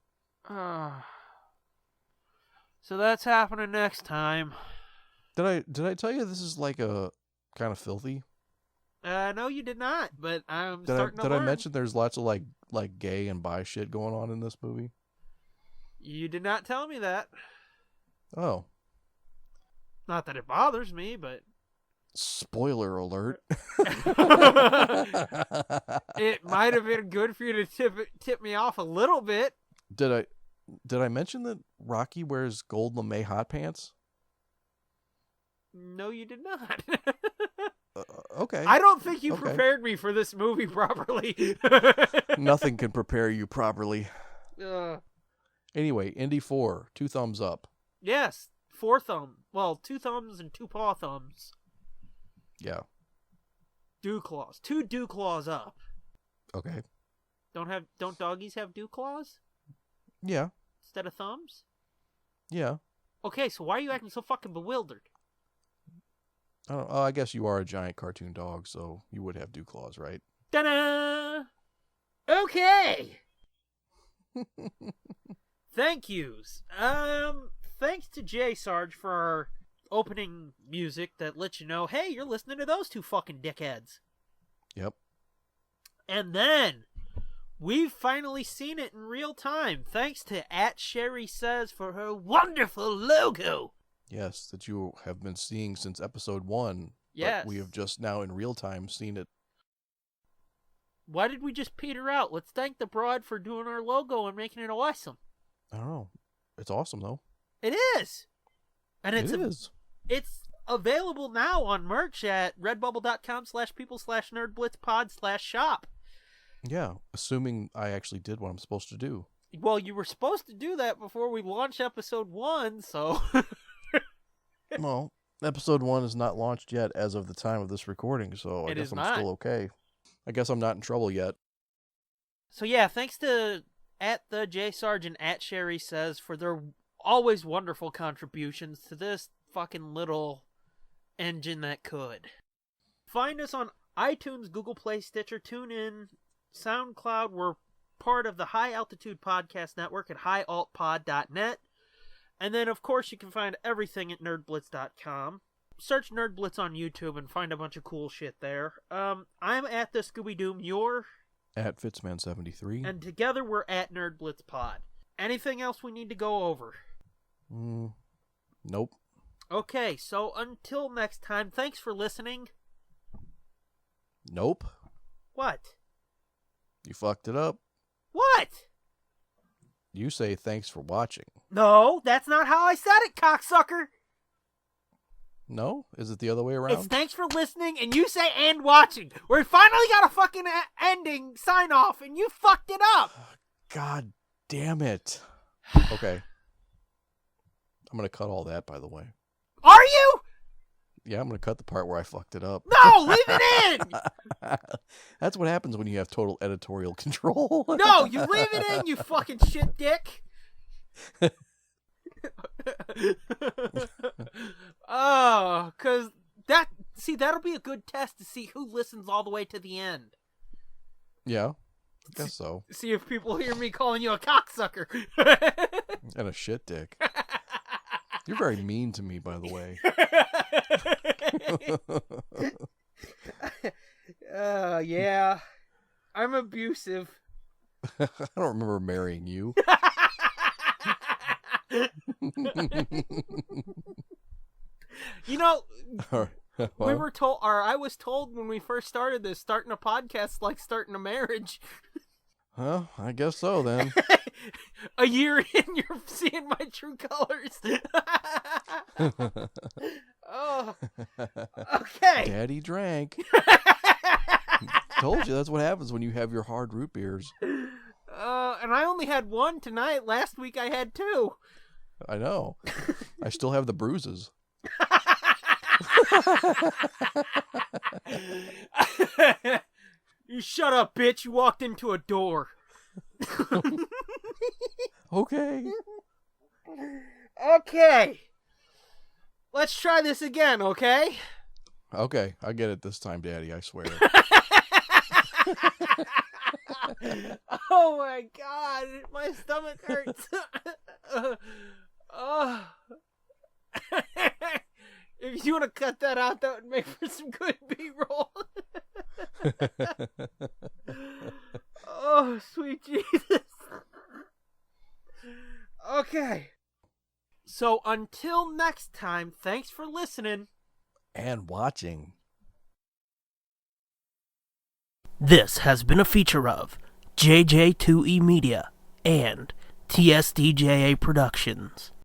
So that's happening next time. Did I tell you this is like a kind of filthy? No, you did not, but I'm Did starting to learn. I mention there's lots of like gay and bi shit going on in this movie? You did not tell me that. Oh. Not that it bothers me, but... Spoiler alert. It might have been good for you to tip me off a little bit. Did I mention that Rocky wears gold lame hot pants? No, you did not. Okay. I don't think you prepared me for this movie properly. Nothing can prepare you properly. Uh, Anyway, Indy 4, 2 thumbs up. yes, 4 thumb. Well, 2 thumbs and 2 paw thumbs. Yeah. Dew claws. 2 dew claws up. Okay. Don't doggies have dew claws Yeah. instead of thumbs? Yeah. Okay, so why are you acting so fucking bewildered? I guess you are a giant cartoon dog, so you would have dew claws, right? Ta-da! Okay. Thank yous. Thanks to Jay Sarge for our opening music that lets you know, hey, you're listening to those 2 fucking dickheads. Yep. And then we've finally seen it in real time, thanks to @SherrySays for her wonderful logo. Yes, that you have been seeing since episode 1. Yes. But we have just now in real time seen it. Why did we just peter out? Let's thank the broad for doing our logo and making it awesome. I don't know. It's awesome, though. It is. And It is. It's available now on merch at redbubble.com/people/nerdblitzpod/shop. Yeah, assuming I actually did what I'm supposed to do. Well, you were supposed to do that before we launched episode 1, so... Well, episode 1 is not launched yet as of the time of this recording, so I It guess is I'm not. still okay. I guess I'm not in trouble yet. So yeah, thanks to @theJSarge and @SherrySays for their always wonderful contributions to this fucking little engine that could. Find us on iTunes, Google Play, Stitcher, TuneIn, SoundCloud. We're part of the High Altitude Podcast Network at highaltpod.net. And then, of course, you can find everything at nerdblitz.com. Search Nerd Blitz on YouTube and find a bunch of cool shit there. I'm at the Scooby Doom. You're... At Fitzman73. And together we're at Nerd Blitz Pod. Anything else we need to go over? Nope. Okay, so until next time, thanks for listening. Nope. What? You fucked it up. What? You say thanks for watching. No, that's not how I said it, cocksucker. No? Is it the other way around? It's thanks for listening, and you say and watching. We finally got a fucking ending sign off, and you fucked it up. God damn it. Okay. I'm going to cut all that, by the way. Are you? Yeah, I'm going to cut the part where I fucked it up. No, leave it in. That's what happens when you have total editorial control. No, you leave it in, you fucking shit dick. Oh, because that'll be a good test to see who listens all the way to the end. Yeah, I guess so. See if people hear me calling you a cocksucker. And a shit dick. You're very mean to me, by the way. Yeah. I'm abusive. I don't remember marrying you. You know, Well, we were told, or I was told when we first started this, starting a podcast is like starting a marriage. well, I guess so then. A year in, you're seeing my true colors. Oh, okay. Daddy drank. Told you that's what happens when you have your hard root beers. And I only had one tonight. Last week I had 2. I know. I still have the bruises. You shut up, bitch. You walked into a door. Okay. Okay. Let's try this again, okay? Okay, I get it this time, Daddy, I swear. Oh my god, my stomach hurts. Oh. If you want to cut that out, that would make for some good B-roll. Oh, sweet Jesus. Okay. So until next time, thanks for listening. And watching. This has been a feature of JJ2E Media and TSDJA Productions.